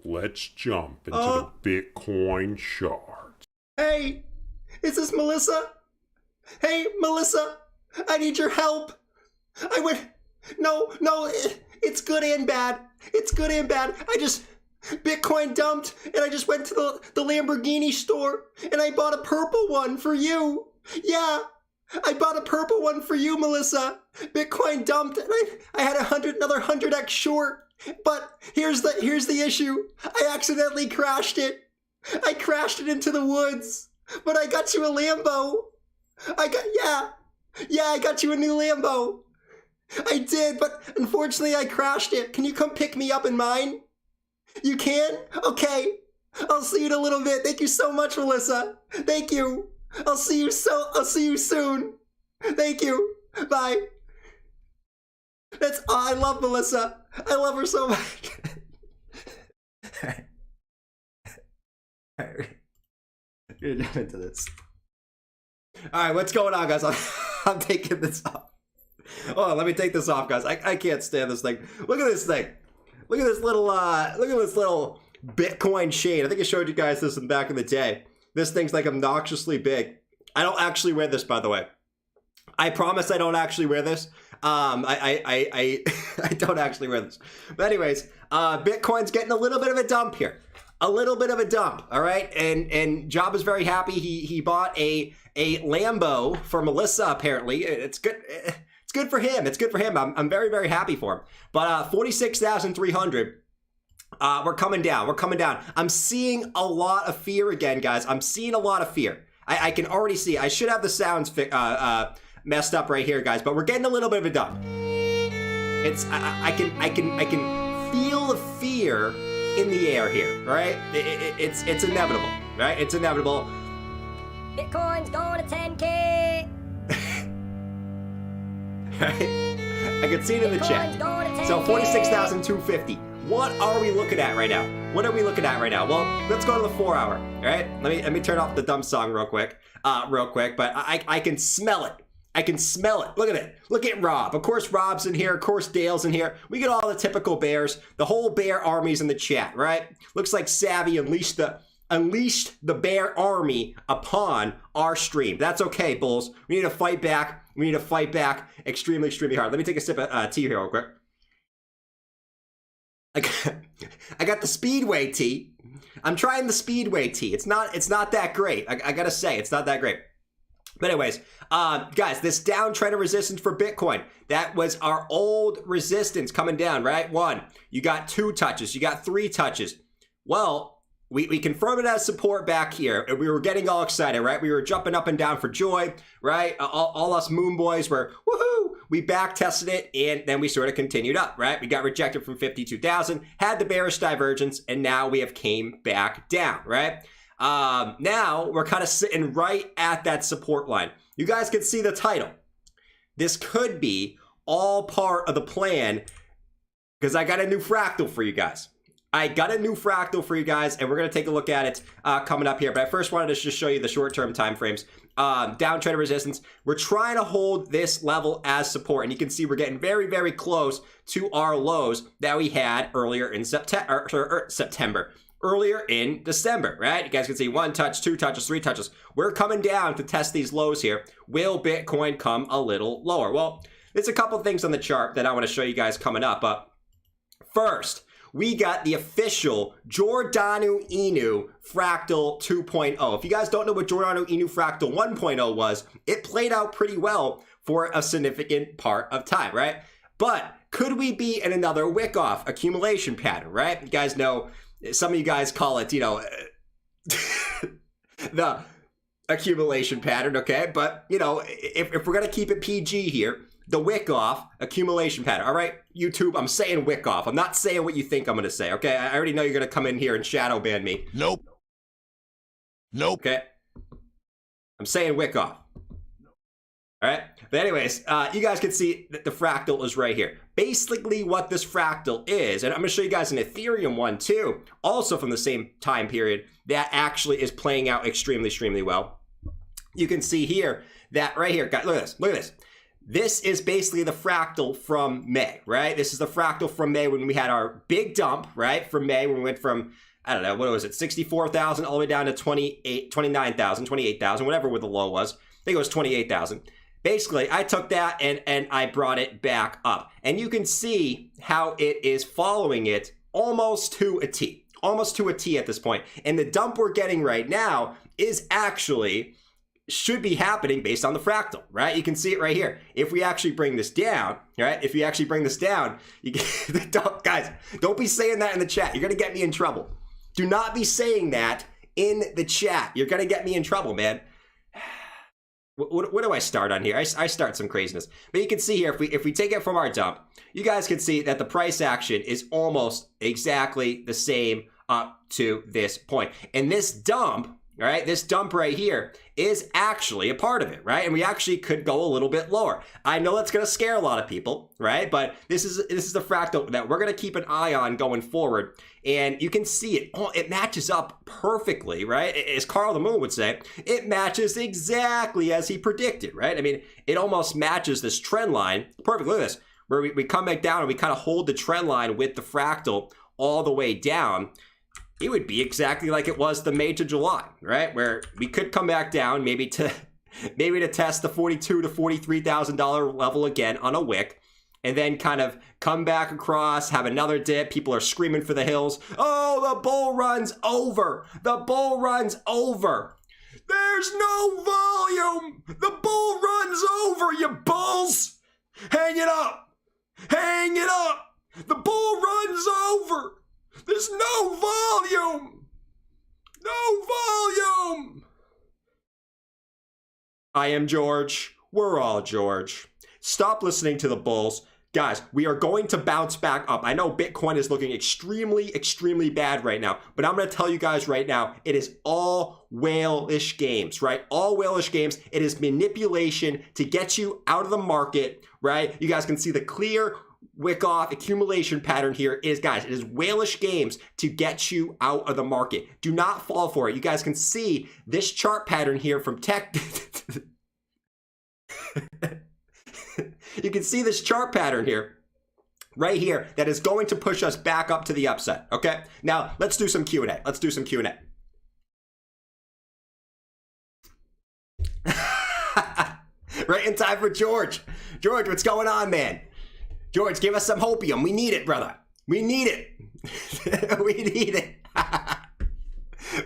Let's jump into the Bitcoin shards. Hey, is this Melissa? Hey, Melissa, I need your help. No, it's good and bad. It's good and bad. Bitcoin dumped, and I just went to the Lamborghini store, and I bought a purple one for you. Yeah, I bought a purple one for you, Melissa. Bitcoin dumped, and I had another 100x short. But here's the issue. I accidentally crashed it. I crashed it into the woods. But I got you a Lambo. I got you a new Lambo. I did, but unfortunately I crashed it. Can you come pick me up in mine? You can? Okay. I'll see you in a little bit. Thank you so much, Melissa. Thank you. I'll see you soon. Thank you. Bye. I love Melissa. I love her so much. Alright. We're gonna jump into this. Alright, what's going on, guys? I'm taking this off. Oh, let me take this off, guys. I can't stand this thing. Look at this thing. Look at this little Bitcoin chain. I think I showed you guys this back in the day. This thing's like obnoxiously big. I don't actually wear this, by the way. I promise I don't actually wear this. I don't actually wear this. But anyways, Bitcoin's getting a little bit of a dump here. A little bit of a dump, all right? And Job is very happy. He bought a Lambo for Melissa, apparently. It's good. It's good for him. It's good for him. I'm very, very happy for him. But 46,300. We're coming down. We're coming down. I'm seeing a lot of fear again, guys. I'm seeing a lot of fear. I can already see. I should have the sounds messed up right here, guys. But we're getting a little bit of a dump. I can feel the fear in the air here, right? It's inevitable, right? It's inevitable. Bitcoin's going to 10K. Right? I can see it in the chat. So 46,250. What are we looking at right now? what are we looking at right now? Well, let's go to the 4 hour, all right? Let me turn off the dumb song real quick, but I can smell it. I can smell it. Look at it. Look at Rob. Of course, Rob's in here. Of course, Dale's in here. We get all the typical bears. The whole bear army's in the chat, right? Looks like Savvy unleashed the bear army upon our stream. That's okay, Bulls. We need to fight back. We need to fight back extremely, extremely hard. Let me take a sip of tea here real quick. I got the Speedway tea. I'm trying the Speedway tea. It's not that great. I gotta say, it's not that great. But anyways, guys, this downtrend of resistance for Bitcoin, that was our old resistance coming down, right? 1, you got 2 touches, you got 3 touches. Well, we confirmed it as support back here, and we were getting all excited, right? We were jumping up and down for joy, right? All us moon boys were, woohoo! We back tested it, and then we sort of continued up, right? We got rejected from 52,000, had the bearish divergence, and now we have came back down, right? Now we're kind of sitting right at that support line. You guys can see the title. This could be all part of the plan because I got a new fractal for you guys. And we're going to take a look at it coming up here. But I first wanted to just show you the short-term time frames. Downtrend resistance. We're trying to hold this level as support. And you can see we're getting very, very close to our lows that we had earlier in September. Earlier in December, right? You guys can see 1 touch, 2 touches, 3 touches. We're coming down to test these lows here. Will Bitcoin come a little lower? Well, there's a couple things on the chart that I want to show you guys coming up. But first, we got the official Giordano Inu Fractal 2.0. If you guys don't know what Giordano Inu Fractal 1.0 was, it played out pretty well for a significant part of time, right? But could we be in another wick-off accumulation pattern, right? You guys know, some of you guys call it, the accumulation pattern, okay? But, if we're going to keep it PG here, the wick-off accumulation pattern. All right, YouTube, I'm saying wick-off. I'm not saying what you think I'm going to say, okay? I already know you're going to come in here and shadow ban me. Nope. Okay? I'm saying wick-off. All right? But anyways, you guys can see that the fractal is right here. Basically what this fractal is, and I'm going to show you guys an Ethereum one too, also from the same time period, that actually is playing out extremely, extremely well. You can see here that right here, guys, look at this. This is basically the fractal from May, right? This is the fractal from May when we had our big dump, right? From May when we went from, I don't know, what was it, 64,000 all the way down to 29,000, 28,000, whatever the low was. I think it was 28,000. Basically, I took that and I brought it back up. And you can see how it is following it almost to a T. Almost to a T at this point. And the dump we're getting right now is actually, should be happening based on the fractal, right? You can see it right here. If we actually bring this down, right? If you actually bring this down, guys, don't be saying that in the chat. You're going to get me in trouble. Do not be saying that in the chat. You're going to get me in trouble, man. What do I start on here? I start some craziness. But you can see here, if we take it from our dump, you guys can see that the price action is almost exactly the same up to this point. And this dump, right, this dump right here is actually a part of it, right? And we actually could go a little bit lower. I know that's going to scare a lot of people, right? But this is the fractal that we're going to keep an eye on going forward. And you can see it. Oh, it matches up perfectly, right? As Carl the Moon would say, it matches exactly as he predicted, right? I mean, it almost matches this trend line perfectly. Look at this, where we come back down and we kind of hold the trend line with the fractal all the way down. It would be exactly like it was the May to July, right? Where we could come back down maybe to test the $42,000 to $43,000 level again on a wick, and then kind of come back across, have another dip. People are screaming for the hills. Oh, the bull run's over. The bull run's over. There's no volume. The bull run's over, you bulls. Hang it up. Hang it up. The bull run's over. There's no volume. No volume. I am George. We're all George. Stop listening to the bulls. Guys, we are going to bounce back up. I know Bitcoin is looking extremely, extremely bad right now, but I'm going to tell you guys right now, it is all whale-ish games, right? All whale-ish games. It is manipulation to get you out of the market, right? You guys can see the clear wick off accumulation pattern here is, guys, it is whalish games to get you out of the market. Do not fall for it. You guys can see this chart pattern here from tech. You can see this chart pattern here, right here, that is going to push us back up to the upside. Okay, now let's do some Q&A. Let's do some Q&A. Right in time for George. George, what's going on, man? George, give us some hopium. We need it, brother. We need it. We need it.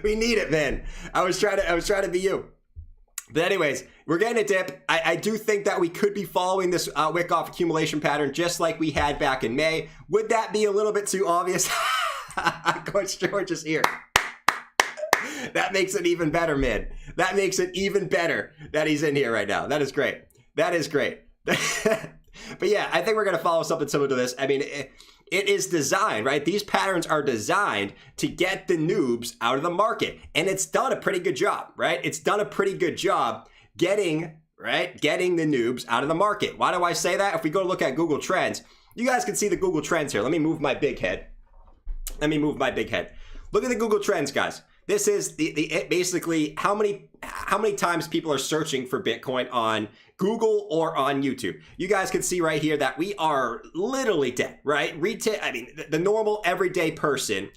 We need it, man. I was trying to be you. But anyways, we're getting a dip. I do think that we could be following this wick off accumulation pattern just like we had back in May. Would that be a little bit too obvious? Coach George is here. That makes it even better, man. That makes it even better that he's in here right now. That is great. That is great. But yeah, I think we're going to follow something similar to this. I mean, it is designed, right? These patterns are designed to get the noobs out of the market. And it's done a pretty good job, right? It's done a pretty good job getting the noobs out of the market. Why do I say that? If we go look at Google Trends, you guys can see the Google Trends here. Let me move my big head. Look at the Google Trends, guys. This is basically how many times people are searching for Bitcoin on Google or on YouTube. You guys can see right here that we are literally dead, right? The normal everyday person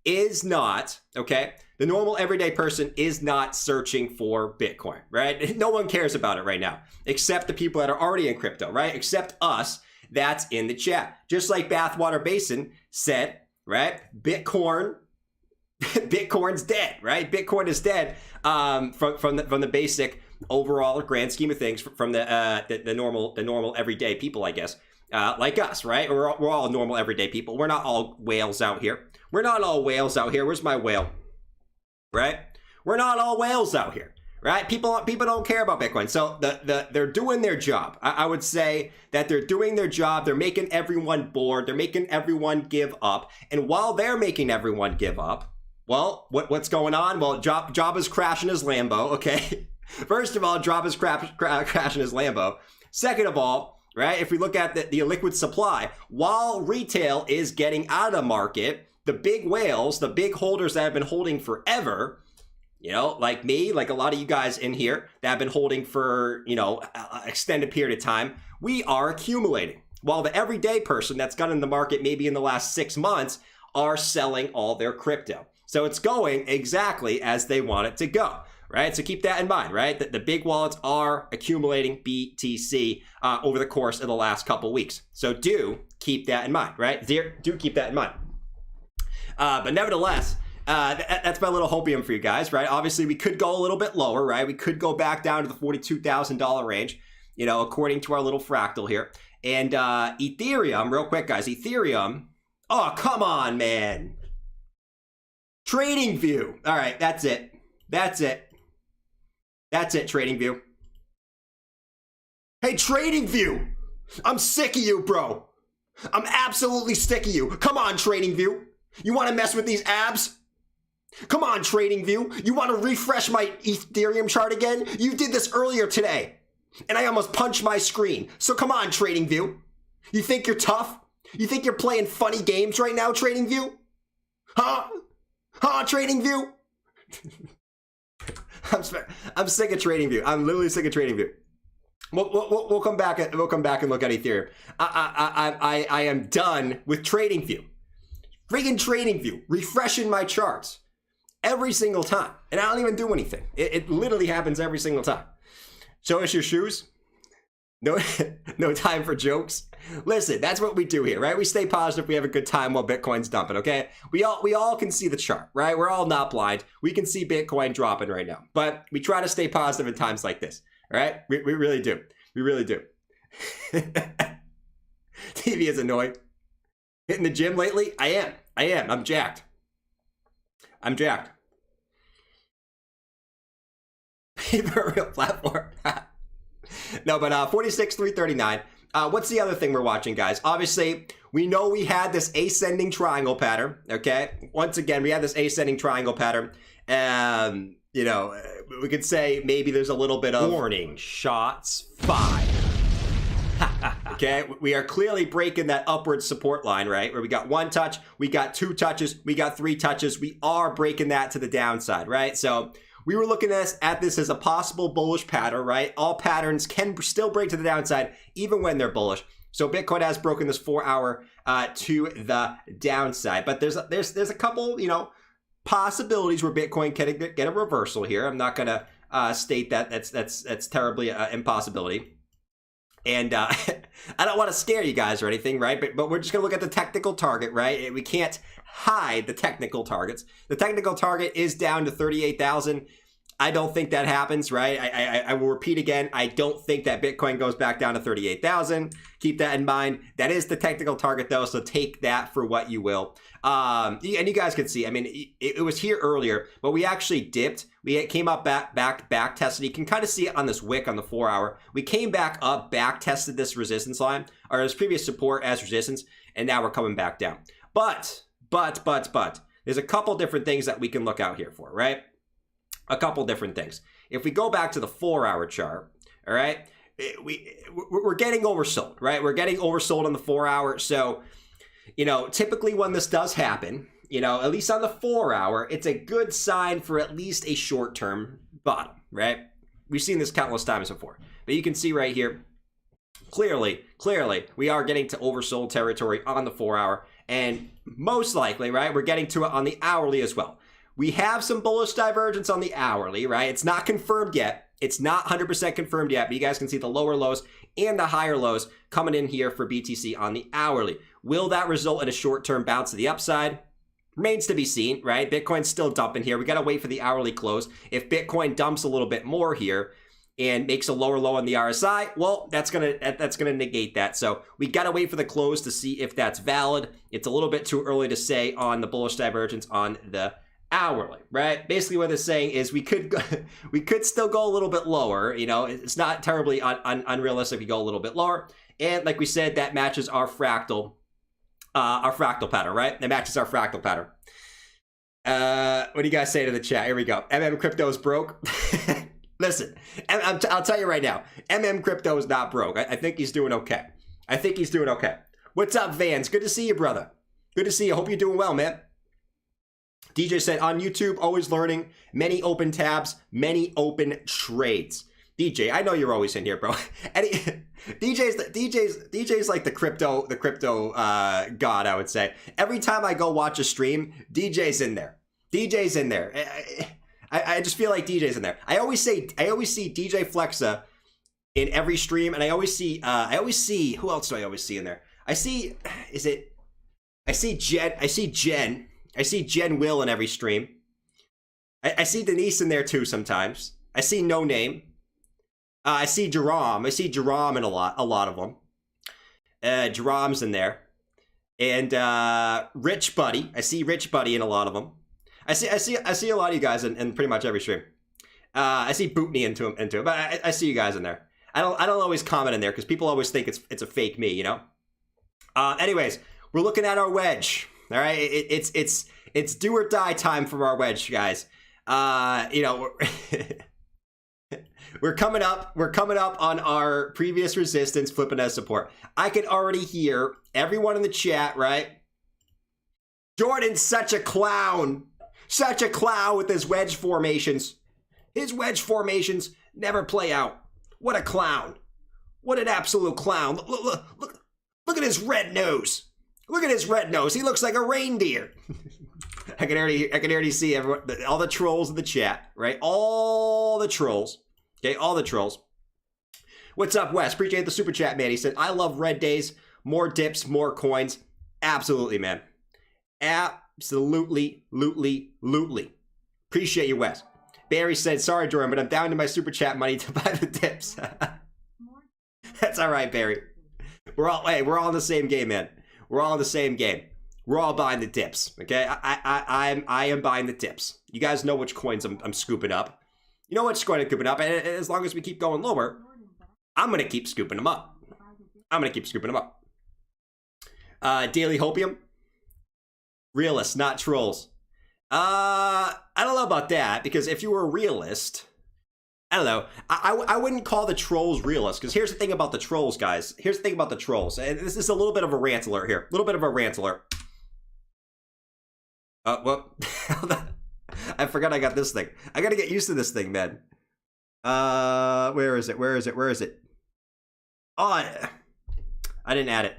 is not, okay? The normal everyday person is not searching for Bitcoin, right? No one cares about it right now, except the people that are already in crypto, right? Except us that's in the chat. Just like Bathwater Basin said, right? Bitcoin's dead, right? Bitcoin is dead from the basic overall grand scheme of things, from the normal everyday people, I guess, like us, right? We're all normal everyday people. We're not all whales out here. Where's my whale? Right? We're not all whales out here, right? People don't care about Bitcoin. So they're doing their job. I would say that they're doing their job. They're making everyone bored. They're making everyone give up. And while they're making everyone give up, well, what's going on? Well, Job is crashing his Lambo, okay? First of all, Job is crashing his Lambo. Second of all, right, if we look at the illiquid supply, while retail is getting out of the market, the big whales, the big holders that have been holding forever, you know, like me, like a lot of you guys in here that have been holding for, you know, an extended period of time, we are accumulating. While the everyday person that's got in the market maybe in the last 6 months are selling all their crypto. So it's going exactly as they want it to go, right? So keep that in mind, right? That the big wallets are accumulating BTC over the course of the last couple weeks. So do keep that in mind, right? Do keep that in mind. But nevertheless, that's my little hopium for you guys, right? Obviously, we could go a little bit lower, right? We could go back down to the $42,000 range, you know, according to our little fractal here. And Ethereum, real quick, guys, Ethereum. Oh, come on, man. Trading View. All right, that's it. Trading View. Hey, Trading View. I'm sick of you, bro. I'm absolutely sick of you. Come on, Trading View. You want to mess with these abs? Come on, Trading View. You want to refresh my Ethereum chart again? You did this earlier today, and I almost punched my screen. So come on, Trading View. You think you're tough? You think you're playing funny games right now, Trading View? Huh? Trading View? I'm sick of Trading View. I'm literally sick of Trading View. We'll come back and look at Ethereum. I am done with Trading View. Friggin' Trading View, refreshing my charts every single time, and I don't even do anything. It literally happens every single time. Show us your shoes. No time for jokes. Listen, that's what we do here, right? We stay positive. We have a good time while Bitcoin's dumping, okay? We all can see the chart, right? We're all not blind. We can see Bitcoin dropping right now, but we try to stay positive in times like this, all right? We really do. We really do. TV is annoying. Hitting the gym lately? I am. I'm jacked. For a real platform. No, but 46,339. What's the other thing we're watching, guys? Obviously, we know we had this ascending triangle pattern, okay? Once again, we had this ascending triangle pattern. You know, we could say maybe there's a little bit of warning shots fired. Okay, we are clearly breaking that upward support line, right? Where we got 1 touch, we got 2 touches, we got 3 touches. We are breaking that to the downside, right? So we were looking at this as a possible bullish pattern, right? All patterns can still break to the downside even when they're bullish. So Bitcoin has broken this 4-hour to the downside, but there's a couple, possibilities where Bitcoin can get a reversal here. I'm not gonna state that that's terribly impossibility. And I don't want to scare you guys or anything, right? But we're just going to look at the technical target, right? We can't hide the technical targets. The technical target is down to 38,000. I don't think that happens, right? I will repeat again. I don't think that Bitcoin goes back down to 38,000. Keep that in mind. That is the technical target, though, so take that for what you will. And you guys can see, I mean, it was here earlier, but we actually dipped. We came up back tested. You can kind of see it on this wick on the 4-hour. We came back up, back tested this resistance line, or this previous support as resistance, and now we're coming back down. But, there's a couple different things that we can look out here for, right? A couple different things. If we go back to the 4-hour chart, all right, we're getting oversold, right? We're getting oversold on the 4-hour. So, typically when this does happen, at least on the 4-hour, it's a good sign for at least a short-term bottom, right? We've seen this countless times before. But you can see right here, clearly, we are getting to oversold territory on the 4-hour. And most likely, right, we're getting to it on the hourly as well. We have some bullish divergence on the hourly, right? It's not confirmed yet. It's not 100% confirmed yet, but you guys can see the lower lows and the higher lows coming in here for BTC on the hourly. Will that result in a short-term bounce to the upside? Remains to be seen, right? Bitcoin's still dumping here. We got to wait for the hourly close. If Bitcoin dumps a little bit more here and makes a lower low on the RSI, well, that's gonna negate that. So we got to wait for the close to see if that's valid. It's a little bit too early to say on the bullish divergence on the hourly, right? Basically what it's saying is we could still go a little bit lower. It's not terribly unrealistic if we go a little bit lower. And like we said, that matches our fractal pattern, right? That matches our fractal pattern. What do you guys say to the chat? Here we go. Crypto's broke. Listen, I'll tell you right now, Crypto is not broke. I think he's doing okay. What's up, Vans? Good to see you, brother. Good to see you. Hope you're doing well, man. DJ said, on YouTube, always learning, many open tabs, many open trades. DJ, I know you're always in here, bro. DJ's like the crypto god, I would say. Every time I go watch a stream, DJ's in there. I just feel like DJ's in there. I always see DJ Flexa in every stream, and I always see who else do I always see in there? I see Jen Will in every stream. I see Denise in there too sometimes. I see No Name. I see Jerome. I see Jerome in a lot of them. Jerome's in there. And Rich Buddy. I see Rich Buddy in a lot of them. I see a lot of you guys in pretty much every stream. I see Bootney into him, but I see you guys in there. I don't always comment in there because people always think it's a fake me, Anyways, we're looking at our wedge. All right, it's do or die time for our wedge, guys. We're coming up on our previous resistance, flipping as support. I can already hear everyone in the chat, right? Jordan's such a clown with his wedge formations. His wedge formations never play out. What a clown! What an absolute clown! Look at his red nose. Look at his red nose. He looks like a reindeer. I can already see everyone, all the trolls in the chat, right? All the trolls. Okay, all the trolls. What's up, Wes? Appreciate the super chat, man. He said, I love red days. More dips, more coins. Absolutely, man. Absolutely. Appreciate you, Wes. Barry said, sorry, Jordan, but I'm down to my super chat money to buy the dips. That's all right, Barry. We're all in the same game, man. We're all in the same game. We're all buying the dips, okay? I am buying the dips. You guys know which coins I'm scooping up. You know which coin I'm scooping up, and as long as we keep going lower, I'm gonna keep scooping them up. Daily Hopium. Realists, not trolls. I don't know about that, because if you were a realist, I don't know. I wouldn't call the trolls realists, because here's the thing about the trolls, guys. Here's the thing about the trolls. And this is a little bit of a rant alert here. A little bit of a rant alert. Well, I forgot I got this thing. I gotta get used to this thing, man. Where is it? Where is it? Where is it? Oh, I didn't add it.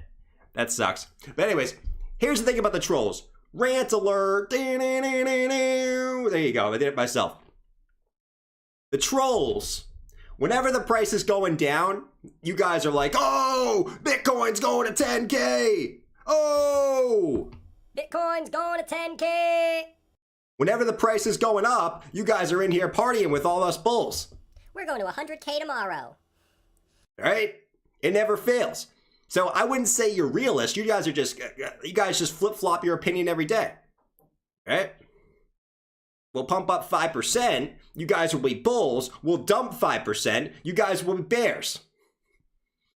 That sucks. But anyways, here's the thing about the trolls. Rant alert. There you go. I did it myself. The trolls, whenever the price is going down, you guys are like, oh, Bitcoin's going to 10K. Oh, Bitcoin's going to 10K. Whenever the price is going up, you guys are in here partying with all us bulls. We're going to 100K tomorrow. Right? It never fails. So I wouldn't say you're realist. You guys just flip-flop your opinion every day. Right? We'll pump up 5%. You guys will be bulls. We'll dump 5%. You guys will be bears.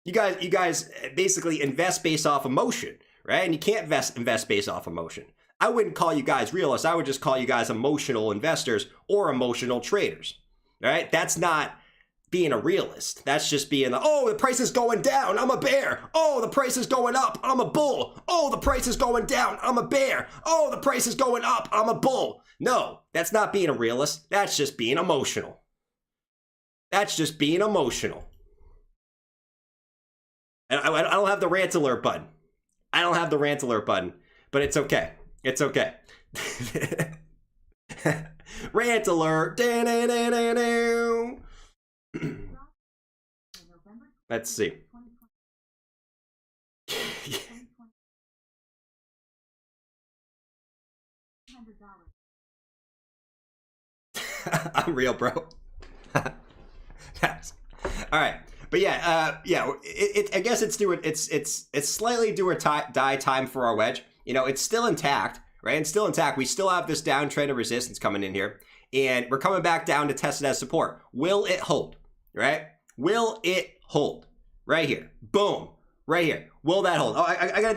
You guys basically invest based off emotion, right? And you can't invest based off emotion. I wouldn't call you guys realists. I would just call you guys emotional investors or emotional traders, right? That's not being a realist. That's just being oh, the price is going down, I'm a bear. Oh, the price is going up, I'm a bull. Oh, the price is going down, I'm a bear. Oh, the price is going up, I'm a bull. No, that's not being a realist. That's just being emotional. That's just being emotional. And I don't have the rant alert button. I don't have the rant alert button, but it's okay. It's okay. Rant alert. Let's see. I'm real, bro. Yes. All right, but yeah, I guess it's slightly do or die time for our wedge. You know, it's still intact, right? It's still intact. We still have this downtrend of resistance coming in here, and we're coming back down to test it as support. Will it hold? Right? Will it hold? Right here. Boom. Right here. Will that hold? Oh, I gotta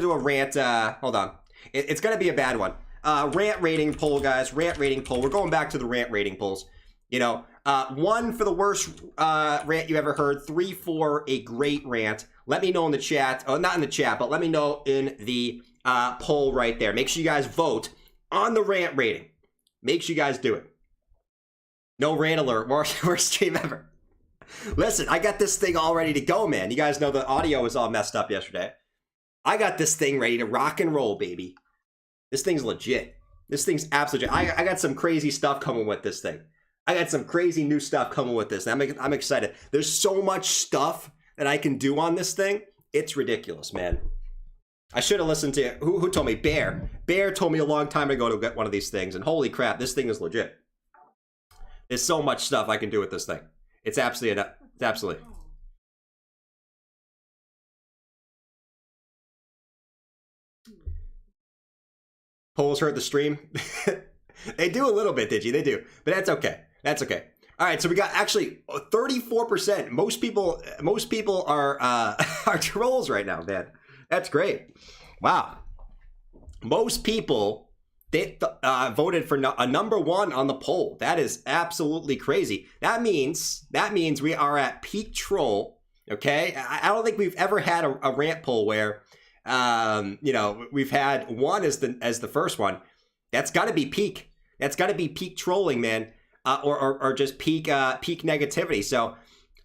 do a rant. Hold on. It's gonna be a bad one. Rant rating poll, guys. Rant rating poll. We're going back to the rant rating polls. You know, 1 for the worst rant you ever heard. 3 for a great rant. Let me know in the chat. Oh, not in the chat, but let me know in the poll right there. Make sure you guys vote on the rant rating. Make sure you guys do it. No rant alert. Worst stream ever. Listen, I got this thing all ready to go, man. You guys know the audio was all messed up yesterday. I got this thing ready to rock and roll, baby. This thing's legit. This thing's absolutely legit. I got some crazy stuff coming with this thing. I got some crazy new stuff coming with this. I'm excited. There's so much stuff that I can do on this thing. It's ridiculous, man. I should have listened to who told me? Bear. Bear told me a long time ago to get one of these things, and holy crap, this thing is legit. There's so much stuff I can do with this thing. It's absolutely. Polls heard the stream. They do a little bit, did you? They do, but that's okay. That's okay. All right, so we got actually 34%. Most people are are trolls right now, man. That's great. Wow. Most people voted for a number 1 on the poll. That is absolutely crazy. That means we are at peak troll. Okay, I don't think we've ever had a rant poll where you know, we've had 1 as the first one. That's got to be peak. That's got to be peak trolling, man, or just peak negativity. So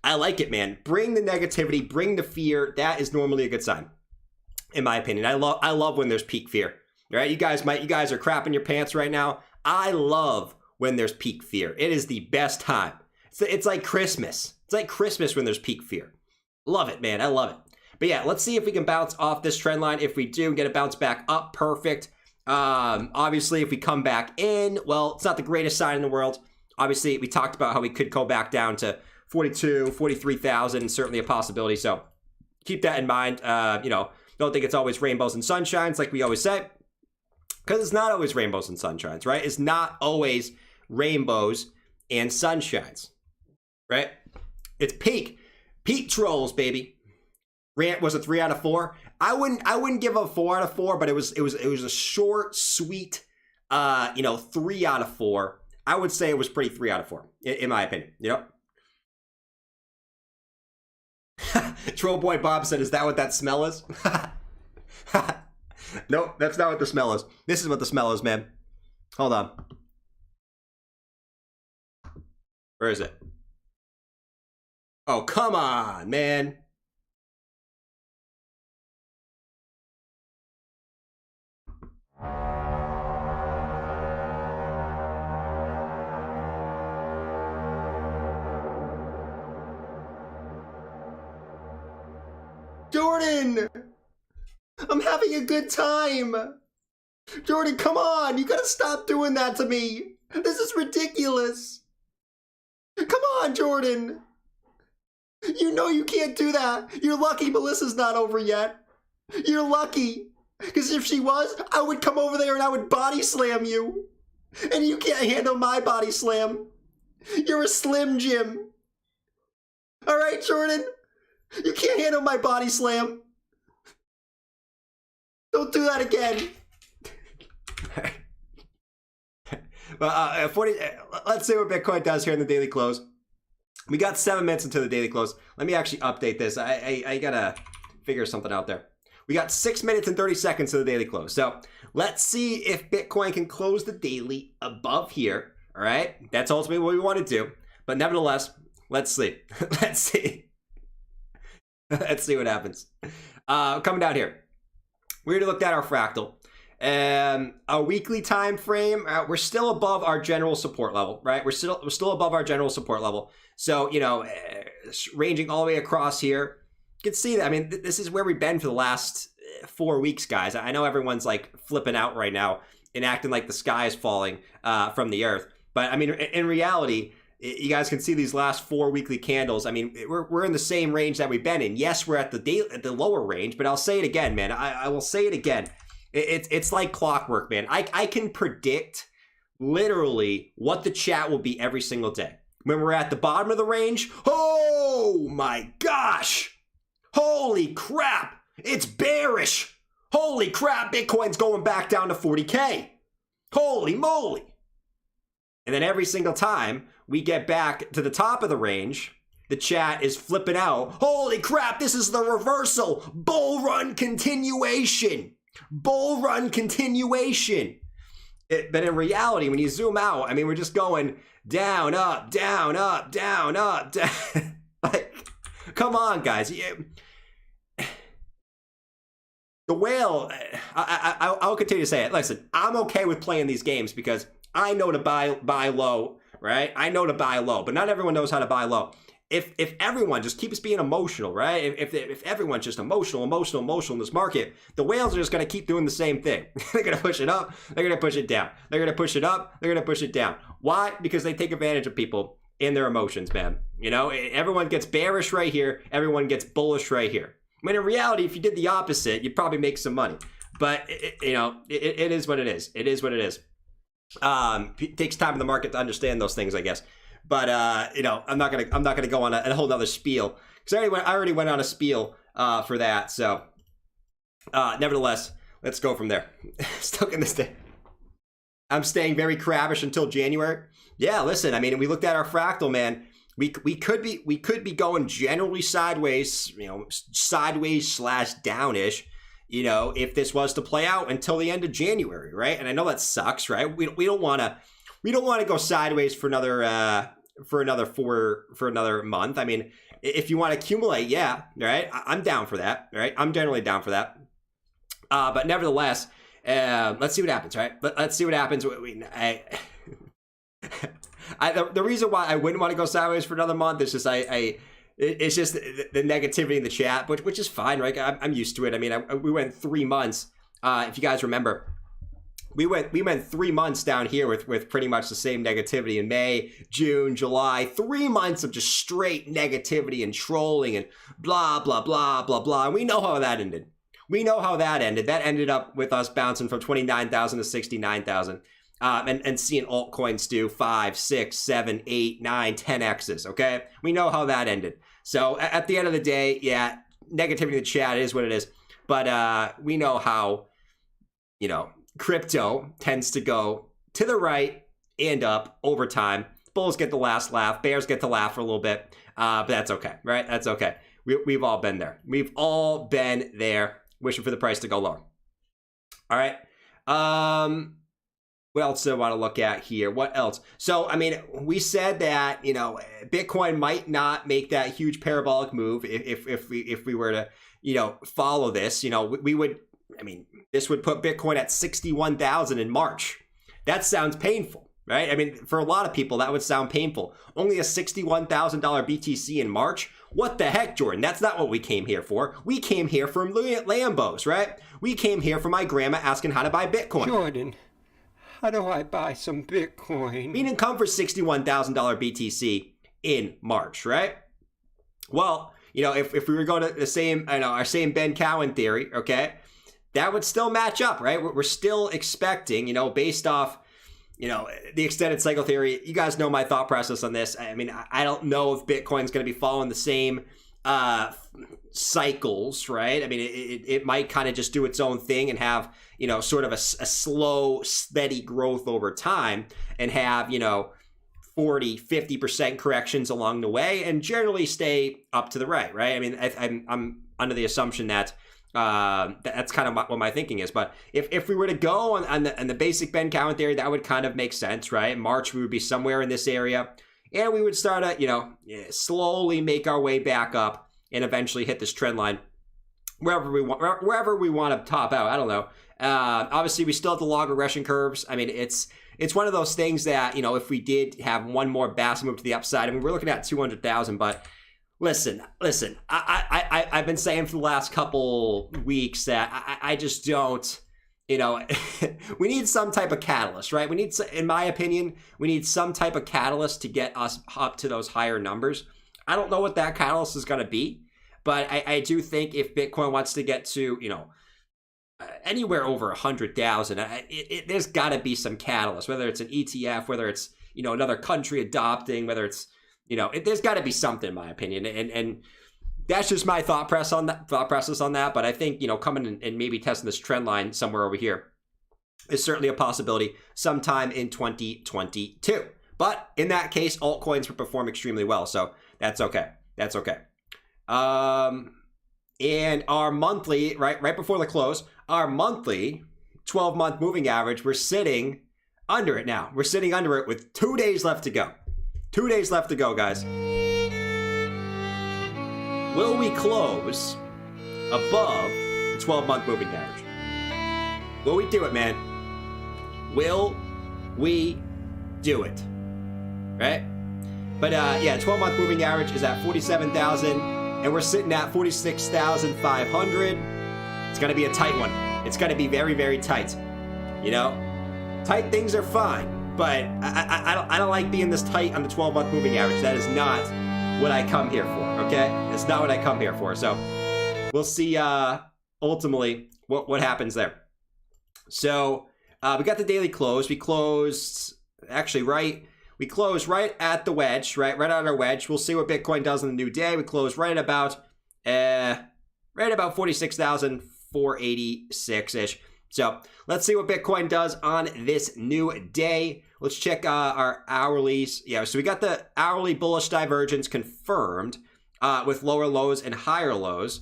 I like it, man. Bring the negativity, bring the fear. That is normally a good sign, in my opinion. I love when there's peak fear. Right? You guys are crapping your pants right now. I love when there's peak fear. It is the best time. It's like Christmas. It's like Christmas when there's peak fear. Love it, man. I love it. But yeah, let's see if we can bounce off this trend line. If we do get a bounce back up, perfect. Obviously, if we come back in, well, it's not the greatest sign in the world. Obviously, we talked about how we could go back down to 42, 43,000, certainly a possibility. So keep that in mind. You know, don't think it's always rainbows and sunshines like we always say. Because it's not always rainbows and sunshines, right? It's not always rainbows and sunshines, right? It's peak trolls, baby. Rant was a 3 out of 4. I wouldn't give a 4 out of 4, but it was a short, sweet, 3 out of 4. I would say it was pretty 3 out of 4, in my opinion. You know. Troll Boy Bob said, is that what that smell is? Nope, that's not what the smell is. This is what the smell is, man. Hold on. Where is it? Oh, come on, man. Jordan! I'm having a good time! Jordan, come on! You gotta stop doing that to me! This is ridiculous! Come on, Jordan! You know you can't do that! You're lucky Melissa's not over yet! You're lucky! Because if she was, I would come over there and I would body slam you! And you can't handle my body slam! You're a Slim Jim! Alright, Jordan? You can't handle my body slam! Don't do that again! Well, let's see what Bitcoin does here in the daily close. We got 7 minutes into the daily close. Let me actually update this. I gotta figure something out there. We got 6 minutes and 30 seconds to the daily close. So let's see if Bitcoin can close the daily above here. All right, that's ultimately what we want to do. But nevertheless, let's see. Let's see. Let's see what happens. Coming down here, we already looked at our fractal. A weekly time frame, we're still above our general support level, right? We're still above our general support level. So, you know, ranging all the way across here, you can see that. I mean, this is where we've been for the last 4 weeks, guys. I know everyone's like flipping out right now and acting like the sky is falling from the earth. But I mean, in reality, you guys can see these last 4 weekly candles. I mean, we're in the same range that we've been in. Yes, we're at the lower range, but I'll say it again, man. I will say it again. It's like clockwork, man. I can predict literally what the chat will be every single day. When we're at the bottom of the range, oh my gosh! Holy crap! It's bearish! Holy crap, Bitcoin's going back down to 40K! Holy moly! And then every single time we get back to the top of the range, the chat is flipping out. Holy crap, this is the reversal! Bull run continuation! Bull run continuation! But in reality, when you zoom out, I mean, we're just going down, up, down, up, down, up, down. Like, come on, guys. The whale, I'll continue to say it. Listen, I'm okay with playing these games because I know to buy low, right? I know to buy low, but not everyone knows how to buy low. If everyone just keeps being emotional, right? If everyone's just emotional in this market, the whales are just going to keep doing the same thing. They're going to push it up. They're going to push it down. They're going to push it up. They're going to push it down. Why? Because they take advantage of people in their emotions, man. You know, everyone gets bearish right here. Everyone gets bullish right here. When in reality, if you did the opposite, you'd probably make some money. But, you know, it is what it is. It is what it is. It takes time in the market to understand those things, I guess. But you know, I'm not gonna go on a whole nother spiel because I already went on a spiel for that. So, nevertheless, let's go from there. Stuck in this day. I'm staying very crabbish until January. Yeah, listen. I mean, we looked at our fractal, man. We could be going generally sideways. You know, sideways / downish. You know, if this was to play out until the end of January, right? And I know that sucks, right? We don't want to go sideways for another month. I mean, if you want to accumulate, yeah, right. I'm down for that, right? I'm generally down for that. But nevertheless, let's see what happens, right? Let's see what happens. The reason why I wouldn't want to go sideways for another month is just it's just the negativity in the chat, which is fine, right? I'm used to it. I mean, we went 3 months. If you guys remember. We went 3 months down here with pretty much the same negativity in May, June, July. 3 months of just straight negativity and trolling and blah, blah, blah, blah, blah. And we know how that ended. That ended up with us bouncing from 29,000 to 69,000 and seeing altcoins do 5, 6, 7, 8, 9, 10 X's, okay? We know how that ended. So at the end of the day, yeah, negativity in the chat is what it is. But we know how, you know, crypto tends to go to the right and up over time. bulls get the last laugh. Bears get to laugh for a little bit. But that's okay, right? That's okay. We've all been there. We've all been there, wishing for the price to go lower. All right. What else do I want to look at here? What else? So, I mean, we said that, you know, Bitcoin might not make that huge parabolic move if we were to, you know, follow this. You know, we would, I mean, this would put Bitcoin at 61,000 in March. That sounds painful, right? I mean, for a lot of people, that would sound painful. Only a $61,000 BTC in March? What the heck, Jordan? That's not what we came here for. We came here for Lambos, right? We came here for my grandma asking how to buy Bitcoin. Jordan, how do I buy some Bitcoin? We didn't come for $61,000 BTC in March, right? Well, you know, if we were going to the same, I know, our same Ben Cowan theory, okay, that would still match up, right? We're still expecting, you know, based off, you know, the extended cycle theory. You guys know my thought process on this. I mean, I don't know if Bitcoin's going to be following the same cycles, right? I mean, it might kind of just do its own thing and have, you know, sort of a slow, steady growth over time and have, you know, 40, 50% corrections along the way and generally stay up to the right, right? I mean, I'm under the assumption that that's kind of what my thinking is. But if we were to go on the basic Ben Cowan theory, that would kind of make sense, right? In March, we would be somewhere in this area and we would start to, you know, slowly make our way back up and eventually hit this trend line wherever we want to top out. I don't know. Obviously, we still have the log regression curves. I mean, it's one of those things that, you know, if we did have one more massive move to the upside, I mean, we're looking at 200,000, but listen, I've been saying for the last couple weeks that I just don't, you know, we need some type of catalyst, right? We need, in my opinion, we need some type of catalyst to get us up to those higher numbers. I don't know what that catalyst is going to be, but I do think if Bitcoin wants to get to, you know, anywhere over 100,000, there's got to be some catalyst, whether it's an ETF, whether it's, you know, another country adopting, whether it's, you know, there's got to be something, in my opinion, and that's just my thought process on that. But I think, you know, coming and maybe testing this trend line somewhere over here is certainly a possibility sometime in 2022. But in that case, altcoins would perform extremely well, so that's okay. That's okay. And our monthly, right before the close, our monthly 12-month moving average, we're sitting under it now. We're sitting under it with 2 days left to go. 2 days left to go, guys. Will we close above the 12-month moving average? Will we do it, man? Will we do it? Right? But yeah, 12-month moving average is at 47,000, and we're sitting at 46,500. It's going to be a tight one. It's going to be very, very tight. You know, tight things are fine, but I don't like being this tight on the 12-month moving average. That is not what I come here for, okay? It's not what I come here for. So we'll see ultimately what happens there. So we got the daily close. We closed actually we closed right at the wedge, right at our wedge. We'll see what Bitcoin does on the new day. We closed right at about 46,486-ish. So let's see what Bitcoin does on this new day. Let's check our hourlies. Yeah, so we got the hourly bullish divergence confirmed with lower lows and higher lows.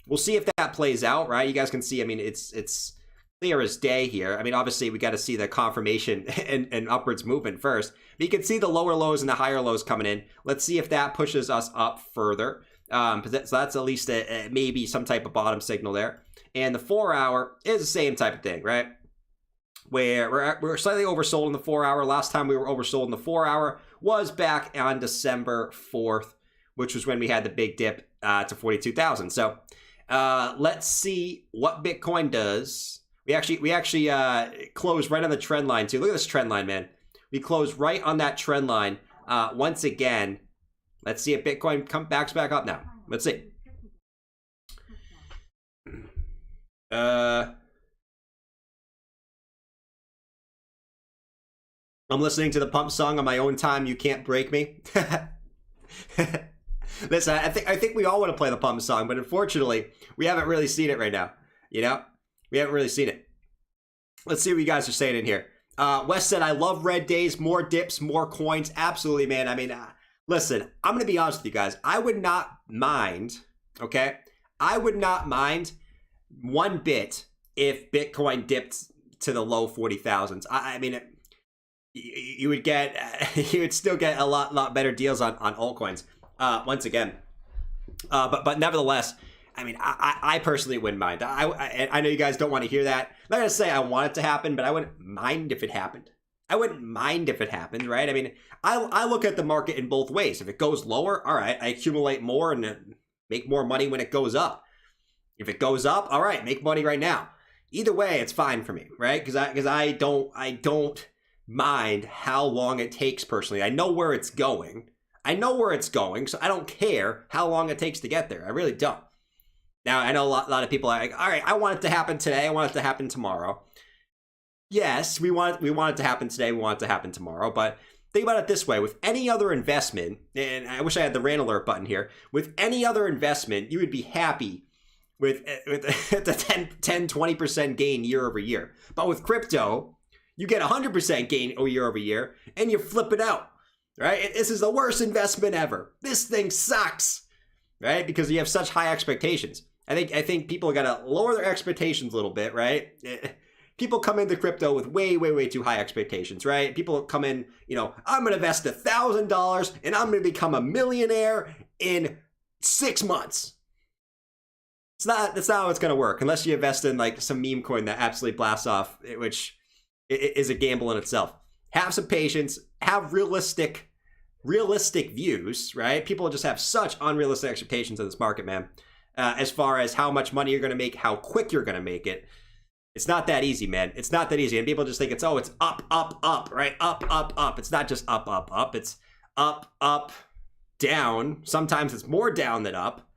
We'll see if that plays out, right? You guys can see, I mean, it's clear as day here. I mean, obviously, we got to see the confirmation and upwards movement first. But you can see the lower lows and the higher lows coming in. Let's see if that pushes us up further. So that's at least maybe some type of bottom signal there. And the 4 hour is the same type of thing, right? Where we're slightly oversold in the 4 hour. Last time we were oversold in the 4 hour was back on December 4th, which was when we had the big dip to 42,000. So let's see what Bitcoin does. We actually closed right on the trend line too. Look at this trend line, man. We closed right on that trend line once again. Let's see if Bitcoin backs back up now. Let's see. I'm listening to the pump song on my own time. You can't break me. Listen, I think we all want to play the pump song, but unfortunately, we haven't really seen it right now. You know, we haven't really seen it. Let's see what you guys are saying in here. Wes said, I love red days, more dips, more coins. Absolutely, man. I mean, listen, I'm going to be honest with you guys. I would not mind, okay? I would not mind one bit if Bitcoin dipped to the low 40,000s. I mean, you would still get a lot better deals on altcoins. Once again, but nevertheless, I mean, I personally wouldn't mind. I know you guys don't want to hear that. I'm not gonna say I want it to happen, but I wouldn't mind if it happened. I wouldn't mind if it happened, right? I mean, I look at the market in both ways. If it goes lower, all right, I accumulate more and make more money when it goes up. If it goes up, all right, make money right now. Either way, it's fine for me, right? Because I don't mind how long it takes personally. I know where it's going. So I don't care how long it takes to get there. I really don't. Now, I know a lot of people are like, all right, I want it to happen today. I want it to happen tomorrow. Yes, we want it to happen today. We want it to happen tomorrow. But think about it this way. With any other investment, and I wish I had the rant alert button here. With any other investment, you would be happy with the 10, 20% gain year over year. But with crypto, you get 100% gain year over year, and you flip it out, right? This is the worst investment ever. This thing sucks, right? Because you have such high expectations. I think people got to lower their expectations a little bit, right? People come into crypto with way too high expectations, right? People come in, I'm going to invest $1,000 and I'm going to become a millionaire in 6 months. That's not how it's going to work unless you invest in like some meme coin that absolutely blasts off, which is a gamble in itself. Have some patience, have realistic views, right? People just have such unrealistic expectations in this market, man. As far as how much money you're going to make, how quick you're going to make it. It's not that easy, man. It's not that easy. And people just think it's up, right? Up. It's not just up. It's up, down. Sometimes it's more down than up.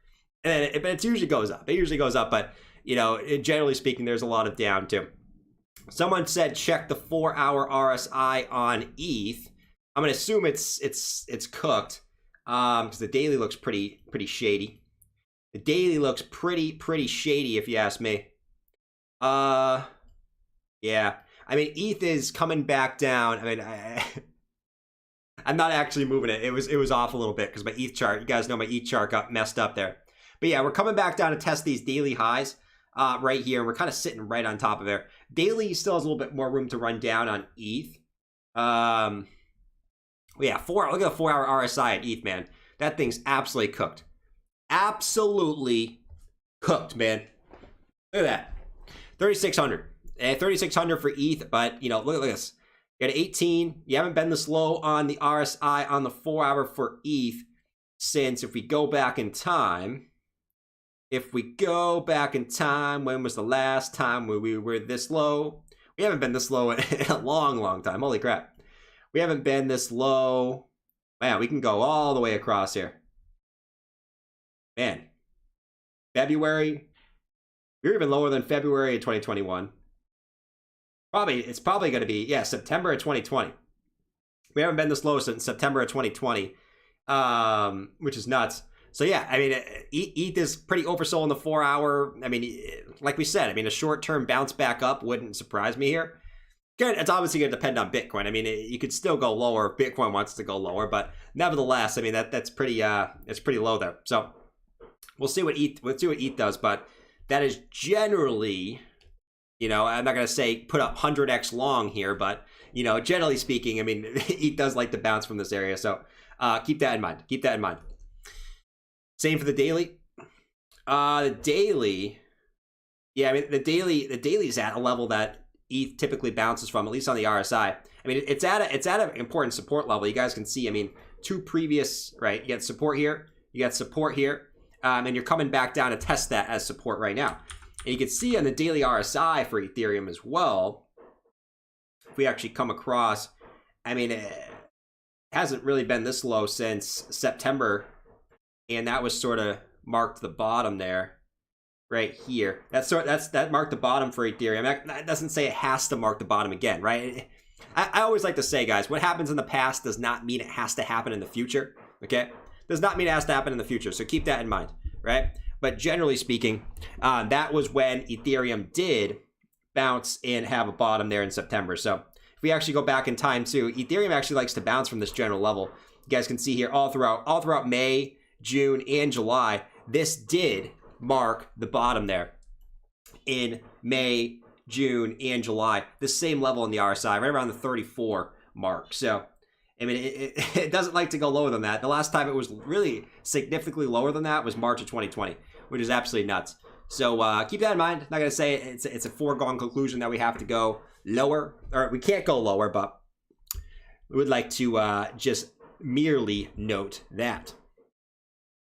But it usually goes up. But, generally speaking, there's a lot of down too. Someone said check the 4-hour RSI on ETH. I'm going to assume it's cooked because the daily looks pretty shady. The daily looks pretty shady if you ask me. Yeah. I mean, ETH is coming back down. I mean, I'm not actually moving it. It was off a little bit because my ETH chart, you guys know my ETH chart got messed up there. But yeah, we're coming back down to test these daily highs right here. We're kind of sitting right on top of there. Daily still has a little bit more room to run down on ETH. Yeah, look at the 4-hour RSI at ETH, man. That thing's absolutely cooked. Absolutely cooked, man. Look at that. 3,600. 3,600 for ETH, but, look at this. You got 18. You haven't been this low on the RSI on the 4-hour for ETH since, if we go back in time, when was the last time we were this low? We haven't been this low in a long time. Holy crap. We haven't been this low. Man, we can go all the way across here. Man, February, we're even lower than February of 2021. It's probably going to be, September of 2020. We haven't been this low since September of 2020, which is nuts. So yeah, I mean, ETH is pretty oversold in the 4-hour. I mean, like we said, a short-term bounce back up wouldn't surprise me here. It's obviously going to depend on Bitcoin. I mean, you could still go lower if Bitcoin wants to go lower, but nevertheless, I mean, that's pretty low there. So we'll see what ETH does, but that is generally, I'm not going to say put up 100x long here, but, generally speaking, I mean, ETH does like to bounce from this area. So keep that in mind. Same for the daily. The daily is at a level that ETH typically bounces from, at least on the RSI. I mean, it's at an important support level. You guys can see, I mean, two previous, right? You got support here, and you're coming back down to test that as support right now. And you can see on the daily RSI for Ethereum as well, if we actually come across, I mean, it hasn't really been this low since September, and that was sort of marked the bottom there. Right here, that marked the bottom for Ethereum. That doesn't say it has to mark the bottom again, right? I always like to say, guys, what happens in the past does not mean it has to happen in the future. Okay, does not mean it has to happen in the future. So keep that in mind, right? But generally speaking, that was when Ethereum did bounce and have a bottom there in September. So if if we actually go back in time too, Ethereum actually likes to bounce from this general level. You guys can see here all throughout May, June, and July, this did mark the bottom there in May, June, and July. The same level in the RSI, right around the 34 mark. So, I mean, it doesn't like to go lower than that. The last time it was really significantly lower than that was March of 2020, which is absolutely nuts. So keep that in mind. Not going to say it's a foregone conclusion that we have to go lower, or we can't go lower, but we would like to just merely note that.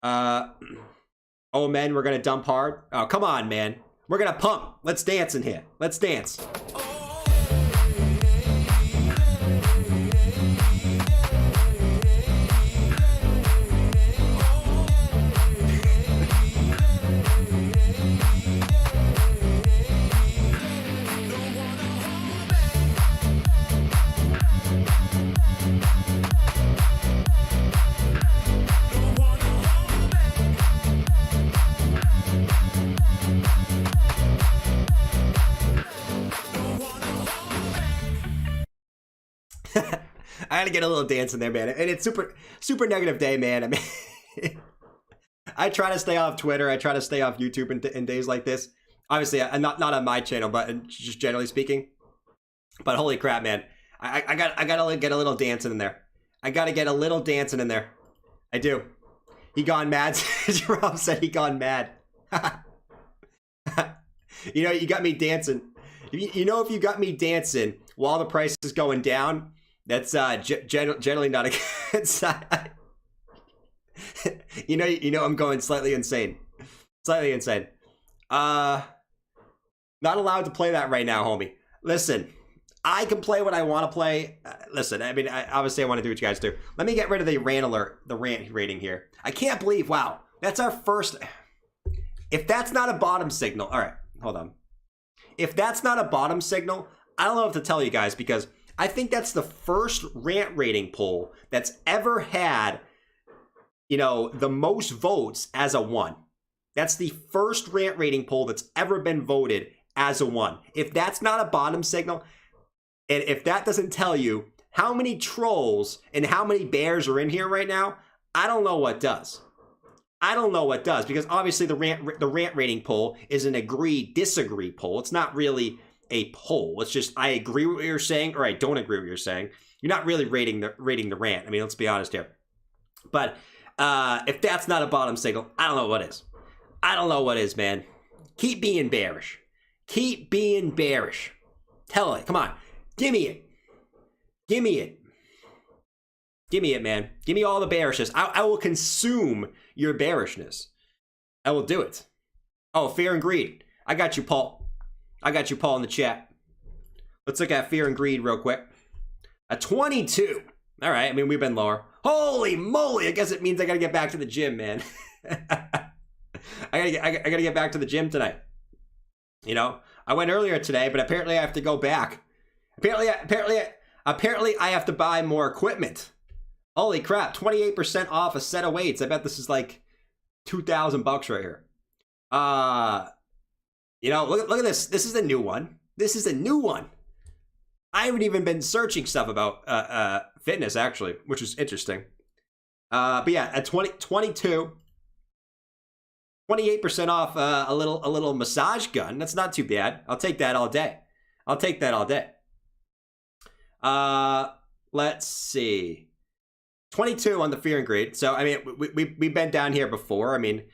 Oh, men, we're going to dump hard. Oh, come on, man. We're going to pump. Let's dance in here. Let's dance. I had to get a little dance in there, man. And it's super negative day, man. I mean, I try to stay off Twitter. I try to stay off YouTube in days like this. Obviously, not on my channel, but just generally speaking. But holy crap, man. I gotta get a little dancing in there. I gotta get a little dancing in there. I do. He gone mad. Jerome said he gone mad. You know, you got me dancing. You know, if you got me dancing while the price is going down, that's generally not a good sign. you know, I'm going slightly insane. Slightly insane. Not allowed to play that right now, homie. Listen, I can play what I want to play. Listen, I mean, obviously I want to do what you guys do. Let me get rid of the rant alert, the rant rating here. I can't believe, wow, that's our first. If that's not a bottom signal, all right, hold on. If that's not a bottom signal, I don't know what to tell you guys, because I think that's the first rant rating poll that's ever had, you know, the most votes as a 1. That's the first rant rating poll that's ever been voted as a 1. If that's not a bottom signal, and if that doesn't tell you how many trolls and how many bears are in here right now, I don't know what does. I don't know what does, because obviously the rant rating poll is an agree-disagree poll. It's not really a poll. It's just I agree with what you're saying or I don't agree with what you're saying. You're not really rating the rant. I mean, let's be honest here. But if that's not a bottom signal, I don't know what is. I don't know what is, man. Keep being bearish. Keep being bearish. Tell it. Come on. Give me it. Give me it. Give me it, man. Give me all the bearishness. I will consume your bearishness. I will do it. Oh, fear and greed. I got you, Paul. I got you, Paul, in the chat. Let's look at fear and greed real quick. A 22. All right. I mean, we've been lower. Holy moly. I guess it means I got to get back to the gym, man. I gotta get back to the gym tonight. You know, I went earlier today, but apparently I have to go back. Apparently I have to buy more equipment. Holy crap. 28% off a set of weights. I bet this is like $2,000 right here. You know, look at this. This is a new one. This is a new one. I haven't even been searching stuff about fitness, actually, which is interesting. But yeah, at 22, 28% off a little massage gun. That's not too bad. I'll take that all day. I'll take that all day. Let's see. 22 on the fear and greed. So, I mean, we've been down here before. I mean,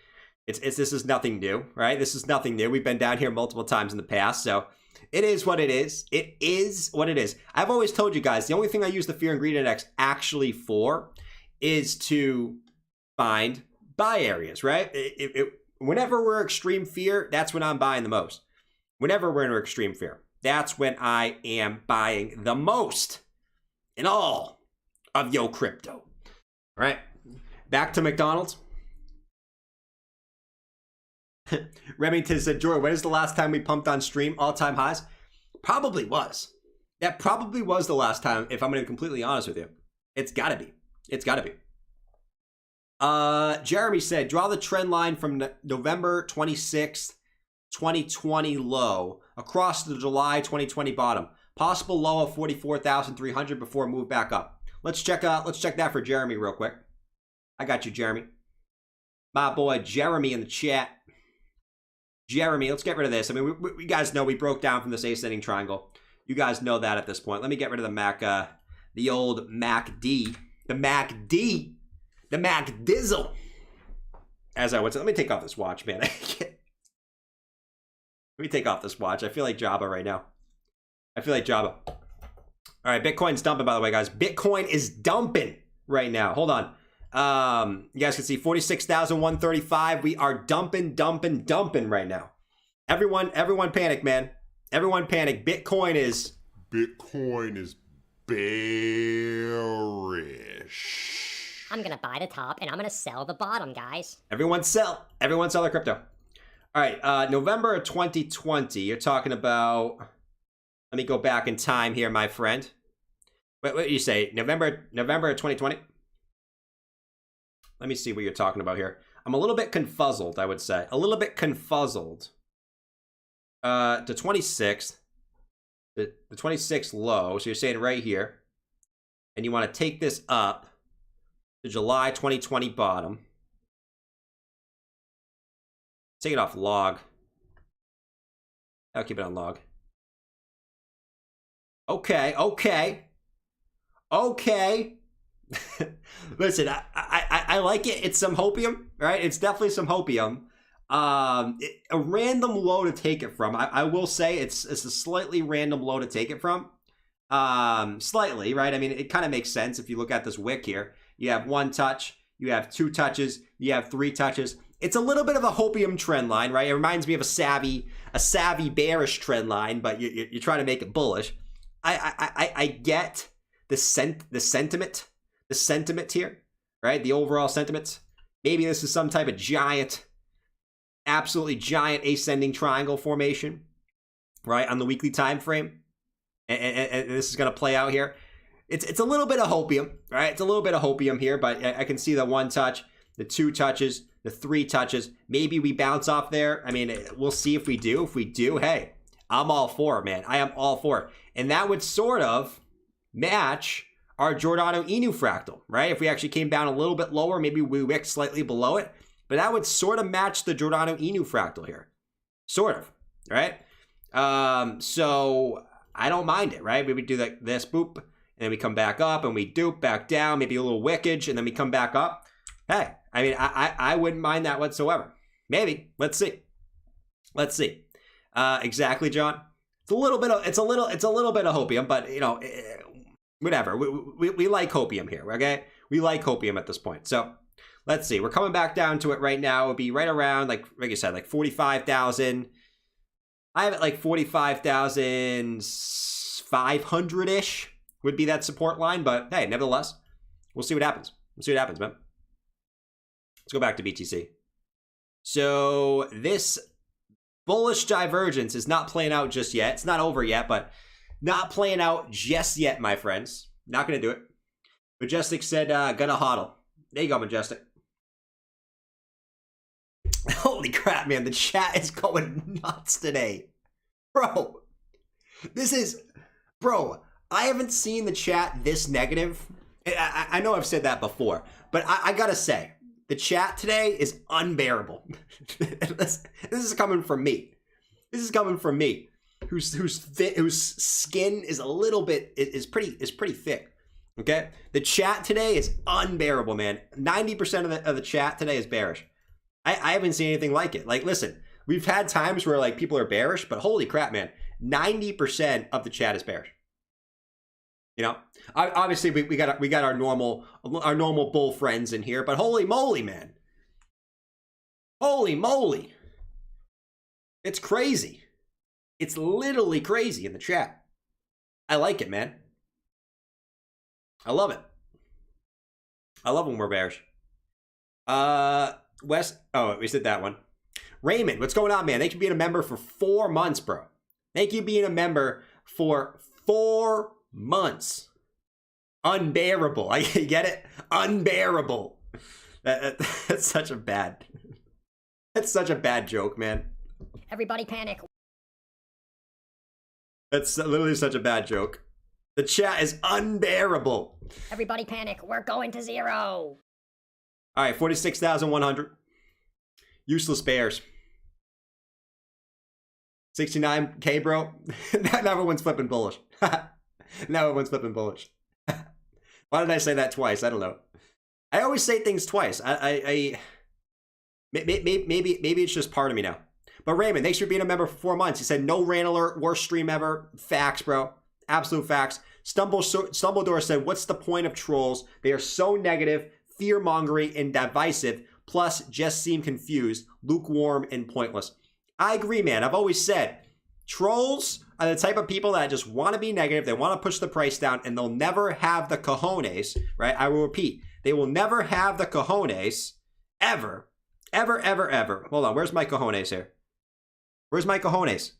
this is nothing new, right? This is nothing new. We've been down here multiple times in the past. So it is what it is. It is what it is. I've always told you guys, the only thing I use the fear and greed index actually for is to find buy areas, right? Whenever we're extreme fear, that's when I'm buying the most. Whenever we're in extreme fear, that's when I am buying the most in all of yo crypto. All right, back to McDonald's. Remington said, Joy, when is the last time we pumped on stream? All-time highs? Probably was. That probably was the last time, if I'm going to be completely honest with you. It's got to be. It's got to be. Jeremy said, draw the trend line from November 26th, 2020 low across the July 2020 bottom. Possible low of 44,300 before move back up. Let's check that for Jeremy real quick. I got you, Jeremy. My boy Jeremy in the chat. Jeremy, let's get rid of this. I mean, we guys know we broke down from this ascending triangle. You guys know that at this point. Let me get rid of the Mac, the old MACD. The MACD. The MACDizzle. As I would say, let me take off this watch, man. Let me take off this watch. I feel like Jabba right now. I feel like Jabba. All right, Bitcoin's dumping, by the way, guys. Bitcoin is dumping right now. Hold on. You guys can see 46,135. We are dumping right now. Everyone panic, man. Everyone panic. Bitcoin is bearish. I'm gonna buy the top and I'm gonna sell the bottom, guys. Everyone sell their crypto. All right, November of 2020. You're talking about. Let me go back in time here, my friend. What did you say? November of 2020. Let me see what you're talking about here. I'm a little bit confuzzled, I would say. A little bit confuzzled. The 26th. The 26th low. So you're saying right here. And you want to take this up to July 2020 bottom. Take it off log. I'll keep it on log. Okay. Listen, I like it. It's some hopium, right? It's definitely some hopium. A random low to take it from. I will say it's a slightly random low to take it from. Slightly, right? I mean, it kind of makes sense if you look at this wick here. You have one touch, you have two touches, you have three touches. It's a little bit of a hopium trend line, right? It reminds me of a savvy bearish trend line, but you're trying to make it bullish. I get the sentiment here, right? The overall sentiment. Maybe this is some type of giant, absolutely giant ascending triangle formation, right? On the weekly time frame. And this is going to play out here. It's a little bit of hopium, right? It's a little bit of hopium here, but I can see the one touch, the two touches, the three touches. Maybe we bounce off there. I mean, we'll see if we do. If we do, hey, I'm all for it, man. I am all for it. And that would sort of match our Giordano Inu fractal, right? If we actually came down a little bit lower, maybe we wicked slightly below it, but that would sort of match the Giordano Inu fractal here. Sort of, right? So I don't mind it, right? We would do like this, boop, and then we come back up and we dupe back down, maybe a little wickage, and then we come back up. Hey, I mean, I wouldn't mind that whatsoever. Maybe. Let's see. Exactly, John. It's a little bit of hopium, but you know, whatever. We like hopium here, okay? We like hopium at this point. So let's see. We're coming back down to it right now. It would be right around like you said, like 45,000. I have it like 45,500-ish would be that support line, but hey, nevertheless, we'll see what happens. Man. Let's go back to BTC. So this bullish divergence is not playing out just yet. It's not over yet, but not playing out just yet, my friends. Not going to do it. Majestic said, gonna hodl. There you go, Majestic. Holy crap, man. The chat is going nuts today. Bro, I haven't seen the chat this negative. I know I've said that before, but I gotta say, the chat today is unbearable. This is coming from me. Whose skin is a little bit is pretty thick. Okay, the chat today is unbearable, man. 90% of the chat today is bearish. I haven't seen anything like it. Like, listen, we've had times where like people are bearish, but holy crap, man, 90% of the chat is bearish. You know, obviously we got our normal bull friends in here, but holy moly, man, holy moly, it's crazy. It's literally crazy in the chat. I like it, man. I love it. I love when we're bearish. Wes, oh, we said that one. Raymond, what's going on, man? Thank you for being a member for 4 months, bro. Thank you for being a member for 4 months. Unbearable. I get it? Unbearable. That's such a bad joke, man. Everybody panic. That's literally such a bad joke. The chat is unbearable. Everybody panic. We're going to 0. All right, 46,100. Useless bears. 69K, bro. Now everyone's flipping bullish. Now everyone's flipping bullish. Why did I say that twice? I don't know. I always say things twice. Maybe it's just part of me now. But Raymond, thanks for being a member for 4 months. He said, no rain alert, worst stream ever. Facts, bro. Absolute facts. Stumbledore said, what's the point of trolls? They are so negative, fear-mongering, and divisive, plus just seem confused, lukewarm, and pointless. I agree, man. I've always said, trolls are the type of people that just want to be negative. They want to push the price down, and they'll never have the cojones, right? I will repeat. They will never have the cojones, ever. Hold on, where's my cojones here? Where's my cojones?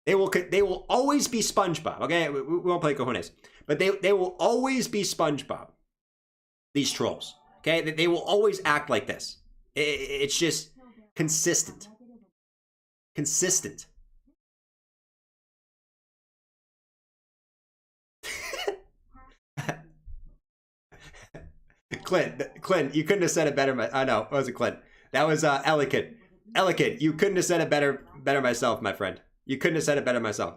They will always be SpongeBob, okay? We won't play cojones. But they will always be SpongeBob. These trolls, okay? They will always act like this. It's just consistent. Consistent. Clint, you couldn't have said it better. I know, it wasn't Clint. That was Elegant. Elegant, you couldn't have said it better myself, my friend. You couldn't have said it better myself.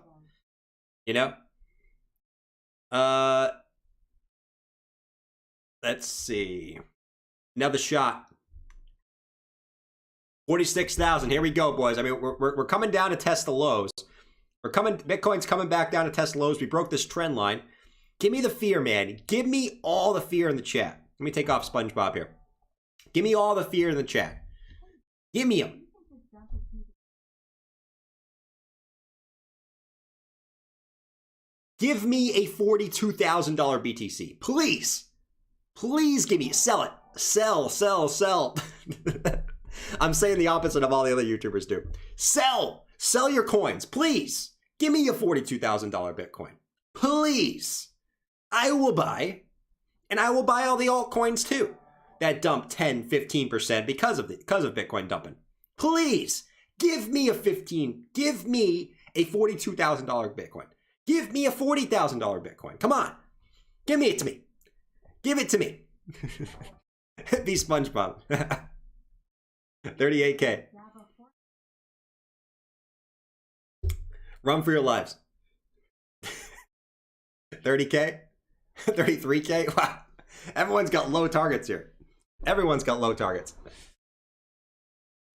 You know? Let's see. Another shot. 46,000. Here we go, boys. I mean, we're coming down to test the lows. Bitcoin's coming back down to test the lows. We broke this trend line. Give me the fear, man. Give me all the fear in the chat. Let me take off SpongeBob here. Give me all the fear in the chat. Give me them. Give me a $42,000 BTC. Please. Please give me. Sell it. Sell. I'm saying the opposite of all the other YouTubers do. Sell. Sell your coins. Please. Give me a $42,000 Bitcoin. Please. I will buy. And I will buy all the altcoins too. That dumped 10, 15% because of Bitcoin dumping. Please. Give me a $42,000 Bitcoin. Give me a $40,000 Bitcoin. Come on. Give me it to me. Give it to me. Be SpongeBob. 38K. Run for your lives. 30K? 33K? Wow. Everyone's got low targets here. Everyone's got low targets.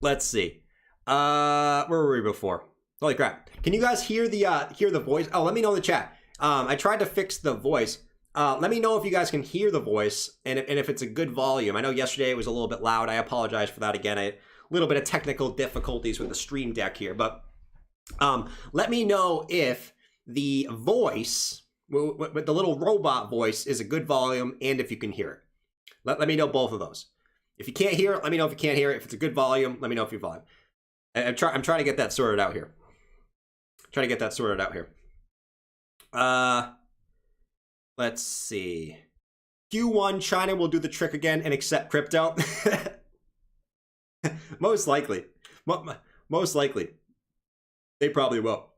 Let's see. Where were we before? Holy crap. Can you guys hear the voice? Oh, let me know in the chat. I tried to fix the voice. Let me know if you guys can hear the voice and if it's a good volume. I know yesterday it was a little bit loud. I apologize for that again. I had a little bit of technical difficulties with the stream deck here. But let me know if the voice, with the little robot voice, is a good volume and if you can hear it. Let me know both of those. If you can't hear it, let me know if you can't hear it. If it's a good volume, let me know if you volume. I'm trying to get that sorted out here. Let's see. Q1, China will do the trick again and accept crypto. Most likely. Most likely. They probably will.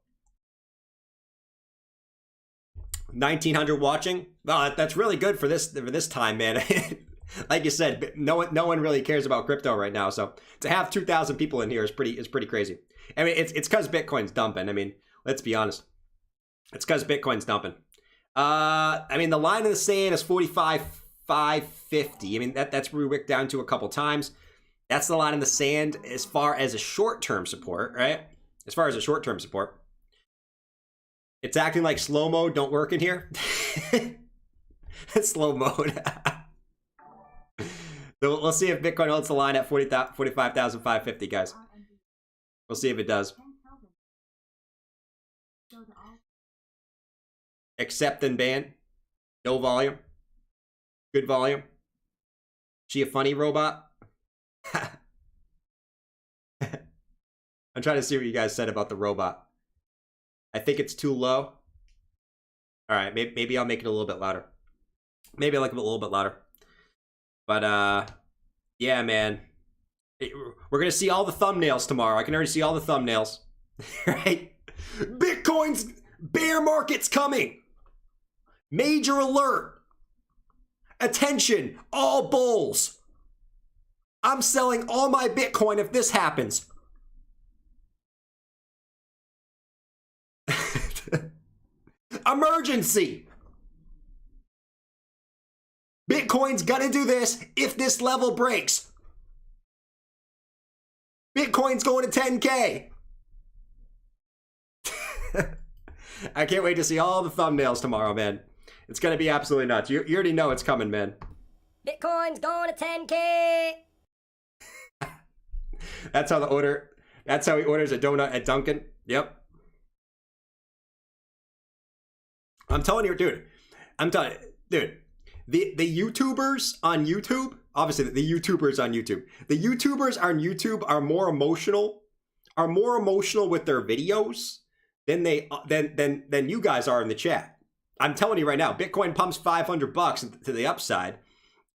1,900 watching. Oh, that's really good for this time, man. Like you said, no one really cares about crypto right now. So to have 2,000 people in here is pretty crazy. I mean, it's because Bitcoin's dumping. I mean, let's be honest. It's because Bitcoin's dumping. I mean, the line in the sand is 45,550. I mean, that's where we wicked down to a couple times. That's the line in the sand as far as a short-term support, right? As far as a short-term support. It's acting like slow mode don't work in here. Slow mode. So we'll see if Bitcoin holds the line at 45,550, guys. We'll see if it does. Accept and ban. No volume. Good volume. She a funny robot? I'm trying to see what you guys said about the robot. I think it's too low. All right, maybe I'll make it a little bit louder. Maybe I'll make it a little bit louder. But yeah, man. We're gonna see all the thumbnails tomorrow. I can already see all the thumbnails. Right? Bitcoin's bear market's coming. Major alert. Attention, all bulls. I'm selling all my Bitcoin if this happens. Emergency. Bitcoin's gonna do this if this level breaks. Bitcoin's going to 10K. I can't wait to see all the thumbnails tomorrow, man. It's gonna be absolutely nuts. You already know it's coming, man. Bitcoin's going to 10K. That's how he orders a donut at Dunkin'. Yep. I'm telling you, dude. The YouTubers on YouTube, obviously the YouTubers on YouTube. The YouTubers on YouTube are more emotional with their videos than you guys are in the chat. I'm telling you right now, Bitcoin pumps $500 to the upside.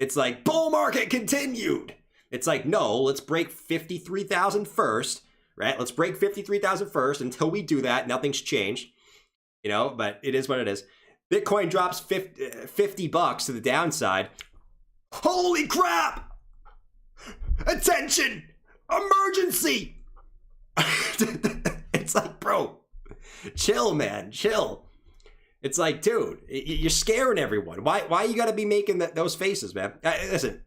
It's like bull market continued. It's like, no, let's break 53,000 first, right? Let's break 53,000 first. Until we do that, nothing's changed, you know, but it is what it is. Bitcoin drops $50 to the downside. Holy crap! Attention! Emergency! It's like, bro, chill, man, chill. It's like, dude, you're scaring everyone. Why you gotta be making those faces, man? Listen,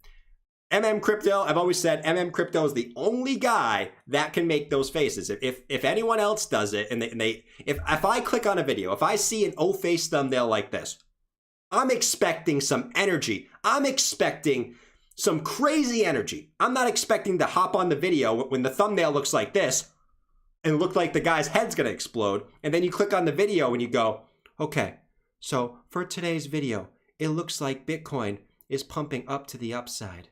Crypto, I've always said Crypto is the only guy that can make those faces. If anyone else does it, and if I click on a video, if I see an O-face thumbnail like this, I'm expecting some energy. I'm expecting some crazy energy. I'm not expecting to hop on the video when the thumbnail looks like this and look like the guy's head's gonna explode. And then you click on the video and you go, okay, so for today's video, it looks like Bitcoin is pumping up to the upside.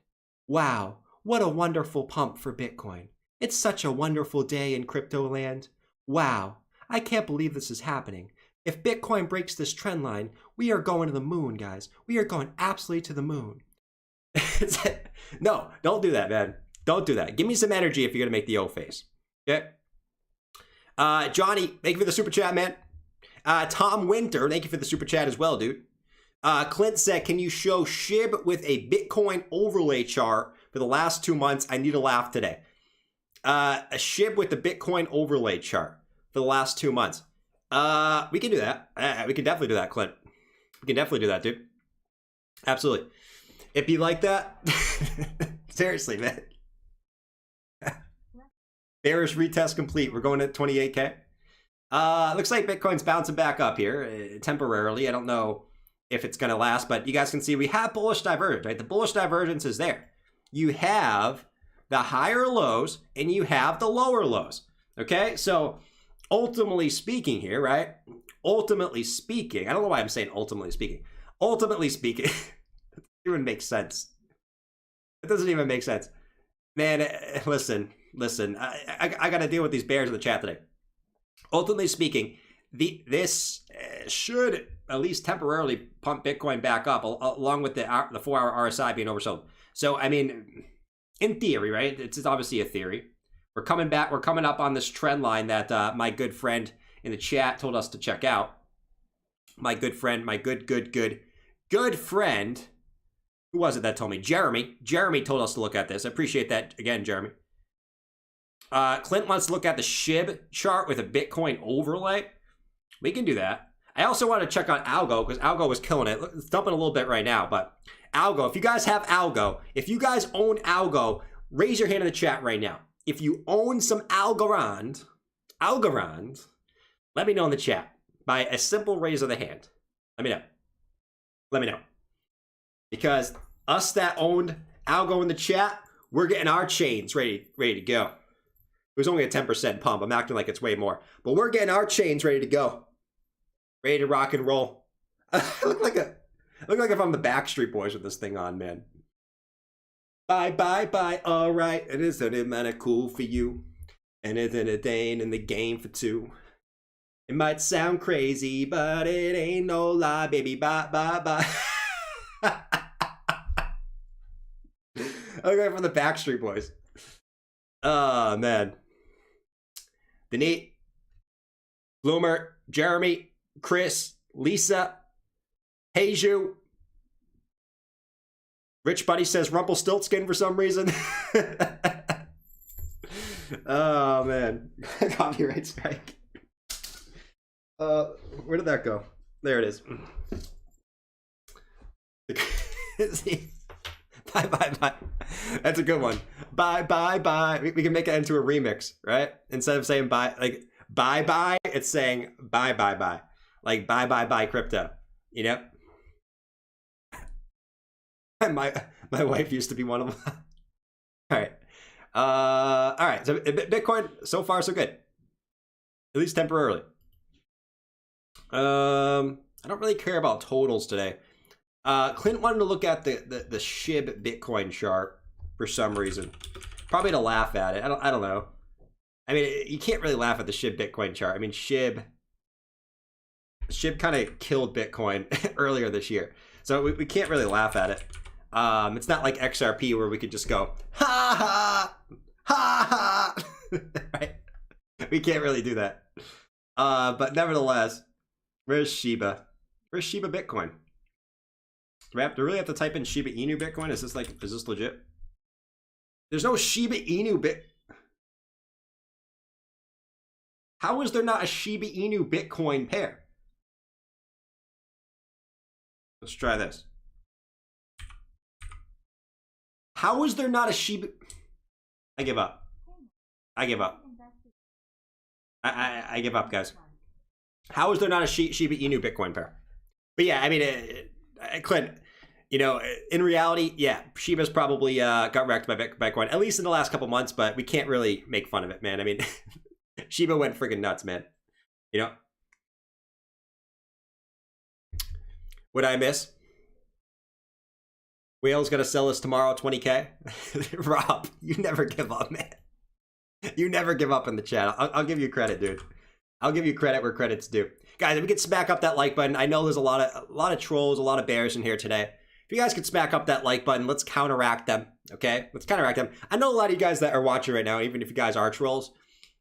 Wow, what a wonderful pump for Bitcoin. It's such a wonderful day in crypto land. Wow, I can't believe this is happening. If Bitcoin breaks this trend line, we are going to the moon, guys. We are going absolutely to the moon. No, don't do that, man. Don't do that. Give me some energy if you're going to make the O-face. Okay? Johnny, thank you for the super chat, man. Tom Winter, thank you for the super chat as well, dude. Clint said, can you show SHIB with a Bitcoin overlay chart for the last 2 months? I need a laugh today. A SHIB with the Bitcoin overlay chart for the last 2 months. We can do that. We can definitely do that, Clint. We can definitely do that, dude. Absolutely. It be like that? Seriously, man. Bearish retest complete. We're going at 28K. Looks like Bitcoin's bouncing back up here temporarily. I don't know if it's going to last, but you guys can see we have bullish divergence, right? The bullish divergence is there. You have the higher lows and you have the lower lows. Okay, so ultimately speaking here, right? Ultimately speaking, I don't know why I'm saying ultimately speaking. Ultimately speaking, it doesn't even make sense. It doesn't even make sense. Man, listen. I got to deal with these bears in the chat today. Ultimately speaking, this should at least temporarily pump Bitcoin back up, along with the 4-hour RSI being oversold. So, I mean, in theory, right? It's obviously a theory. We're coming back. We're coming up on this trend line that my good friend in the chat told us to check out. My good friend, my good friend. Who was it that told me? Jeremy. Jeremy told us to look at this. I appreciate that again, Jeremy. Clint wants to look at the SHIB chart with a Bitcoin overlay. We can do that. I also want to check on Algo because Algo was killing it. It's dumping a little bit right now, but Algo, if you guys have Algo, if you guys own Algo, raise your hand in the chat right now. If you own some Algorand, let me know in the chat by a simple raise of the hand. Let me know. Because us that owned Algo in the chat, we're getting our chains ready to go. It was only a 10% pump. I'm acting like it's way more. But we're getting our chains ready to go. Ready to rock and roll. I look like if I'm the Backstreet Boys with this thing on, man. Bye. All right. It isn't it cool for you. And isn't it ain't in the game for two. It might sound crazy, but it ain't no lie, baby. Bye. Okay, from the Backstreet Boys. Oh, man. Bloomer, Jeremy, Chris, Lisa, Heiju. Rich Buddy says Rumpelstiltskin for some reason. Oh, man. Copyright strike. Where did that go? There it is. Bye, bye, bye. That's a good one. Bye, bye, bye. We can make it into a remix, right? Instead of saying bye, like bye, bye, it's saying bye, bye, bye. Like bye, bye, bye, crypto. You know? My wife used to be one of them. All right. All right. So Bitcoin, so far so good. At least temporarily. I don't really care about totals today. Clint wanted to look at the SHIB Bitcoin chart for some reason. Probably to laugh at it. I don't know. I mean, you can't really laugh at the SHIB Bitcoin chart. I mean, SHIB kind of killed Bitcoin earlier this year. So we can't really laugh at it. It's not like XRP where we could just go, ha ha, ha ha. Right? We can't really do that. But nevertheless, where's Shiba? Where's Shiba Bitcoin? Do I really have to type in Shiba Inu Bitcoin? Is this legit? There's no Shiba Inu Bit. How is there not a Shiba Inu Bitcoin pair? Let's try this. How is there not a Shiba? I give up. I give up. I give up, guys. How is there not a Shiba Inu Bitcoin pair? But yeah, I mean, Clint, you know, in reality, yeah, Shiba's probably got wrecked by Bitcoin, at least in the last couple months, but we can't really make fun of it, man. I mean, Shiba went friggin' nuts, man. You know? What I miss? Whale's gonna sell us tomorrow, 20K. Rob, you never give up, man. You never give up in the chat. I'll give you credit, dude. I'll give you credit where credit's due. Guys, if we could smack up that like button. I know there's a lot of trolls, a lot of bears in here today. If you guys could smack up that like button, let's counteract them, okay? Let's counteract them. I know a lot of you guys that are watching right now, even if you guys are trolls,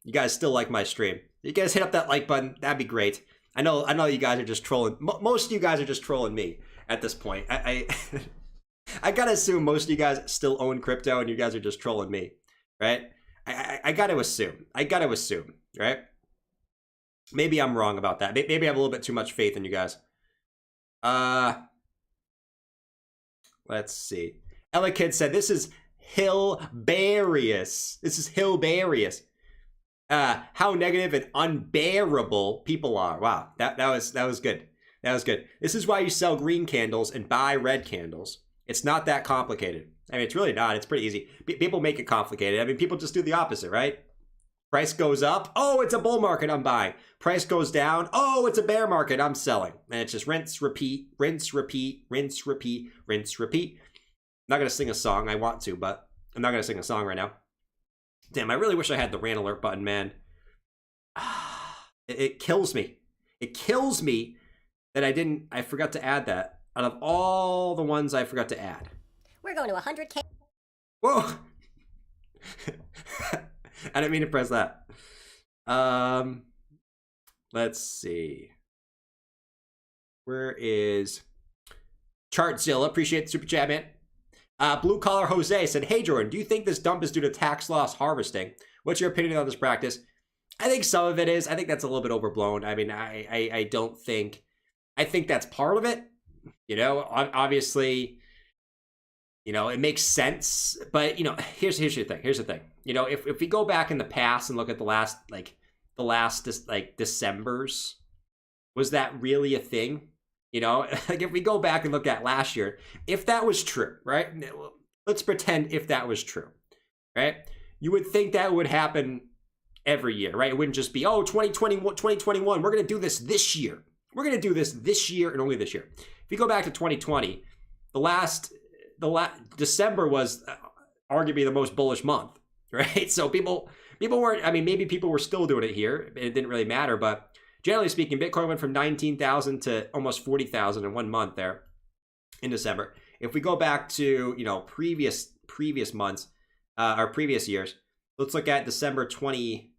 you guys still like my stream. You guys hit up that like button, that'd be great. I know you guys are just trolling. Most of you guys are just trolling me at this point. I gotta assume most of you guys still own crypto and you guys are just trolling me, right? I gotta assume, right? Maybe I'm wrong about that. Maybe I have a little bit too much faith in you guys. Let's see. Ella Kid said, this is hilarious. How negative and unbearable people are. Wow, that was good. That was good. This is why you sell green candles and buy red candles. It's not that complicated. I mean, it's really not. It's pretty easy. People make it complicated. I mean, people just do the opposite, right? Price goes up. Oh, it's a bull market. I'm buying. Price goes down. Oh, it's a bear market. I'm selling. And it's just rinse, repeat, rinse, repeat, rinse, repeat, rinse, repeat. I'm not going to sing a song. I want to, but I'm not going to sing a song right now. Damn, I really wish I had the rant alert button, man. It kills me. It kills me that I forgot to add that. Out of all the ones I forgot to add. We're going to 100K. Whoa! I didn't mean to press that. Let's see. Where is Chartzilla? Appreciate the super chat, man. Blue Collar Jose said, hey, Jordan, do you think this dump is due to tax loss harvesting? What's your opinion on this practice? I think some of it is. I think that's a little bit overblown. I mean, I don't think... I think that's part of it. You know, obviously, you know, it makes sense. But, you know, here's the thing. Here's the thing. You know, if we go back in the past and look at the last Decembers, was that really a thing? You know, like if we go back and look at last year, if that was true, right? Let's pretend if that was true, right? You would think that would happen every year, right? It wouldn't just be, oh, 2021, we're going to do this year. We're going to do this year and only this year. If you go back to 2020, the last December was arguably the most bullish month, right? So people weren't, I mean, maybe people were still doing it here. It didn't really matter, but generally speaking, Bitcoin went from 19,000 to almost 40,000 in 1 month there in December. If we go back to, you know, previous months or previous years, let's look at December 20,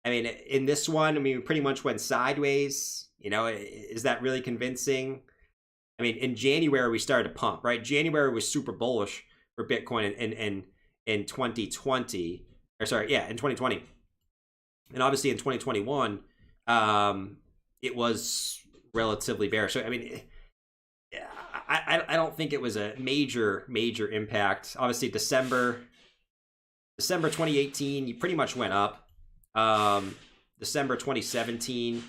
I mean, in this one, I mean, we pretty much went sideways. You know, is that really convincing? I mean, in January, we started to pump, right? January was super bullish for Bitcoin in 2020. Or sorry, yeah, in 2020. And obviously in 2021, it was relatively bearish. So, I mean, I don't think it was a major impact. Obviously, December 2018, you pretty much went up. December 2017,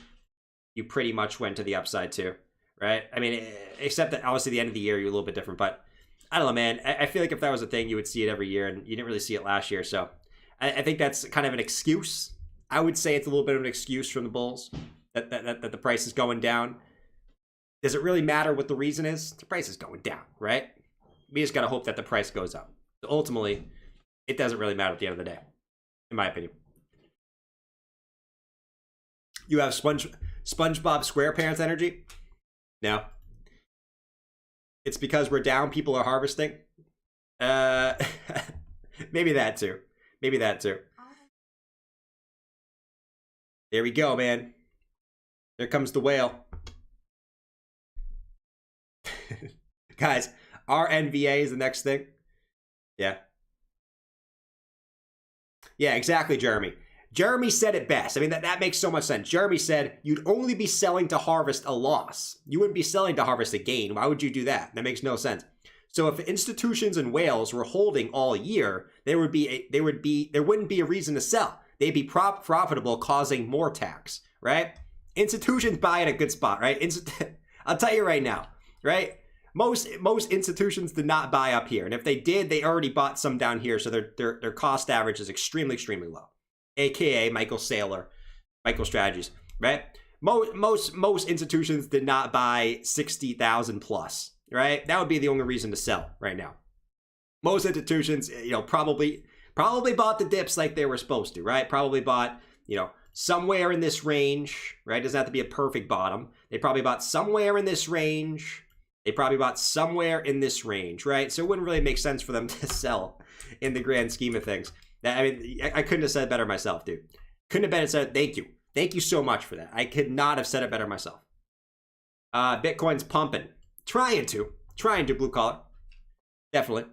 you pretty much went to the upside too, right? I mean, except that obviously the end of the year, you're a little bit different, but I don't know, man. I feel like if that was a thing, you would see it every year, and you didn't really see it last year. So I think that's kind of an excuse. I would say it's a little bit of an excuse from the bulls that the price is going down. Does it really matter what the reason is? The price is going down, right? We just got to hope that the price goes up. So ultimately, it doesn't really matter at the end of the day, in my opinion. You have SpongeBob SquarePants energy? No. It's because we're down, people are harvesting? Maybe that too. Maybe that too. There we go, man. There comes the whale. Guys, RNVA is the next thing. Yeah. Yeah, exactly, Jeremy. Jeremy said it best. I mean, that makes so much sense. Jeremy said you'd only be selling to harvest a loss. You wouldn't be selling to harvest a gain. Why would you do that? That makes no sense. So if institutions and whales were holding all year, there wouldn't be a reason to sell. They'd be profitable, causing more tax, right? Institutions buy at a good spot, right? I'll tell you right now, right? Most institutions did not buy up here, and if they did, they already bought some down here, so their cost average is extremely low. AKA Michael Saylor, MicroStrategies, right? Most institutions did not buy 60,000 plus, right? That would be the only reason to sell right now. Most institutions, you know, probably bought the dips like they were supposed to, right? Probably bought, you know, somewhere in this range, right? Doesn't have to be a perfect bottom. They probably bought somewhere in this range. They probably bought somewhere in this range, right? So it wouldn't really make sense for them to sell in the grand scheme of things. I mean, I couldn't have said it better myself, dude. Couldn't have better said. Thank you. Thank you so much for that. I could not have said it better myself. Bitcoin's pumping. Trying to blue collar. Definitely.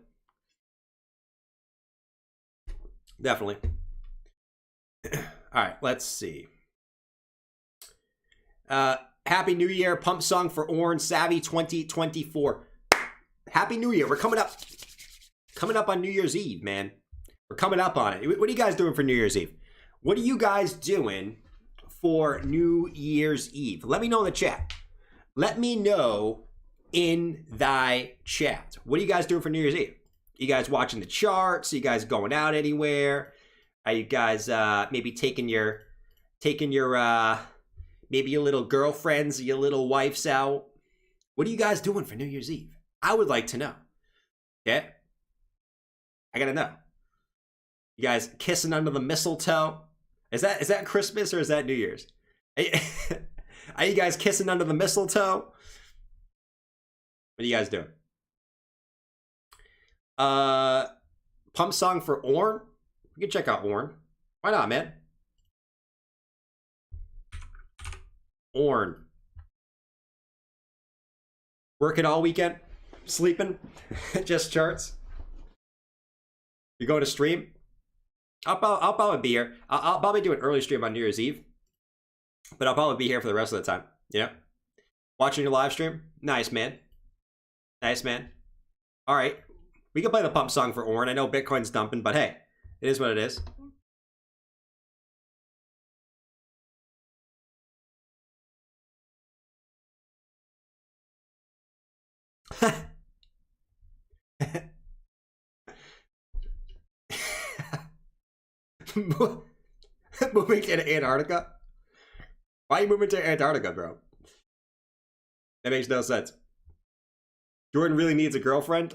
All right, let's see. Happy New Year. Pump song for Orange Savvy 2024. Happy New Year. We're coming up. Coming up on New Year's Eve, man. We're coming up on it. What are you guys doing for New Year's Eve? What are you guys doing for New Year's Eve? Let me know in the chat. Let me know in thy chat. What are you guys doing for New Year's Eve? You guys watching the charts? Are you guys going out anywhere? Are you guys maybe taking your maybe your little girlfriends, your little wives out? What are you guys doing for New Year's Eve? I would like to know. Yeah? I gotta know. You guys kissing under the mistletoe? Is that Christmas or is that New Year's? Are you guys kissing under the mistletoe? What are you guys doing? Pump song for Orn? You can check out Orn. Why not, man? Orn. Working all weekend? Sleeping? Just charts? You going to stream? I'll probably be here. I'll probably do an early stream on New Year's Eve. But I'll probably be here for the rest of the time. Yeah? Watching your live stream? Nice, man. Nice, man. All right. We can play the pump song for Orn. I know Bitcoin's dumping, but hey, it is what it is. Moving to Antarctica? Why are you moving to Antarctica, bro? That makes no sense. Jordan really needs a girlfriend?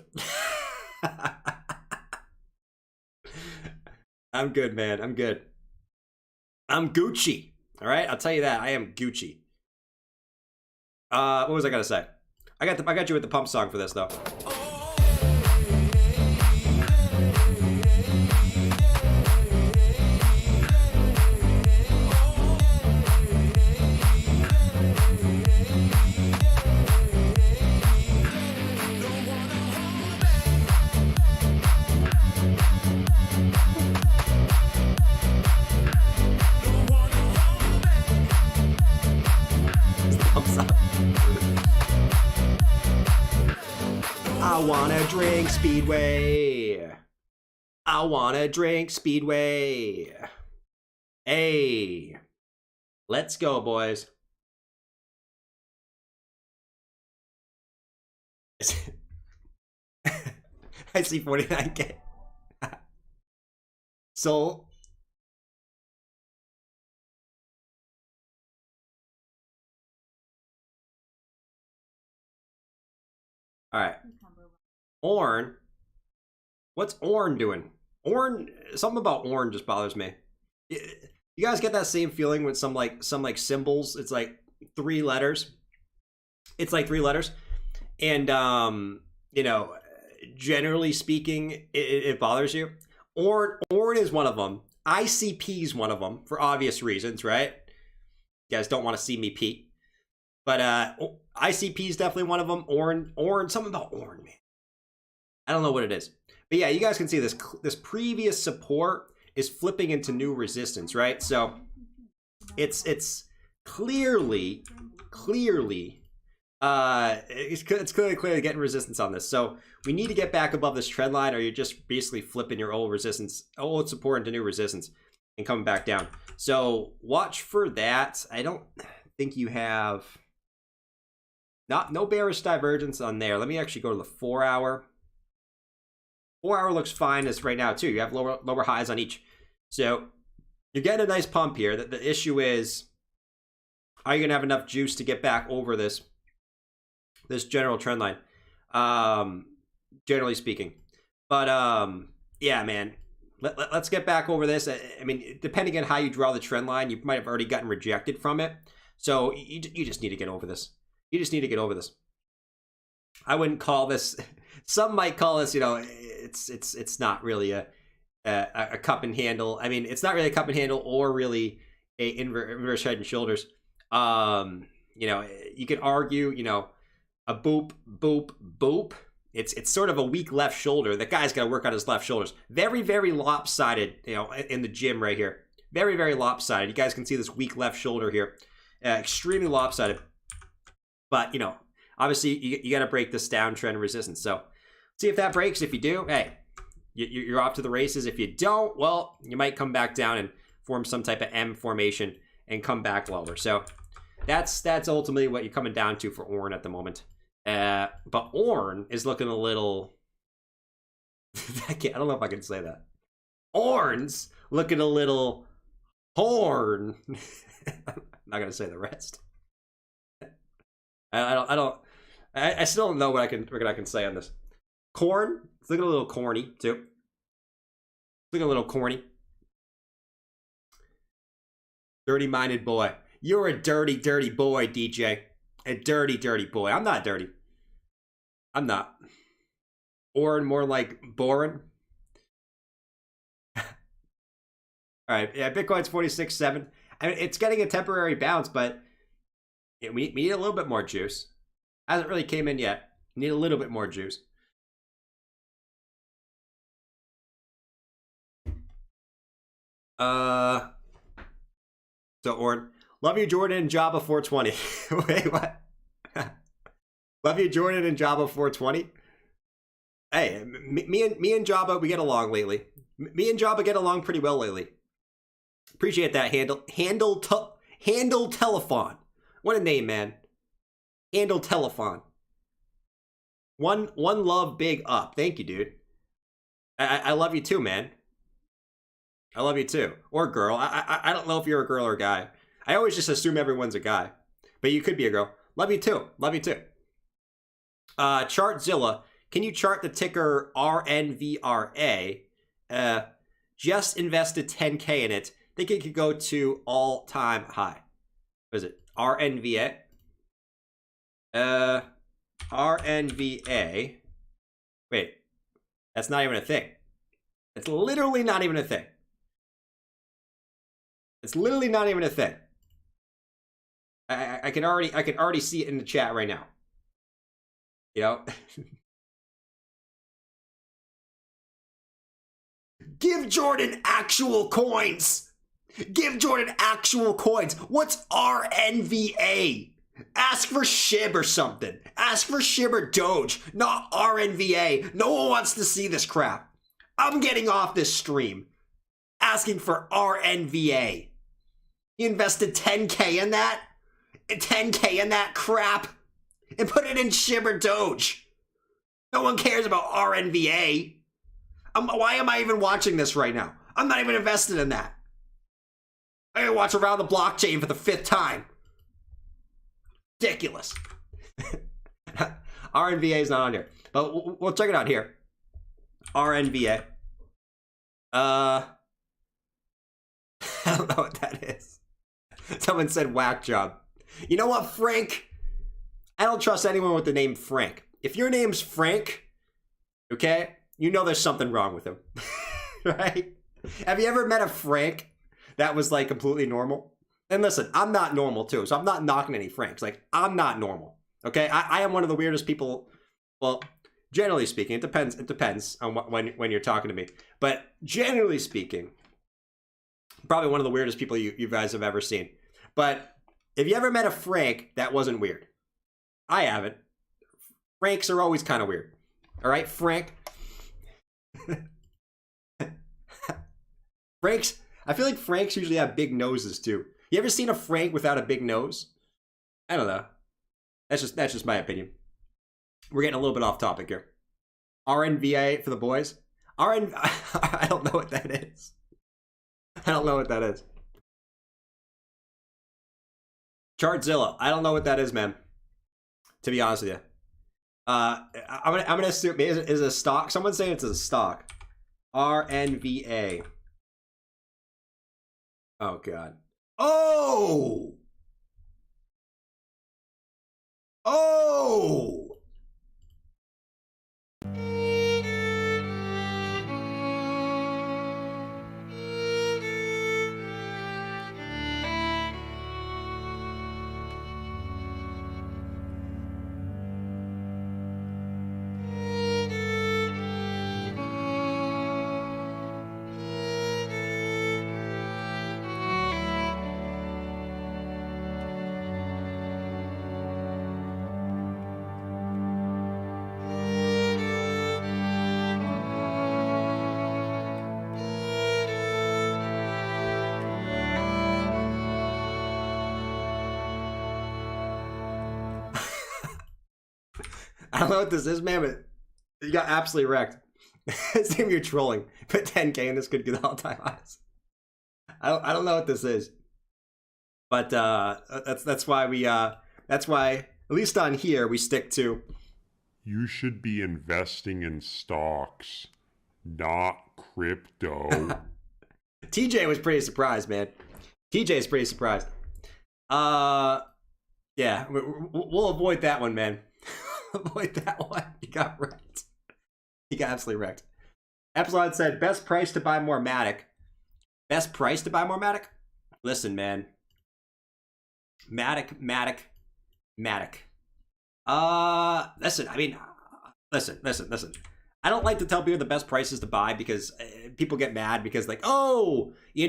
I'm good, man. I'm good. I'm Gucci. All right, I'll tell you that. I am Gucci. What was I gonna say? I got you with the pump song for this though. I wanna drink Speedway. I wanna drink Speedway. Hey, let's go, boys. I see 49K. So, all right. Orn. What's Orn doing? Orn, something about Orn just bothers me. You guys get that same feeling with some symbols? It's like 3 letters. It's like 3 letters. And you know, generally speaking, it bothers you. Orn is one of them. ICP is one of them for obvious reasons, right? You guys don't want to see me peek. But ICP is definitely one of them. Orn, something about Orn, man. I don't know what it is. But yeah, you guys can see this previous support is flipping into new resistance, right? So it's clearly getting resistance on this. So we need to get back above this trend line, or you're just basically flipping your old support into new resistance and coming back down. So watch for that. I don't think you have no bearish divergence on there. Let me actually go to the 4 hour. 4 hour looks fine as right now too. You have lower highs on each. So you're getting a nice pump here. The issue is, are you gonna have enough juice to get back over this general trend line? Generally speaking. But yeah, man. Let's get back over this. I mean, depending on how you draw the trend line, you might have already gotten rejected from it. So you just need to get over this. You just need to get over this. I wouldn't call this. Some might call this, you know, it's not really a cup and handle. I mean, it's not really a cup and handle or really a inverse head and shoulders. You know, you could argue, you know, a boop, boop, boop. It's sort of a weak left shoulder. The guy's got to work on his left shoulders. Very, very lopsided, you know, in the gym right here. Very, very lopsided. You guys can see this weak left shoulder here. Extremely lopsided. But, you know, obviously you got to break this downtrend resistance. So see if that breaks. If you do, hey, you're off to the races. If you don't, well, you might come back down and form some type of M formation and come back lower. So that's ultimately what you're coming down to for Orn at the moment. But Orn is looking a little. I don't know if I can say that. Orn's looking a little horn. I'm not gonna say the rest. I still don't know what I can say on this. Corn, it's looking a little corny too. It's looking a little corny. Dirty-minded boy. You're a dirty, dirty boy, DJ. A dirty, dirty boy. I'm not dirty. I'm not. Or more like boring. All right, yeah, Bitcoin's 46.7. I mean, it's getting a temporary bounce, but yeah, we need a little bit more juice. Hasn't really came in yet. Need a little bit more juice. So Orn, love you, Jordan and Java 420. Wait, what? Love you, Jordan and Java 420. Hey, me and Java, we get along lately. Me and Java get along pretty well lately. Appreciate that handle telephone. What a name, man. Handle telephone. One love, big up. Thank you, dude. I love you too, man. I love you too. Or girl. I don't know if you're a girl or a guy. I always just assume everyone's a guy. But you could be a girl. Love you too. Love you too. Chartzilla. Can you chart the ticker RNVRA? Just invested 10K in it. Think it could go to all-time high. What is it? RNVA? RNVA. Wait. That's not even a thing. It's literally not even a thing. It's literally not even a thing. I can already see it in the chat right now. You know? Give Jordan actual coins. Give Jordan actual coins. What's RNVA? Ask for SHIB or something. Ask for SHIB or Doge, not RNVA. No one wants to see this crap. I'm getting off this stream asking for RNVA. You invested 10K in that? 10K in that crap? And put it in SHIB or Doge. No one cares about RNVA. Why am I even watching this right now? I'm not even invested in that. I gotta watch Around the Blockchain for the 5th time. Ridiculous. RNVA is not on here. But we'll check it out here. RNVA. I don't know what that is. Someone said whack job. You know what, Frank? I don't trust anyone with the name Frank. If your name's Frank, okay, you know there's something wrong with him. Right? Have you ever met a Frank that was like completely normal? And listen, I'm not normal too, so I'm not knocking any Franks. Like, I'm not normal. Okay? I am one of the weirdest people. Well, generally speaking, it depends on when you're talking to me. But generally speaking, probably one of the weirdest people you guys have ever seen. But if you ever met a Frank, that wasn't weird. I haven't. Franks are always kind of weird. All right, Frank. Franks, I feel like Franks usually have big noses too. You ever seen a Frank without a big nose? I don't know. That's just my opinion. We're getting a little bit off topic here. RNVA for the boys. I don't know what that is. I don't know what that is. Chartzilla. I don't know what that is, man. To be honest with you. I'm gonna assume is it a stock? Someone's saying it's a stock. RNVA. Oh god. Oh! Oh! I don't know what this is, man, but you got absolutely wrecked. It's him you're trolling. Put 10K in this could get all-time highs. I don't know what this is. But that's why at least on here we stick to You should be investing in stocks, not crypto. TJ was pretty surprised, man. TJ is pretty surprised. Yeah, we'll avoid that one, man. Avoid that one. You got wrecked. You got absolutely wrecked. Epsilon said, best price to buy more Matic. Best price to buy more Matic? Listen, man. Matic. Listen, I mean, listen. I don't like to tell people the best prices to buy because people get mad because like, oh, you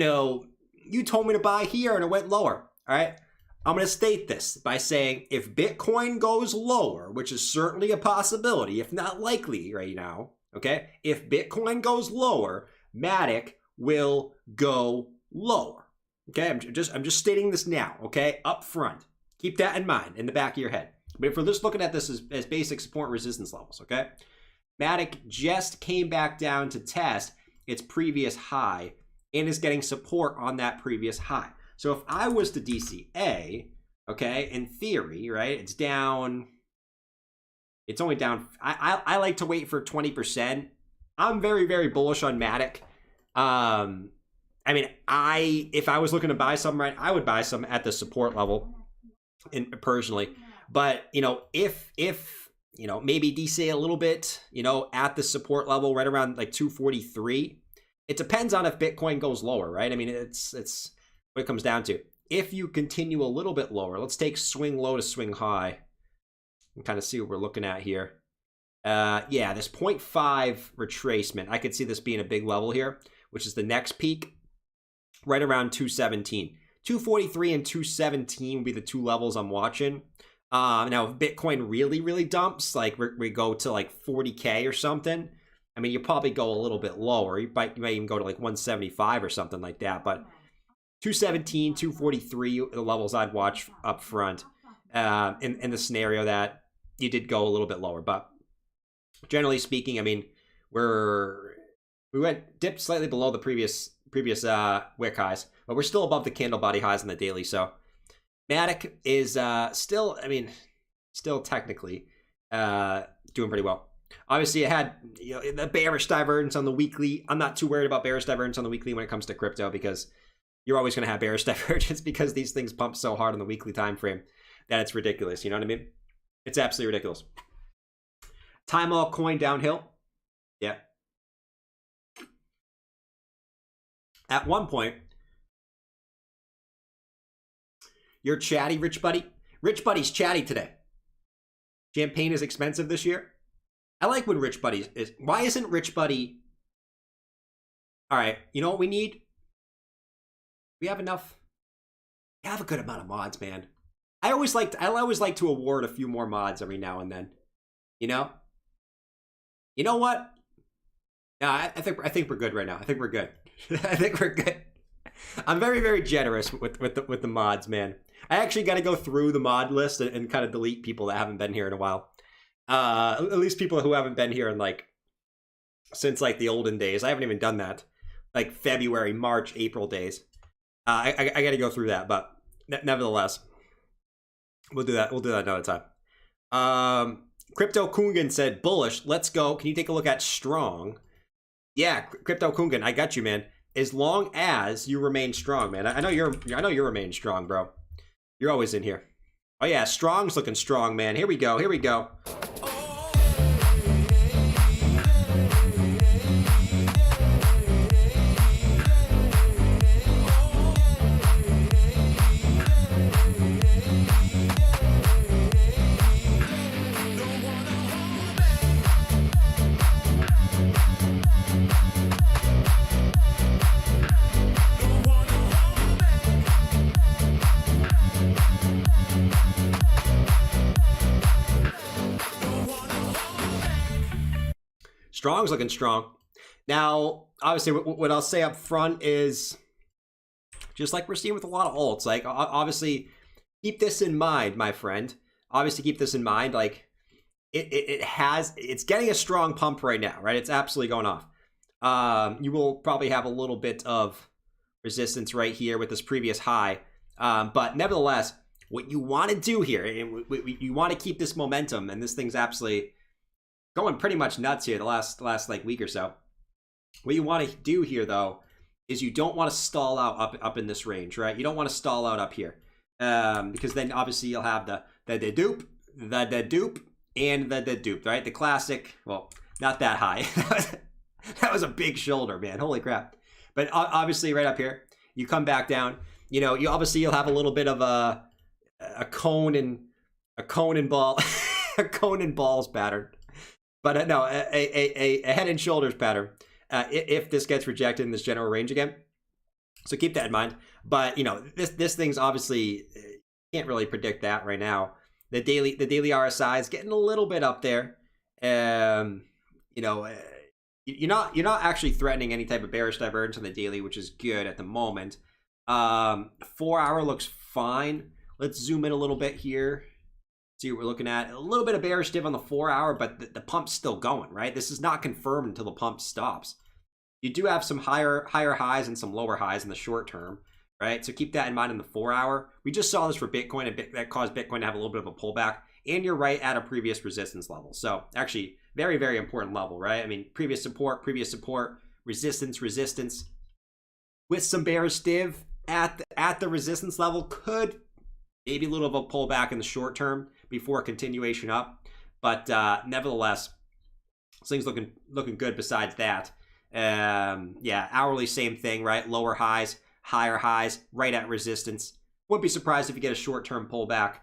told me to buy here and it went lower. All right. I'm going to state this by saying if Bitcoin goes lower, which is certainly a possibility, if not likely right now, okay? If Bitcoin goes lower, Matic will go lower, okay? I'm just stating this now, okay? Up front. Keep that in mind in the back of your head. But if we're just looking at this as basic support and resistance levels, okay? Matic just came back down to test its previous high and is getting support on that previous high. So if I was to DCA, okay, in theory, right, it's down, it's only down, I like to wait for 20%. I'm very, very bullish on Matic. I mean, if I was looking to buy some, right, I would buy some at the support level, personally. But, if maybe DCA a little bit, at the support level, right around like 243, it depends on if Bitcoin goes lower, right? I mean, it's what it comes down to. If you continue a little bit lower, let's take swing low to swing high and kind of see what we're looking at here. Yeah, this 0.5 retracement, I could see this being a big level here, which is the next peak right around 217. 243 and 217 would be the two levels I'm watching. Now, if Bitcoin really, really dumps, like we go to like 40K or something, I mean, you probably go a little bit lower. You might even go to like 175 or something like that. But 217, 243, the levels I'd watch up front in the scenario that you did go a little bit lower. But generally speaking, I mean, we dipped slightly below the previous wick highs, but we're still above the candle body highs on the daily. So Matic is still technically doing pretty well. Obviously, it had the bearish divergence on the weekly. I'm not too worried about bearish divergence on the weekly when it comes to crypto, because you're always going to have bearish divergence because these things pump so hard on the weekly time frame that it's ridiculous. You know what I mean? It's absolutely ridiculous. Time altcoin downhill. Yeah. At one point, you're chatty, Rich Buddy. Rich Buddy's chatty today. Champagne is expensive this year. I like when Rich Buddy is. Why isn't Rich Buddy? All right, you know what we need? We have enough. We have a good amount of mods, man. I always like to award a few more mods every now and then. You know? You know what? No, I think we're good right now. I think we're good. I think we're good. I'm very, very generous with the mods, man. I actually got to go through the mod list and kind of delete people that haven't been here in a while. At least people who haven't been here in since the olden days. I haven't even done that. Like February, March, April days. I got to go through that, but nevertheless, we'll do that. We'll do that another time. Crypto Kungan said bullish. Let's go. Can you take a look at strong? Yeah, Crypto Kungan, I got you, man. As long as you remain strong, man. I know you're remaining strong, bro. You're always in here. Oh yeah, strong's looking strong, man. Here we go. Here we go. Strong's looking strong. Now, obviously, what I'll say up front is, just like we're seeing with a lot of alts, obviously, keep this in mind, my friend. Obviously, keep this in mind. It's getting a strong pump right now, right? It's absolutely going off. You will probably have a little bit of resistance right here with this previous high. But nevertheless, what you want to do here, and you want to keep this momentum, and this thing's absolutely going pretty much nuts here the last week or so. What you want to do here, though, is you don't want to stall out up in this range, right? You don't want to stall out up here, because then obviously you'll have the dupe, and the dupe, right? The classic. Well, not that high. That was a big shoulder, man. Holy crap! But obviously, right up here, you come back down. You'll have a little bit of a cone and ball, a cone and balls pattern. But no, a head and shoulders pattern if this gets rejected in this general range again. So keep that in mind. But this thing's obviously can't really predict that right now. The daily RSI is getting a little bit up there. You're not actually threatening any type of bearish divergence on the daily, which is good at the moment. 4 hour looks fine. Let's zoom in a little bit here. See what we're looking at. A little bit of bearish div on the 4 hour, but the pump's still going, right? This is not confirmed until the pump stops. You do have some higher highs and some lower highs in the short term, right? So keep that in mind in the 4 hour. We just saw this for Bitcoin, and that caused Bitcoin to have a little bit of a pullback. And you're right at a previous resistance level. So actually, very, very important level, right? I mean, previous support, resistance. With some bearish div at the resistance level could maybe a little of a pullback in the short term before a continuation up, but nevertheless, things looking good. Besides that, hourly same thing, right? Lower highs, higher highs, right at resistance. Wouldn't be surprised if you get a short-term pullback.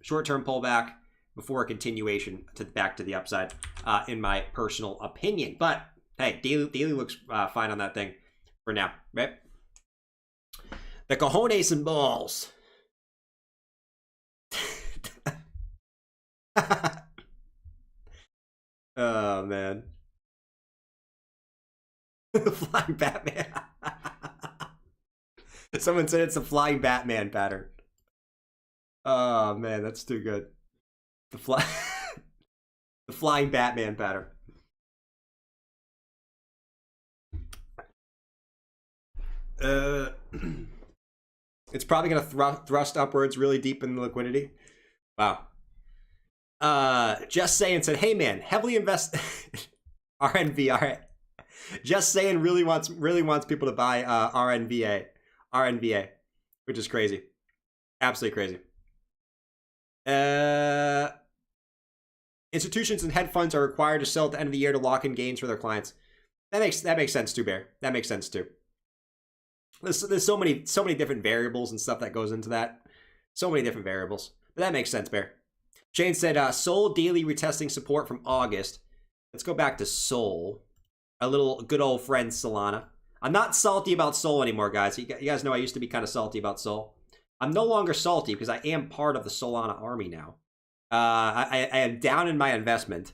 Short-term pullback before a continuation back to the upside, in my personal opinion. But hey, daily looks fine on that thing for now, right? The cojones and balls. Oh, man. Flying Batman. Someone said it's a flying Batman pattern. Oh, man, that's too good. The flying Batman pattern. It's probably going to thrust upwards really deep in the liquidity. Wow. Just saying said, hey man, heavily invest RNV. All right. Just saying really wants people to buy RNVA, which is crazy. Absolutely crazy. Institutions and hedge funds are required to sell at the end of the year to lock in gains for their clients. That makes sense too, Bear. That makes sense too. There's so many different variables and stuff that goes into that. So many different variables. But that makes sense, Bear. Shane said, Sol daily retesting support from August. Let's go back to Sol. A little good old friend Solana. I'm not salty about Sol anymore, guys. You guys know I used to be kind of salty about Sol. I'm no longer salty because I am part of the Solana army now. I am down in my investment.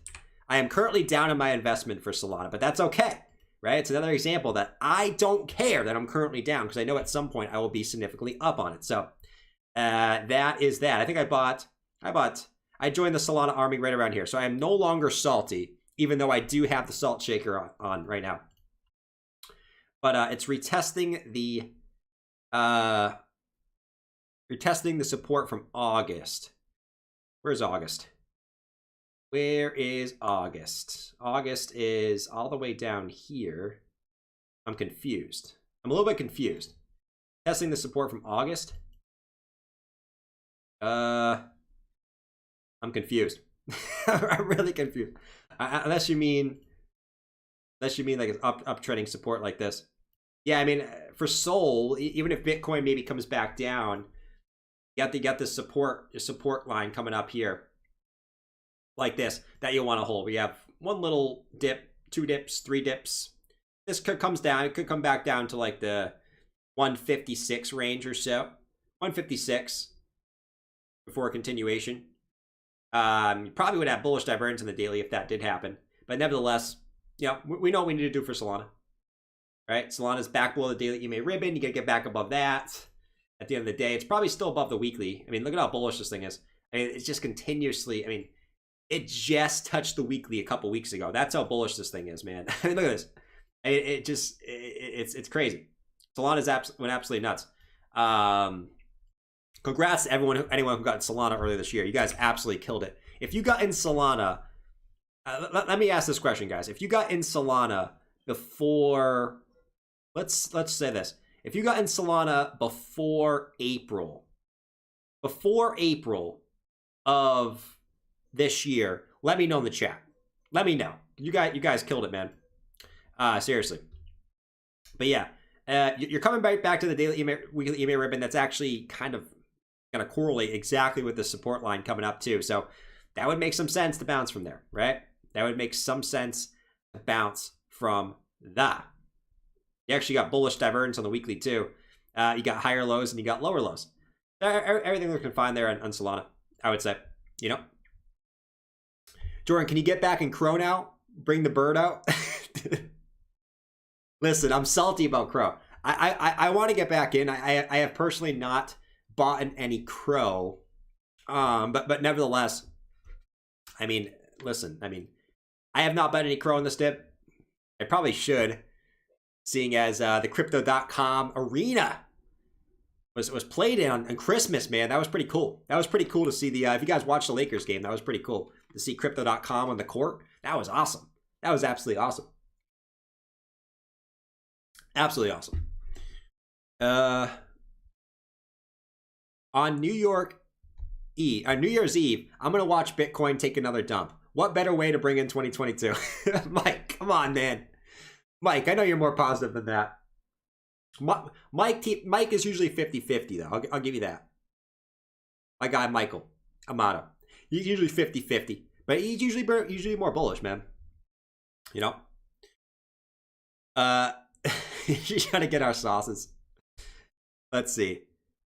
I am currently down in my investment for Solana, but that's okay. Right? It's another example that I don't care that I'm currently down because I know at some point I will be significantly up on it. So that is that. I think I joined the Solana army right around here. So I am no longer salty, even though I do have the salt shaker on right now. But it's retesting the support from August. Where's August? Where is August? August is all the way down here. I'm confused. I'm a little bit confused. Testing the support from August. I'm confused. I'm really confused. Unless you mean like it's uptrending support like this. Yeah, I mean for Sol, even if Bitcoin maybe comes back down, you got this support line coming up here. Like this, that you'll want to hold. We have one little dip, 2 dips, 3 dips. This comes down. It could come back down to like the 156 range or so. 156 before a continuation. You probably would have bullish divergence in the daily if that did happen. But nevertheless, you know, we know what we need to do for Solana. Right? Solana's back below the daily EMA ribbon. You got to get back above that. At the end of the day, it's probably still above the weekly. I mean, look at how bullish this thing is. I mean, it's just continuously, I mean, it just touched the weekly a couple weeks ago. That's how bullish this thing is, man. I mean, look at this. It's crazy. Solana's went absolutely nuts. Congrats to anyone who got in Solana earlier this year. You guys absolutely killed it. If you got in Solana, let me ask this question, guys. If you got in Solana before, let's say this. If you got in Solana before April of this year, let me know in the chat. Let me know. You guys killed it, man. Seriously. But yeah, you're coming back to the daily weekly EMA ribbon. That's actually kind of going to correlate exactly with the support line coming up too. So that would make some sense to bounce from there, right? That would make some sense to bounce from that. You actually got bullish divergence on the weekly too. You got higher lows and you got lower lows. Everything looking fine there on Solana, I would say. You know. Jordan, can you get back in Crow now? Bring the bird out. Listen, I'm salty about Crow. I want to get back in. I have personally not bought any Crow, but nevertheless, I mean, listen. I mean, I have not bought any Crow in this dip. I probably should, seeing as the Crypto.com arena was played on Christmas, man. That was pretty cool. That was pretty cool to see the. If you guys watched the Lakers game, that was pretty cool to see Crypto.com on the court. That was awesome. That was absolutely awesome. Absolutely awesome. On New Year's Eve, I'm gonna watch Bitcoin take another dump. What better way to bring in 2022? Mike, come on, man. Mike, I know you're more positive than that. Mike is usually 50-50 though. I'll give you that. My guy Michael Amato. He's usually 50-50, but he's usually more bullish, man. You know. He's trying to get our sauces. Let's see.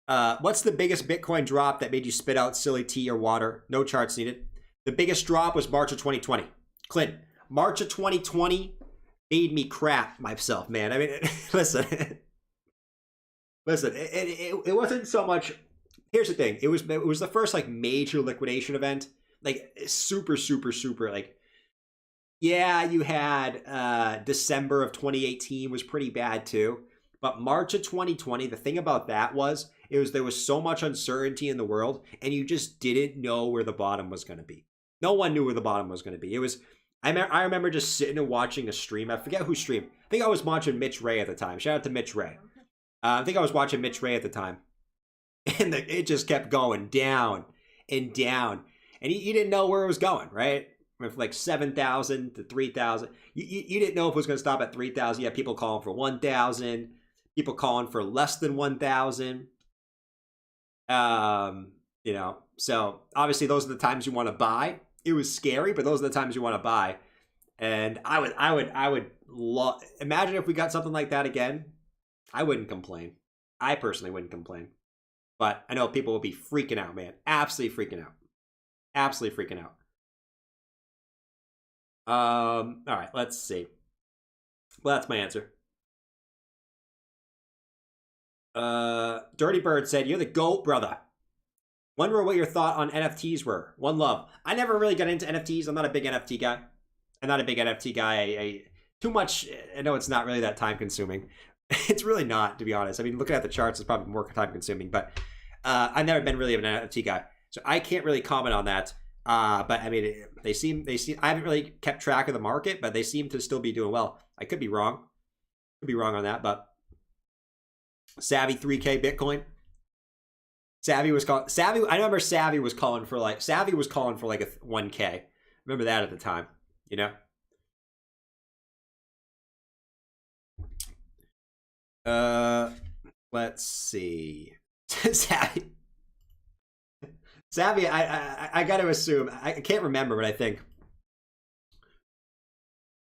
What's the biggest Bitcoin drop that made you spit out silly tea or water? No charts needed. The biggest drop was March of 2020. Clint, March of 2020 made me crap myself, man. I mean, listen, it wasn't so much. Here's the thing. It was the first like major liquidation event, like super, like, yeah, you had December of 2018 was pretty bad too. But March of 2020, the thing about that was there was so much uncertainty in the world, and you just didn't know where the bottom was going to be. No one knew where the bottom was going to be. It was. I remember just sitting and watching a stream. I forget who streamed. I think I was watching Mitch Ray at the time. Shout out to Mitch Ray. I think I was watching Mitch Ray at the time. And it just kept going down and down. And you didn't know where it was going, right? From like 7,000 to 3,000. You didn't know if it was going to stop at 3,000. You had people calling for 1,000. People calling for less than 1,000. You know, so obviously those are the times you want to buy. It was scary, but those are the times you want to buy. And I would imagine if we got something like that again. I wouldn't complain. I personally wouldn't complain. But I know people will be freaking out, man. Absolutely freaking out. Absolutely freaking out. All right, let's see. Well, that's my answer. Dirty Bird said, "You're the GOAT, brother. Wonder what your thought on NFTs were. One love." I never really got into NFTs. I'm not a big NFT guy. Too much. I know it's not really that time consuming. It's really not, to be honest. I mean, looking at the charts is probably more time consuming, but I've never been really an NFT guy, so I can't really comment on that. But I mean, they seem. I haven't really kept track of the market, but they seem to still be doing well. I could be wrong. Could be wrong on that, but Savvy 3K Bitcoin. Savvy. I remember Savvy was calling for like a 1K. Remember that at the time, you know. Let's see. Savvy. I got to assume. I can't remember, but I think.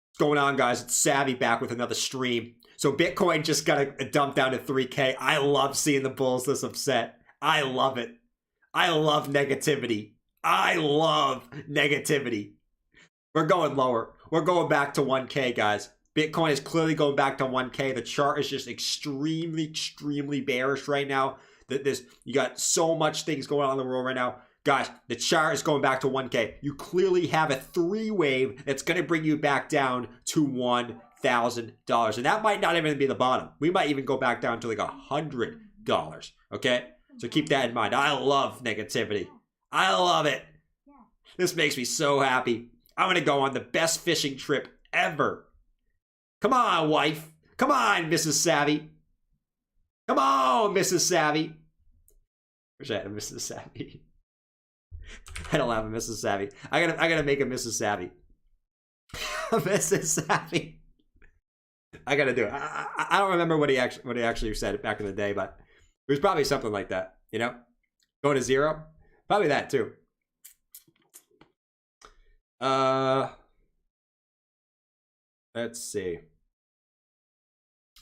What's going on, guys? It's Savvy back with another stream. So Bitcoin just got a dump down to 3K. I love seeing the bulls this upset. I love it. I love negativity. We're going lower. We're going back to 1K, guys. Bitcoin is clearly going back to 1K. The chart is just extremely bearish right now. You got so much things going on in the world right now. Guys, the chart is going back to 1K. You clearly have a 3-wave that's going to bring you back down to $1,000. And that might not even be the bottom. We might even go back down to like $100. Okay? So keep that in mind. I love negativity. I love it. This makes me so happy. I'm going to go on the best fishing trip ever. Come on, wife. Come on, Mrs. Savvy. Come on, Mrs. Savvy. Wish I had a Mrs. Savvy. I don't have a Mrs. Savvy. I gotta make a Mrs. Savvy. Mrs. Savvy. I gotta do it. I don't remember what he actually said back in the day, but it was probably something like that. You know, going to zero. Probably that too. Let's see.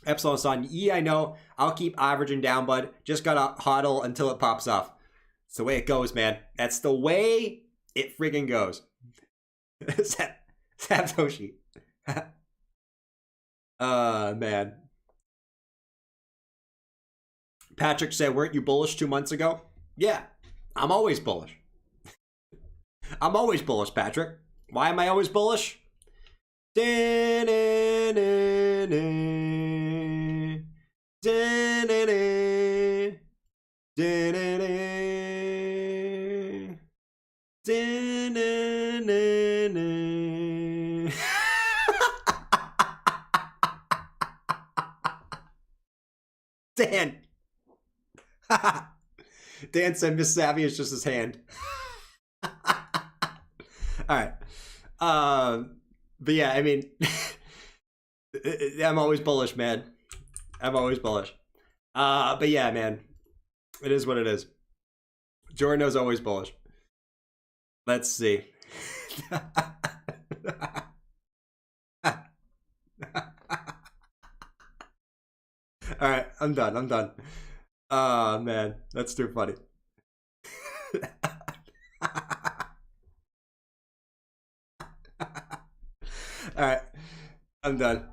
Epsilon Son, I know. I'll keep averaging down, bud. Just gotta hodl until it pops off. It's the way it goes, man. That's the way it friggin' goes. Satoshi. Man. Patrick said, weren't you bullish 2 months ago? Yeah, I'm always bullish. I'm always bullish, Patrick. Why am I always bullish? Dan. Dan said Miss Savvy is just his hand. All right. But yeah, I mean, I'm always bullish, man. I'm always bullish. But yeah, man, it is what it is. Jordan's always bullish. Let's see. All right, I'm done. Oh, man. That's too funny. Alright. I'm done.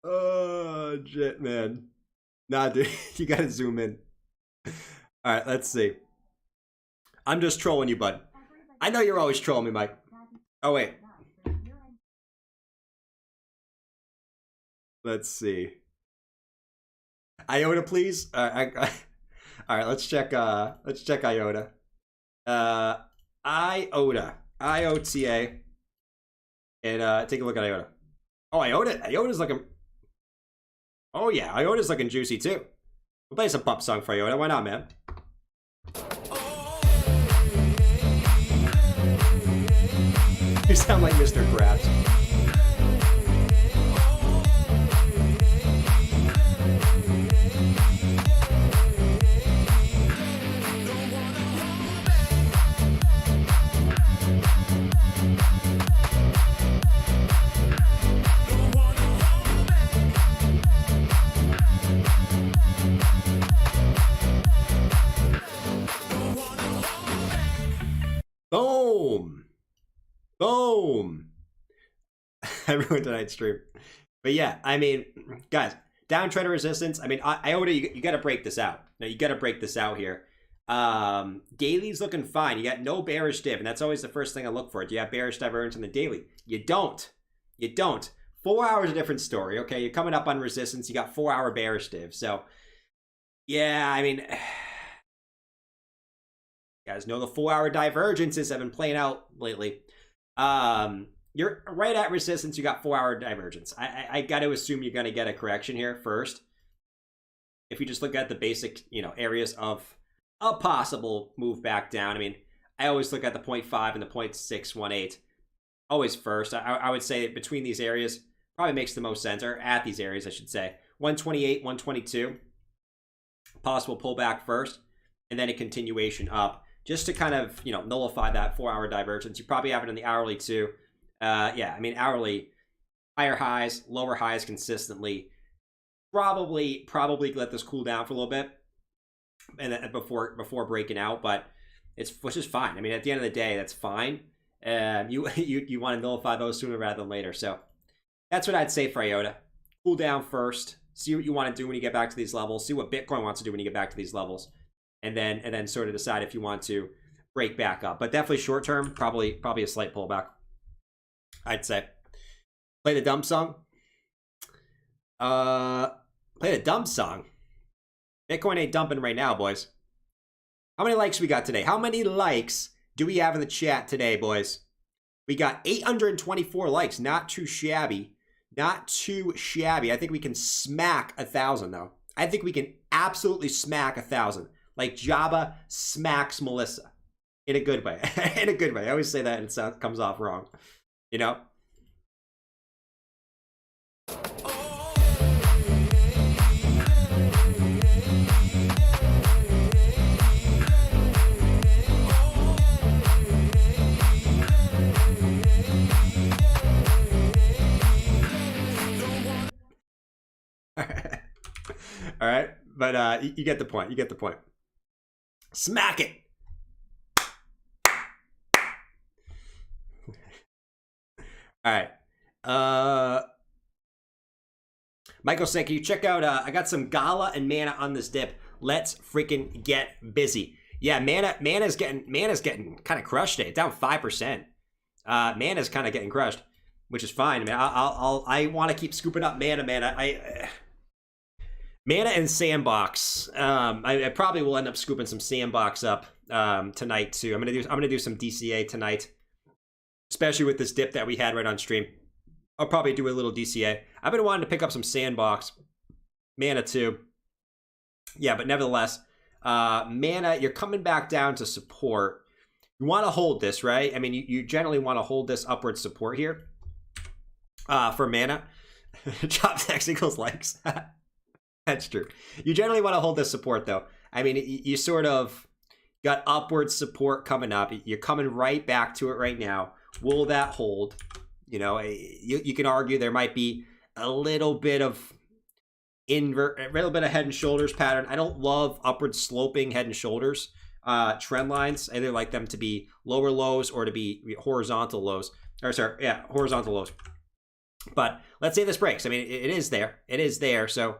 Oh, shit, man. Nah, dude. You gotta zoom in. Alright, let's see. I'm just trolling you, bud. I know you're always trolling me, Mike. Oh, wait. Let's see. IOTA, please. All right. Let's check. IOTA. IOTA. IOTA. And take a look at IOTA. Oh, IOTA's looking. Oh yeah, IOTA's looking juicy too. We'll play some pop song for IOTA. Why not, man? You sound like Mr. Krabs. Boom. Boom. I ruined tonight's stream. But yeah, I mean, guys, downtrend resistance. I mean, IOTA, you got to break this out. Now, you got to break this out here. Daily's looking fine. You got no bearish div, and that's always the first thing I look for. Do you have bearish divergence in the daily? You don't. You don't. 4 hours a different story, okay? You're coming up on resistance. You got 4 hour bearish div. So, yeah, I mean, you guys know the 4 hour divergences have been playing out lately. You're right at resistance. You got 4 hour divergence. I got to assume you're going to get a correction here first. If you just look at the basic, areas of a possible move back down. I mean, I always look at the 0.5 and the 0.618 always first. I would say between these areas probably makes the most sense, or at these areas, I should say. 128, 122, possible pullback first, and then a continuation up, just to kind of, nullify that 4 hour divergence. You probably have it in the hourly too. Yeah, I mean, hourly, higher highs, lower highs consistently. Probably let this cool down for a little bit, and then before breaking out. But which is fine. I mean, at the end of the day, that's fine. You want to nullify those sooner rather than later. So that's what I'd say for IOTA. Cool down first. See what you want to do when you get back to these levels. See what Bitcoin wants to do when you get back to these levels, and then sort of decide if you want to break back up. But definitely short term, probably a slight pullback, I'd say. Play the dump song. Play the dump song. Bitcoin ain't dumping right now, boys. How many likes we got today? How many likes do we have in the chat today, boys? We got 824 likes. Not too shabby. Not too shabby. I think we can smack 1,000, though. I think we can absolutely smack 1,000. Like Jabba smacks Melissa. In a good way. In a good way. I always say that and it comes off wrong. All right, but you get the point. You get the point. Smack it. All right. Michael said, can you check out, I got some Gala and Mana on this dip. Let's freaking get busy. Yeah, Mana's getting kind of crushed today. Down 5%. Mana's kind of getting crushed, which is fine. I mean, I want to keep scooping up Mana. Mana and Sandbox. I probably will end up scooping some Sandbox up tonight too. I'm gonna do some DCA tonight, especially with this dip that we had right on stream. I'll probably do a little DCA. I've been wanting to pick up some Sandbox, Mana too. Yeah, but nevertheless, Mana, you're coming back down to support. You want to hold this, right? I mean, you generally want to hold this upward support here for Mana. Chop technicals likes. That's true. You generally want to hold this support, though. I mean, you sort of, Got upward support coming up. You're coming right back to it right now. Will that hold? You know, you can argue there might be a little bit of a little bit of head and shoulders pattern. I don't love upward sloping head and shoulders trend lines. I either like them to be lower lows or to be horizontal lows. Or sorry, yeah, horizontal lows. But let's say this breaks. I mean, it is there. It is there. So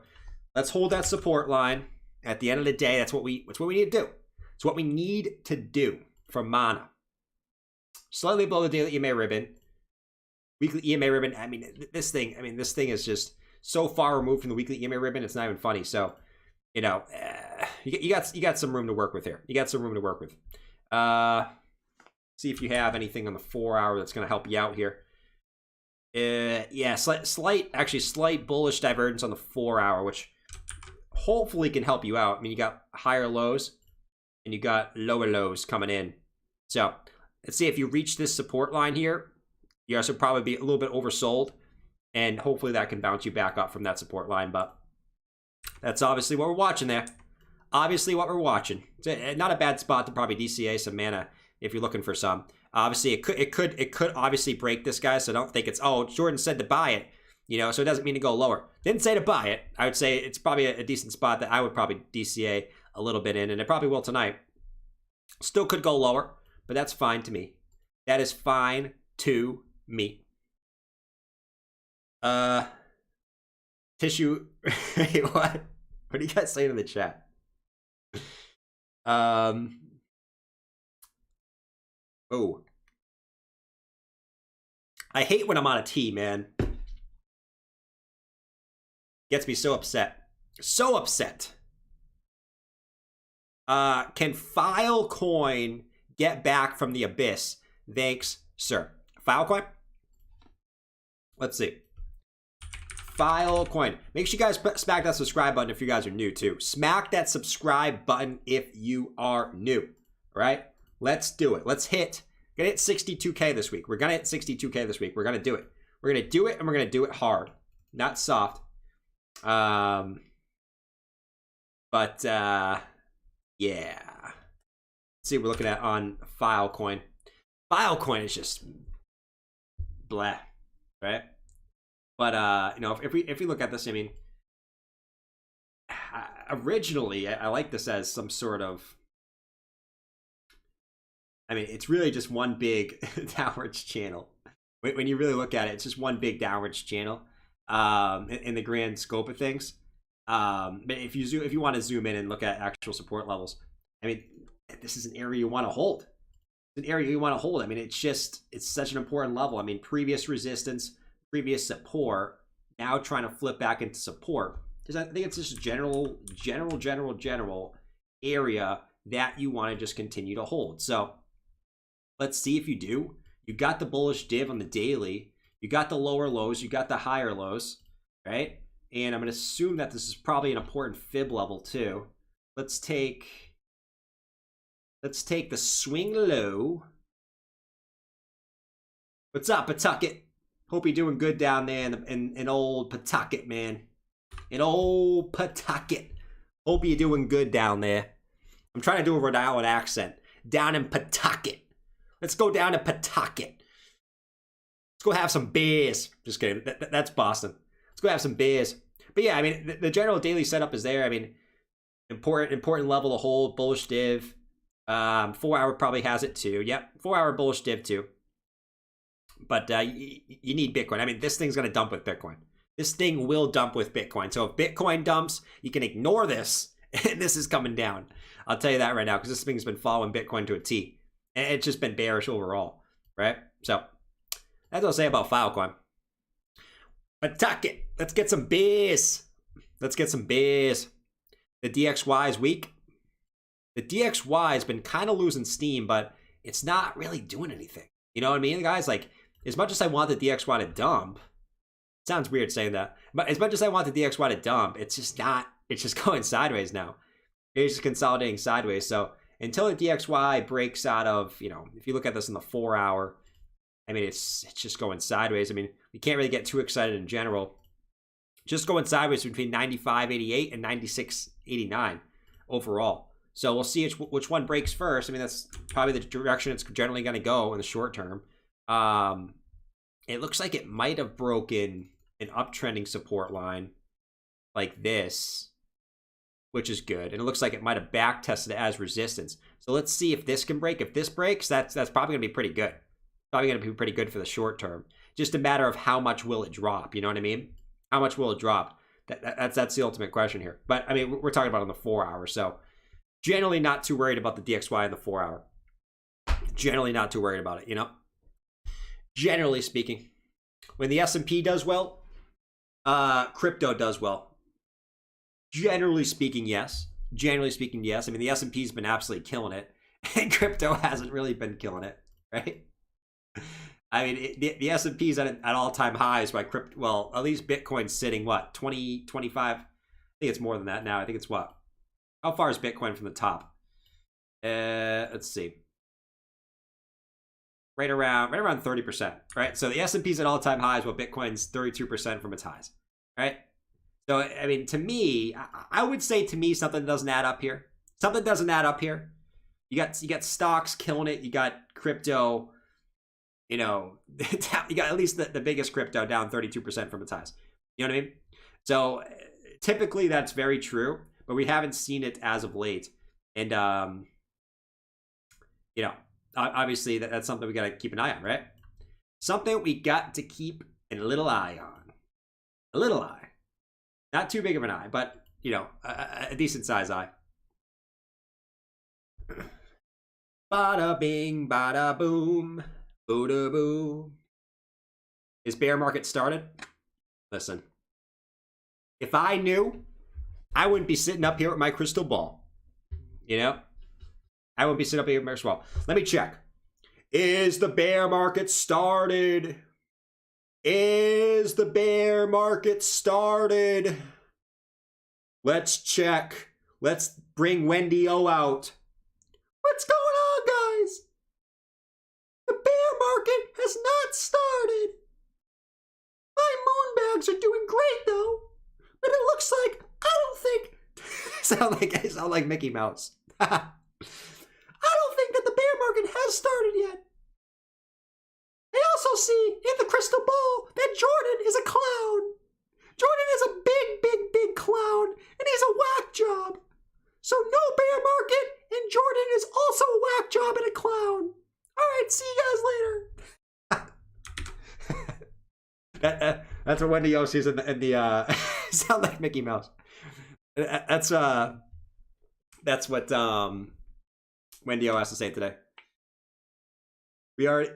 let's hold that support line. At the end of the day, that's what we need to do. It's what we need to do for Mana. Slightly below the daily EMA ribbon. Weekly EMA ribbon. I mean, this thing is just so far removed from the weekly EMA ribbon. It's not even funny. So, you know, you got some room to work with here. You got some room to work with. See if you have anything on the 4 hour that's going to help you out here. Yeah, slight bullish divergence on the 4 hour, which hopefully can help you out. I mean, you got higher lows and you got lower lows coming in. So let's see if you reach this support line here. You also probably be a little bit oversold, and hopefully that can bounce you back up from that support line. But that's obviously what we're watching there. Obviously what we're watching. It's not a bad spot to probably DCA some mana if you're looking for some. Obviously, it could obviously break this guy, so don't think it's, oh, Jordan said to buy it, you know, so it doesn't mean to go lower. Didn't say to buy it. I would say it's probably a decent spot that I would probably DCA a little bit in, and it probably will tonight. Still could go lower, but that's fine to me. That is fine to me. Tissue. What? What do you guys say in the chat? Oh. I hate when I'm on a tee, man. Gets me so upset. So upset. Can Filecoin get back from the abyss? Thanks, sir. Filecoin? Let's see. Filecoin. Make sure you guys smack that subscribe button if you guys are new too. Smack that subscribe button if you are new. All right? Let's do it. Let's hit. We're gonna hit 62K this week. We're gonna hit 62K this week. We're gonna do it. We're gonna do it, and we're gonna do it hard, not soft. Yeah. Let's see what we're looking at on Filecoin. Filecoin is just blah, right? But you know, if we look at this, I mean, originally I like this as some sort of, I mean, it's really just one big downwards channel. When you really look at it, it's just one big downwards channel in the grand scope of things. But if you want to zoom in and look at actual support levels, I mean, this is an area you want to hold. It's an area you want to hold. I mean, it's such an important level. I mean, previous resistance, previous support, now trying to flip back into support. Because I think it's just a general area that you want to just continue to hold. So let's see if you do. You got the bullish div on the daily. You got the lower lows. You got the higher lows, right? And I'm going to assume that this is probably an important fib level too. Let's take the swing low. What's up, Pawtucket? Hope you're doing good down there in old Pawtucket, man. In old Pawtucket. Hope you're doing good down there. I'm trying to do a Rhode Island accent. Down in Pawtucket. Let's go down to Pawtucket. Let's go have some beers. Just kidding. That's Boston. Let's go have some beers. But yeah, I mean, the general daily setup is there. I mean, important level to hold. Bullish div. 4 hour probably has it too. Yep, 4 hour bullish div too. But you need Bitcoin. I mean, this thing's going to dump with Bitcoin. This thing will dump with Bitcoin. So if Bitcoin dumps, you can ignore this. And this is coming down. I'll tell you that right now, because this thing's been following Bitcoin to a T. And it's just been bearish overall, right? So that's what I'll say about Filecoin. But tuck it. Let's get some beers. Let's get some beers. The DXY is weak. The DXY has been kind of losing steam, but it's not really doing anything. You know what I mean, guys? Like, as much as I want the DXY to dump, it sounds weird saying that, but as much as I want the DXY to dump, it's just not, it's just going sideways now. It's just consolidating sideways. So until the DXY breaks out of, you know, if you look at this in the 4 hour, I mean, it's just going sideways. I mean, we can't really get too excited in general. Just going sideways between 95.88 and 96.89 overall. So we'll see which one breaks first. I mean, that's probably the direction it's generally going to go in the short term. It looks like it might have broken an uptrending support line like this, which is good. And it looks like it might have back tested it as resistance. So let's see if this can break. If this breaks, that's probably going to be pretty good. Probably going to be pretty good for the short term. Just a matter of how much will it drop. You know what I mean? How much will it drop? That's the ultimate question here. But I mean, we're talking about on the 4 hour. So generally not too worried about the DXY in the 4 hour. Generally not too worried about it, you know? Generally speaking, when the S&P does well, crypto does well. Generally speaking, yes. Generally speaking, yes. I mean, the S&P's been absolutely killing it, and crypto hasn't really been killing it, right? I mean, the S&P's at all-time highs by crypto. Well, at least Bitcoin's sitting, what, 20, 25? I think it's more than that now. I think it's what? How far is Bitcoin from the top? Let's see. Right around 30%, right? So the S&P's at all-time highs, while Bitcoin's 32% from its highs, right? So, I mean, to me, I would say to me something doesn't add up here. Something doesn't add up here. You got stocks killing it. You got crypto, you know, you got at least the biggest crypto down 32% from its highs. You know what I mean? So typically that's very true, but we haven't seen it as of late. And, you know, obviously that's something we got to keep an eye on, right? Something we got to keep a little eye on. A little eye. Not too big of an eye, but, you know, a decent size eye. Bada bing, bada boom, booda boo. Is bear market started? Listen, if I knew, I wouldn't be sitting up here with my crystal ball. You know? I wouldn't be sitting up here with my crystal ball. Let me check. Is the bear market started? Is the bear market started? Let's check. Let's bring Wendy O out. What's going on, guys? The bear market has not started. My moonbags are doing great, though. But it looks like, I don't think... I sound like Mickey Mouse. I don't think that the bear market has started yet. I also see in the crystal ball that Jordan is a clown. Jordan is a big clown, and he's a whack job. So no bear market, and Jordan is also a whack job and a clown. All right, see you guys later. That's what Wendy O sees in the sound like Mickey Mouse. That's what Wendy O has to say today. We already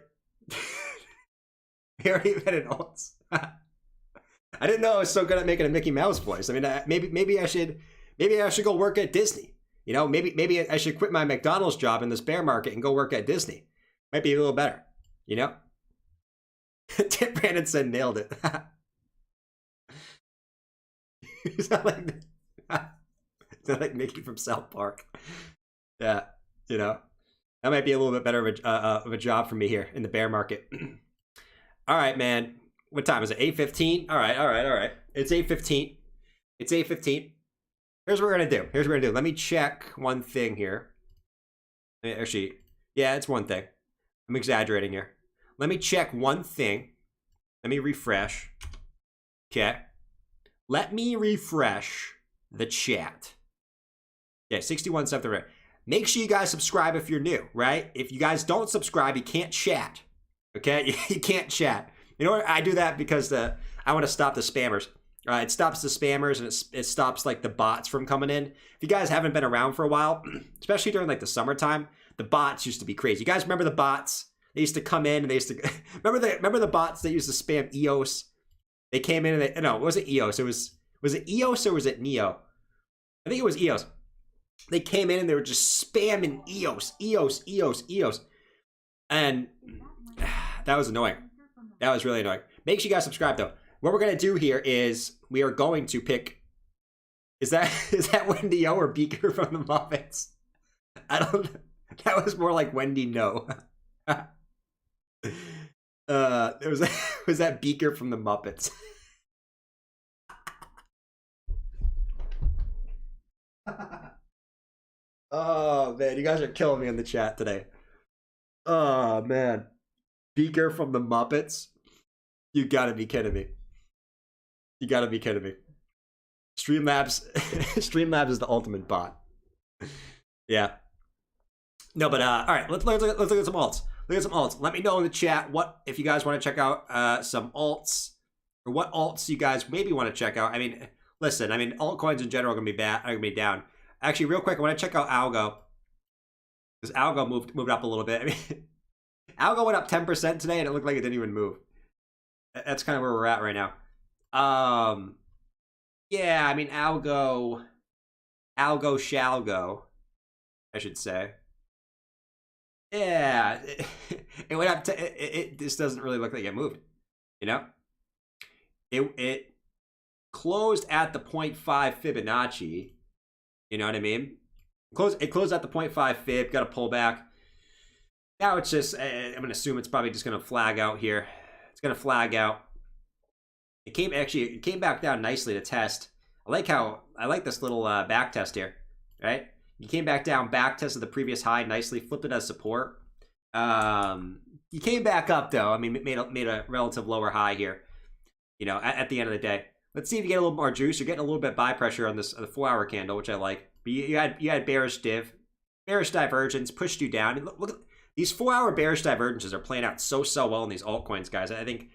met in alts. I didn't know I was so good at making a Mickey Mouse voice. I mean, maybe I should go work at Disney. You know, maybe I should quit my McDonald's job in this bear market and go work at Disney. Might be a little better. You know. Tim Brandon said, "Nailed it." You sound like Mickey from South Park. Yeah, you know, that might be a little bit better of a job for me here in the bear market. All right, man. What time is it? 8:15. All right. It's 8:15. Here's what we're gonna do. Let me check one thing here. Actually, yeah, it's one thing. I'm exaggerating here. Let me check one thing. Let me refresh. Okay. Let me refresh the chat. Yeah, 61 something. Right. Make sure you guys subscribe if you're new, right? If you guys don't subscribe, you can't chat. Okay, you can't chat. You know what? I do that because I want to stop the spammers. It stops the spammers and it stops like the bots from coming in. If you guys haven't been around for a while, especially during like the summertime, the bots used to be crazy. You guys remember the bots? They used to come in and they used to remember the bots that used to spam EOS. They came in and it wasn't EOS. Was it EOS or was it Neo? I think it was EOS. They came in and they were just spamming EOS, and that was annoying. That was really annoying. Make sure you guys subscribe though. What we're gonna do here is we are going to pick. Is that Wendy O or Beaker from the Muppets? I don't. That was more like Wendy No. Was that Beaker from the Muppets? Oh man, you guys are killing me in the chat today. Oh man. Beaker from the Muppets? You gotta be kidding me. You gotta be kidding me. Streamlabs Streamlabs is the ultimate bot. Yeah. No, but alright, let's look at some alts. Look at some alts. Let me know in the chat what if you guys want to check out some alts, or what alts you guys maybe want to check out. I mean, listen, I mean altcoins in general are gonna be down. Actually, real quick, I want to check out Algo. Because Algo moved up a little bit. I mean, Algo went up 10% today, and it looked like it didn't even move. That's kind of where we're at right now. Yeah, I mean, Algo shall go, I should say. Yeah, it went up to, this doesn't really look like it moved, you know? It closed at the 0.5 Fibonacci. You know what I mean? It closed at the 0.5 fib, got a pullback. Now it's just, I'm going to assume it's probably just going to flag out here. It's going to flag out. It came back down nicely to test. I like this little back test here, right? You came back down, back tested the previous high nicely, flipped it as support. You came back up though. I mean, made a relative lower high here, you know, at the end of the day. Let's see if you get a little more juice. You're getting a little bit buy pressure on the 4-hour candle, which I like. But you had bearish divergence, pushed you down. Look at these 4-hour bearish divergences are playing out so well in these altcoins, guys. I think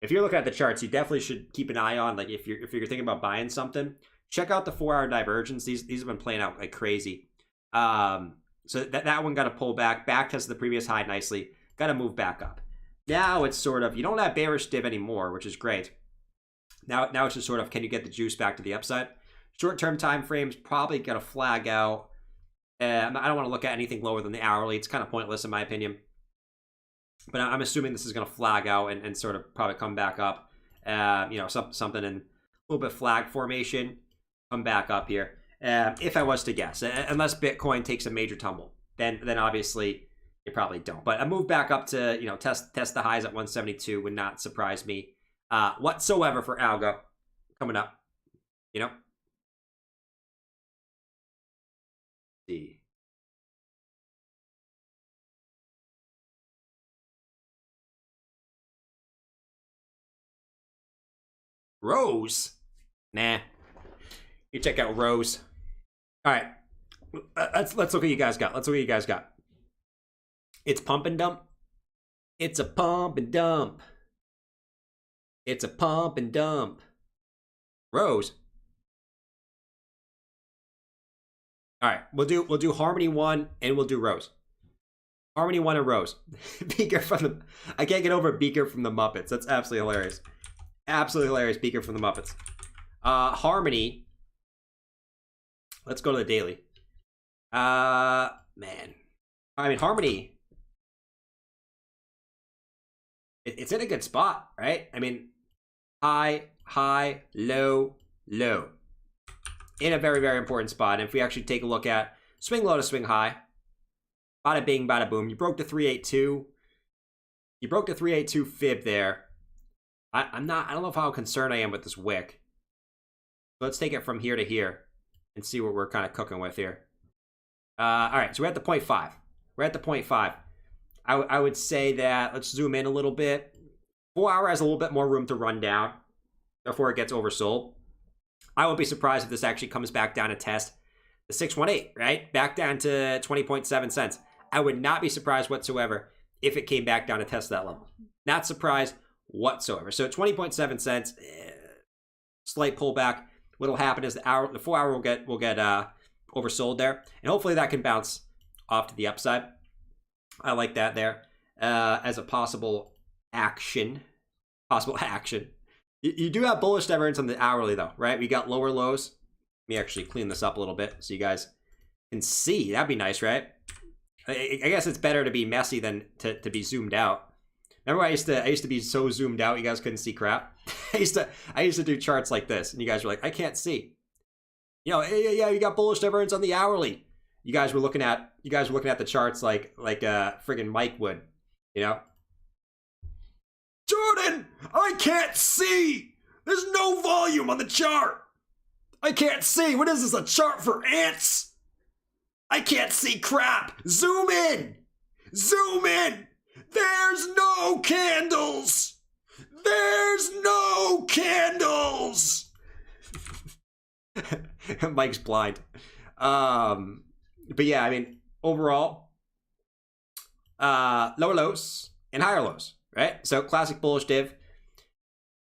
if you're looking at the charts, you definitely should keep an eye on, like, if you're thinking about buying something, check out the 4-hour divergence. These have been playing out like crazy. So that one got to pull back tested the previous high nicely, got to move back up. Now it's sort of, you don't have bearish div anymore, which is great. Now it's just sort of, can you get the juice back to the upside? Short-term time frames probably got to flag out. I don't want to look at anything lower than the hourly. It's kind of pointless in my opinion. But I'm assuming this is going to flag out and sort of probably come back up. You know, something in a little bit flag formation, come back up here. If I was to guess, unless Bitcoin takes a major tumble, then obviously you probably don't. But a move back up to, you know, test the highs at 172 would not surprise me whatsoever for Algo coming up. You know. Let's see. Rose? Nah. You check out Rose. All right. Let's look what you guys got. Let's look what you guys got. It's pump and dump. It's a pump and dump. It's a pump and dump. Rose. All right. We'll do Harmony 1 and we'll do Rose. Harmony 1 and Rose. Beaker from the, I can't get over Beaker from the Muppets. That's absolutely hilarious. Absolutely hilarious. Beaker from the Muppets. Harmony. Let's go to the daily. Man. I mean, Harmony. It's in a good spot, right? I mean, high, low, low. In a very, very important spot. And if we actually take a look at swing low to swing high, bada bing, bada boom. You broke the 382. You broke the 382 fib there. I don't know how concerned I am with this wick. Let's take it from here to here and see what we're kind of cooking with here. All right, so we're at the 0.5. We're at the 0.5. I would say that, let's zoom in a little bit. 4-hour has a little bit more room to run down before it gets oversold. I won't be surprised if this actually comes back down to test the 618, right? Back down to 20.7 cents. I would not be surprised whatsoever if it came back down to test that level. Not surprised whatsoever. So 20.7 cents, slight pullback. What'll happen is the 4-hour will get oversold there, and hopefully that can bounce off to the upside. I like that there as a possible action. You do have bullish divergence on the hourly though, right? We got lower lows. Let me actually clean this up a little bit so you guys can see. That'd be nice, right? I guess it's better to be messy than to be zoomed out. Remember, I used to be so zoomed out you guys couldn't see crap. I used to do charts like this, and you guys were like, I can't see. You know, yeah, you got bullish divergence on the hourly. You guys were looking at the charts like friggin' Mike would, you know. Jordan, I can't see. There's no volume on the chart. I can't see. What is this? A chart for ants? I can't see crap. Zoom in. Zoom in. There's no candles. There's no candles. Mike's blind. But yeah, I mean, overall, lower lows and higher lows, right? So classic bullish div.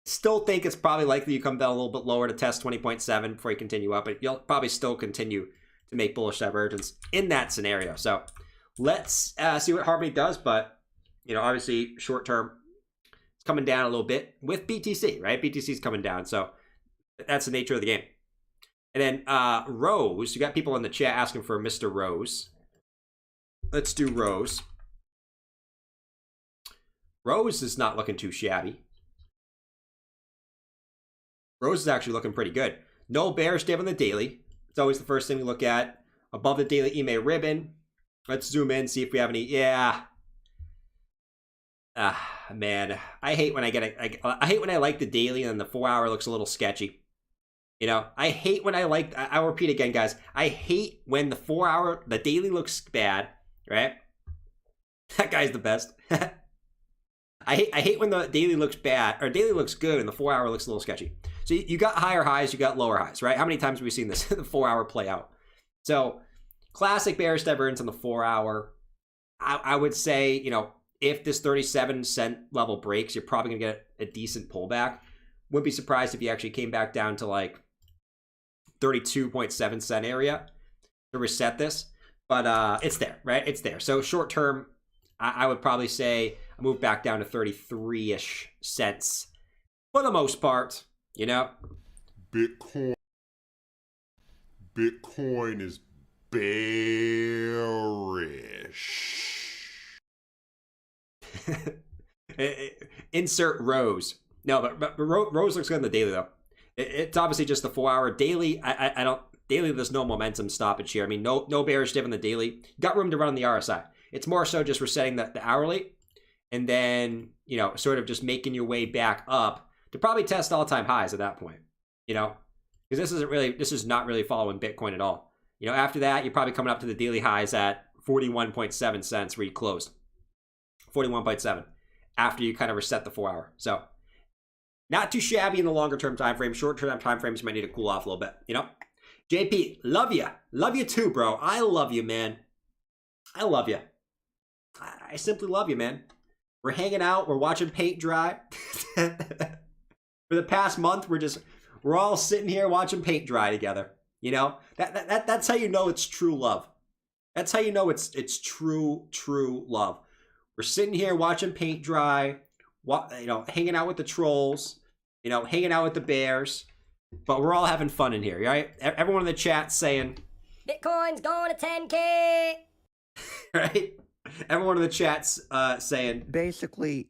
Still think it's probably likely you come down a little bit lower to test 20.7 before you continue up, but you'll probably still continue to make bullish divergence in that scenario. So let's see what Harmony does, but you know, obviously short term, it's coming down a little bit with BTC, right? BTC is coming down, so that's the nature of the game. And then Rose, you got people in the chat asking for Mr. Rose. Let's do Rose. Rose is not looking too shabby. Rose is actually looking pretty good. No bearish div on the daily. It's always the first thing we look at. Above the daily EMA ribbon. Let's zoom in, see if we have any. Yeah. Man, I hate when I get I hate when I like the daily and then the 4 hour looks a little sketchy. You know, I hate when I'll repeat again, guys. I hate when the 4 hour, the daily looks bad, right? That guy's the best. I hate when the daily looks bad, or daily looks good and the 4 hour looks a little sketchy. So you got higher highs, you got lower highs, right? How many times have we seen this, the 4 hour play out? So classic bearish divergence on the 4 hour. I would say, you know, if this 37-cent level breaks, you're probably gonna get a decent pullback. Wouldn't be surprised if you actually came back down to like 32.7 cent area to reset this. But it's there, right? It's there. So short term, I would probably say I move back down to 33-ish cents for the most part, you know? Bitcoin is bearish. Insert Rose. No, but Rose looks good on the daily though. It's obviously just the 4 hour daily. I don't daily. There's no momentum stoppage here. I mean, no bearish div on the daily. You got room to run on the RSI. It's more so just resetting the hourly, and then you know, sort of just making your way back up to probably test all-time highs at that point. You know, because this is not really following Bitcoin at all. You know, after that, you're probably coming up to the daily highs at 41.7 cents where you closed. 41.7 after you kind of reset the 4 hour. So not too shabby in the longer term time frame. Short term time frames you might need to cool off a little bit, you know? JP, love you too, bro. I love you, man. I love you. I simply love you, man. We're hanging out, we're watching paint dry. For the past month, we're all sitting here watching paint dry together. You know? That's how you know it's true love. That's how you know it's true love. We're sitting here watching paint dry, you know, hanging out with the trolls, you know, hanging out with the bears, but we're all having fun in here, right? Everyone in the chat saying, Bitcoin's going to 10K. right? Everyone in the chat's saying, Basically,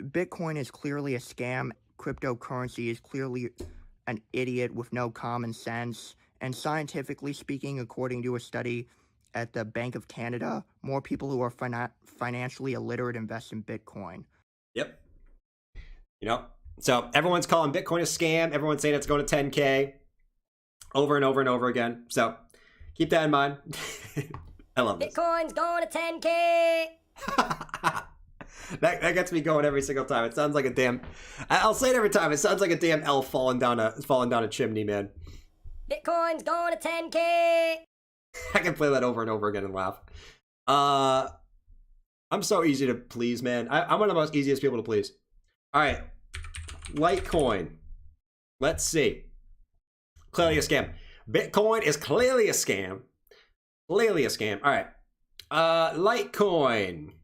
Bitcoin is clearly a scam. Cryptocurrency is clearly an idiot with no common sense. And scientifically speaking, according to a study at the Bank of Canada, more people who are financially illiterate invest in Bitcoin. Yep. You know, so everyone's calling Bitcoin a scam. Everyone's saying it's going to 10K over and over and over again. So keep that in mind. I love this. Bitcoin's going to 10K. That gets me going every single time. It sounds like a damn. I'll say it every time. It sounds like a damn elf falling down a chimney, man. Bitcoin's going to 10K. I can play that over and over again and laugh. I'm so easy to please, man. I'm one of the most easiest people to please. All right, Litecoin. Let's see. Clearly a scam. Bitcoin is clearly a scam. Clearly a scam. All right. Litecoin.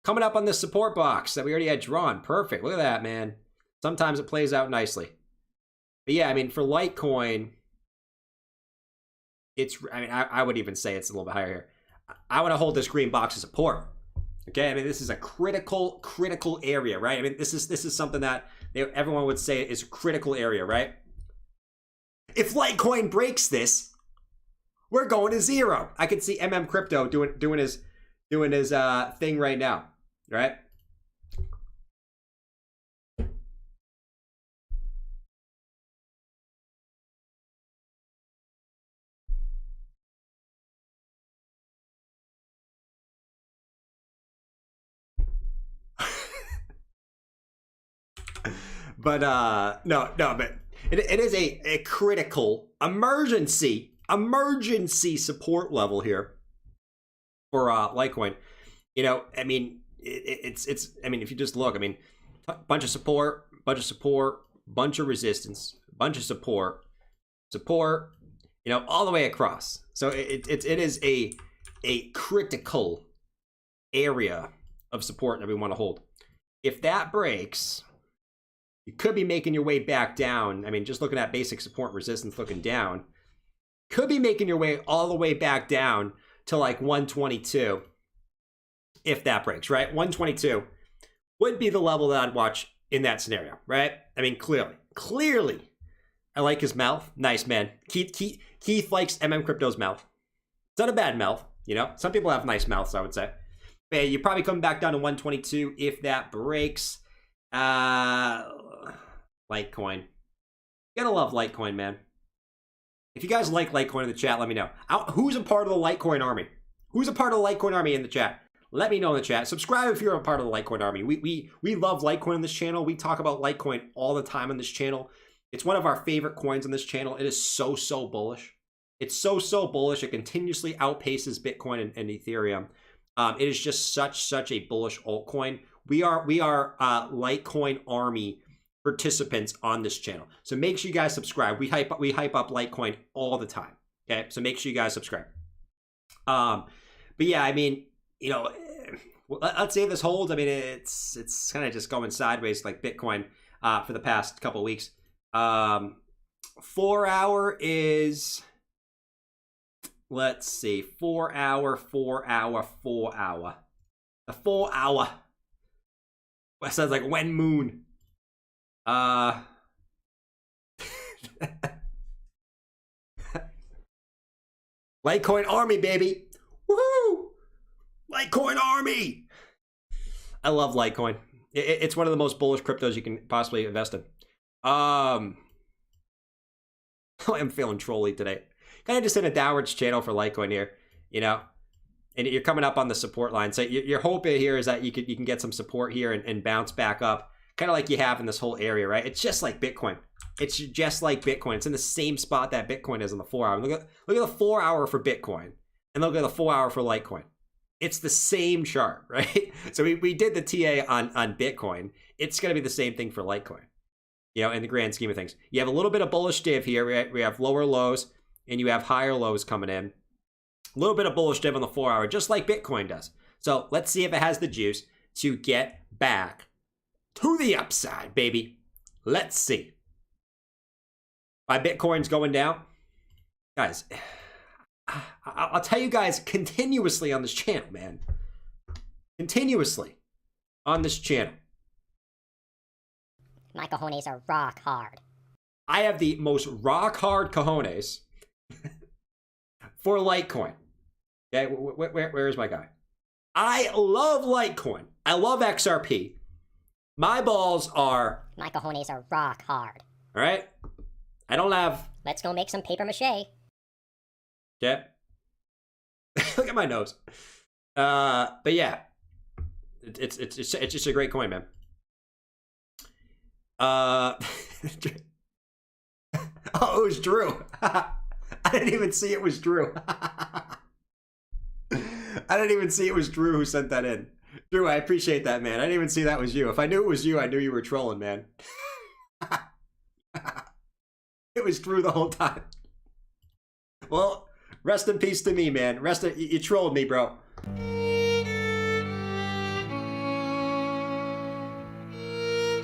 Coming up on this support box that we already had drawn. Perfect. Look at that, man. Sometimes it plays out nicely. But yeah, I mean, for Litecoin, I would even say it's a little bit higher here. I want to hold this green box of support. Okay, I mean, this is a critical area, right? I mean, this is something that everyone would say is a critical area, right? If Litecoin breaks this, we're going to zero. I could see Crypto doing his thing right now, right? But no, but it is a critical emergency support level here for Litecoin. You know, I mean, it's I mean, if you just look, I mean, bunch of support, bunch of resistance, bunch of support, you know, all the way across. So it is a critical area of support that we want to hold. If that breaks, you could be making your way back down. I mean, just looking at basic support and resistance looking down, could be making your way all the way back down to like 122 if that breaks, right? 122 would be the level that I'd watch in that scenario, right? I mean, clearly, I like his mouth. Nice, man. Keith likes Crypto's mouth. It's not a bad mouth, you know? Some people have nice mouths, I would say. But you're probably coming back down to 122 if that breaks. Litecoin. You gotta love Litecoin, man. If you guys like Litecoin in the chat, let me know. Who's a part of the Litecoin army? Who's a part of the Litecoin army in the chat? Let me know in the chat. Subscribe if you're a part of the Litecoin army. We love Litecoin on this channel. We talk about Litecoin all the time on this channel. It's one of our favorite coins on this channel. It is so bullish. It's so bullish. It continuously outpaces Bitcoin and Ethereum. It is just such a bullish altcoin. We are Litecoin army participants on this channel. So make sure you guys subscribe. We hype up Litecoin all the time. Okay, so make sure you guys subscribe. But yeah, I mean, you know, let's say this holds. I mean, it's kind of just going sideways like Bitcoin for the past couple of weeks. 4 hour is, let's see, 4 hour. The 4 hour. That sounds like when moon. Litecoin army, baby. Woohoo! Litecoin army. I love Litecoin. It's one of the most bullish cryptos you can possibly invest in. I'm feeling trolly today. Kind of just in a downwards channel for Litecoin here, you know, and you're coming up on the support line. So your hope here is that you can get some support here and bounce back up, kind of like you have in this whole area, right? It's just like Bitcoin. It's just like Bitcoin. It's in the same spot that Bitcoin is on the 4 hour. Look at the 4 hour for Bitcoin and look at the 4 hour for Litecoin. It's the same chart, right? So we did the TA on Bitcoin. It's going to be the same thing for Litecoin, you know, in the grand scheme of things. You have a little bit of bullish div here. We have lower lows and you have higher lows coming in. A little bit of bullish div on the 4 hour, just like Bitcoin does. So let's see if it has the juice to get back to the upside, baby. Let's see. My Bitcoin's going down. Guys, I'll tell you guys continuously on this channel, man. Continuously on this channel. My cojones are rock hard. I have the most rock hard cojones for Litecoin. Okay, where is my guy? I love Litecoin. I love XRP. My balls are... My cojones are rock hard. All right? I don't have... Let's go make some paper mache. Okay. Look at my nose. But yeah. It's just a great coin, man. Oh, it was Drew. I didn't even see it was Drew. I didn't even see it was Drew who sent that in. Drew, I appreciate that, man. I didn't even see that was you. If I knew it was you, I knew you were trolling, man. It was Drew the whole time. Well, rest in peace to me, man. You trolled me, bro.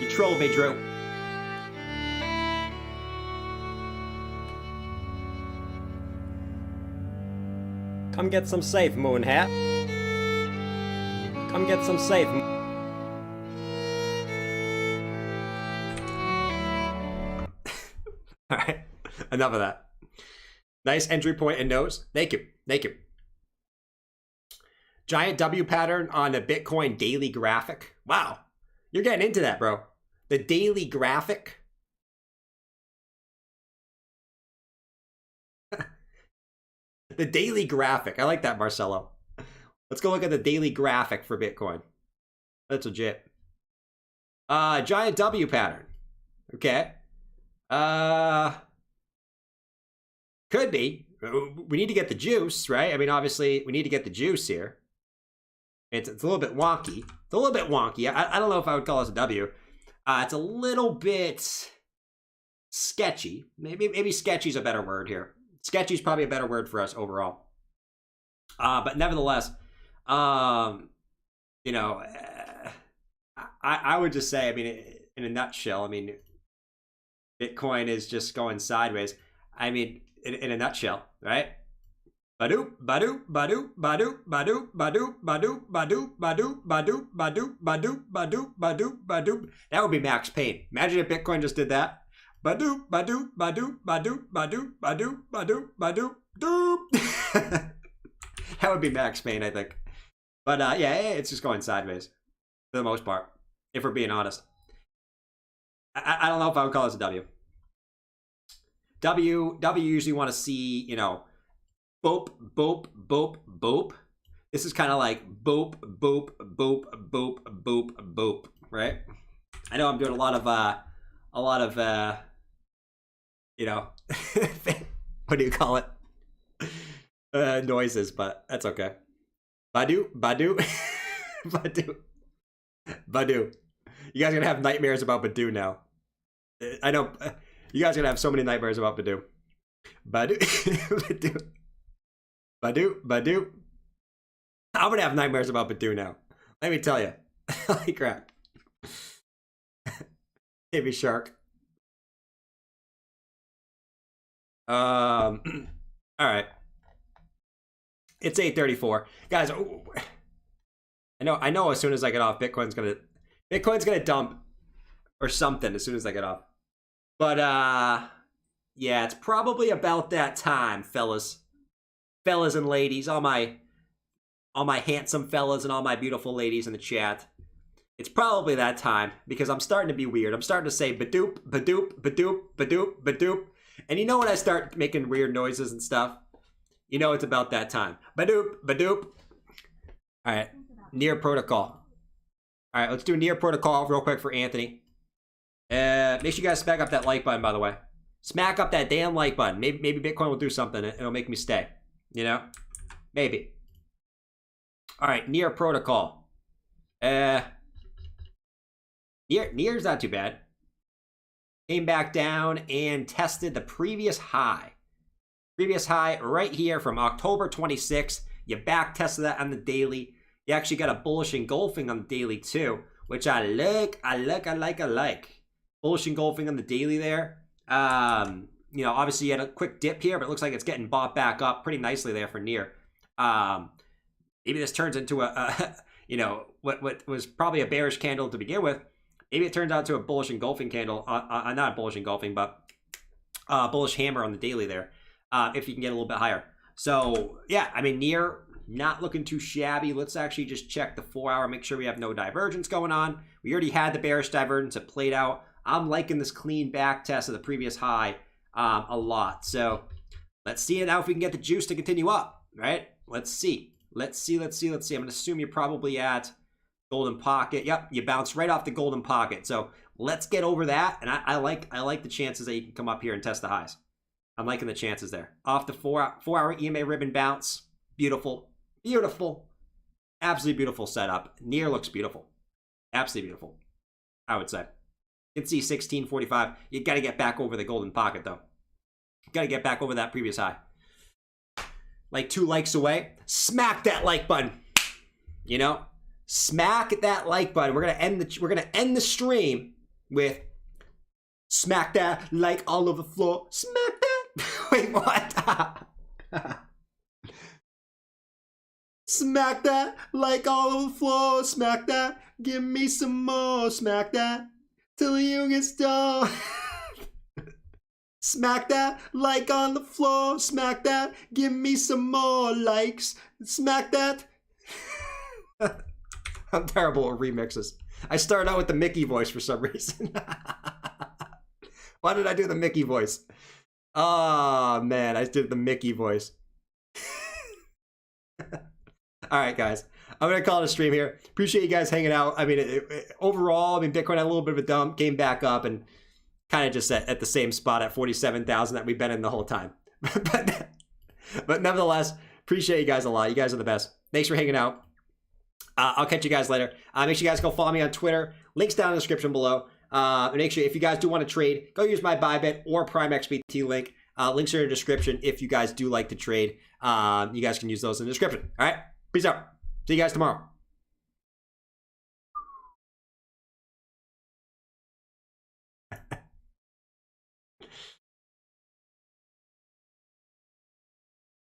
You trolled me, Drew. Come get some safe, Moon Hat. Come get some safe. All right, enough of that. Nice entry point and nose. Thank you. Thank you. Giant W pattern on the Bitcoin daily graphic. Wow, you're getting into that, bro. The daily graphic. The daily graphic. I like that, Marcelo. Let's go look at the daily graphic for Bitcoin. That's legit. Giant W pattern. Okay. Could be. We need to get the juice, right? I mean, obviously, we need to get the juice here. It's a little bit wonky. It's a little bit wonky. I don't know if I would call this a W. It's a little bit sketchy. Maybe sketchy is a better word here. Sketchy is probably a better word for us overall. But nevertheless, you know, I would just say, I mean, in a nutshell, I mean, Bitcoin is just going sideways. I mean, in a nutshell, right? Badu, badu, badu, badu, badu, badu, badu, badu, badu, badu, badu, badu, badu, badu, badu. That would be Max Payne. Imagine if Bitcoin just did that. Badu, badu, badu, badu, badu, badu, badu, badu, doop. That would be Max Payne, I think. But yeah, it's just going sideways for the most part, if we're being honest. I don't know if I would call this a W. W usually want to see, you know, boop, boop, boop, boop. This is kind of like boop, boop, boop, boop, boop, boop, right? I know I'm doing a lot of, you know, what do you call it? Noises, but that's okay. Badu, Badu, Badu, Badu. You guys are gonna have nightmares about Badu now. I know you guys are gonna have so many nightmares about Badu. Badu, Badu, Badu, Badu. I'm gonna have nightmares about Badu now. Let me tell you. Holy crap. Baby shark. All right. It's 8:34, guys. I know. As soon as I get off, Bitcoin's gonna dump or something as soon as I get off. But yeah, it's probably about that time, fellas and ladies, all my handsome fellas and all my beautiful ladies in the chat. It's probably that time because I'm starting to be weird. I'm starting to say badoop, badoop, badoop, badoop, badoop. And you know when I start making weird noises and stuff? You know it's about that time. Badoop, badoop. All right, Near Protocol. All right, let's do Near Protocol real quick for Anthony. Make sure you guys smack up that like button, by the way. Smack up that damn like button. Maybe Bitcoin will do something. It'll make me stay. You know? Maybe. All right, Near Protocol. Near's not too bad. Came back down and tested the previous high. Previous high right here from October 26th. You back tested that on the daily. You actually got a bullish engulfing on the daily too, which I like. Bullish engulfing on the daily there. You know, obviously you had a quick dip here, but it looks like it's getting bought back up pretty nicely there for Near. Maybe this turns into a you know, what was probably a bearish candle to begin with. Maybe it turns out to a bullish engulfing candle. Not bullish engulfing, but bullish hammer on the daily there. If you can get a little bit higher. So yeah, I mean, Near not looking too shabby. Let's actually just check the 4 hour, make sure we have no divergence going on. We already had the bearish divergence. It played out. I'm liking this clean back test of the previous high a lot. So let's see now if we can get the juice to continue up, right? Let's see. I'm gonna assume you're probably at golden pocket. Yep, you bounced right off the golden pocket. So let's get over that. And I like the chances that you can come up here and test the highs. I'm liking the chances there. Off the 4 hour EMA ribbon bounce. Beautiful. Beautiful. Absolutely beautiful setup. Near looks beautiful. Absolutely beautiful, I would say. You can see 1645. You got to get back over the golden pocket, though. You got to get back over that previous high. Like 2 likes away. Smack that like button. You know, smack that like button. We're gonna end the stream with smack that like all over the floor. Smack that. Wait, what? Smack that like all over the floor. Smack that. Give me some more. Smack that till you get stoned. Smack that like on the floor. Smack that. Give me some more likes. Smack that. I'm terrible at remixes. I started out with the Mickey voice for some reason. Why did I do the Mickey voice? Oh, man, I did the Mickey voice. All right, guys. I'm going to call it a stream here. Appreciate you guys hanging out. I mean, overall, Bitcoin had a little bit of a dump, came back up, and kind of just at the same spot at 47,000 that we've been in the whole time. but nevertheless, appreciate you guys a lot. You guys are the best. Thanks for hanging out. I'll catch you guys later. Make sure you guys go follow me on Twitter. Links down in the description below. Make sure if you guys do want to trade, go use my Bybit or Prime XBT link. Links are in the description if you guys do like to trade. You guys can use those in the description. All right. Peace out. See you guys tomorrow.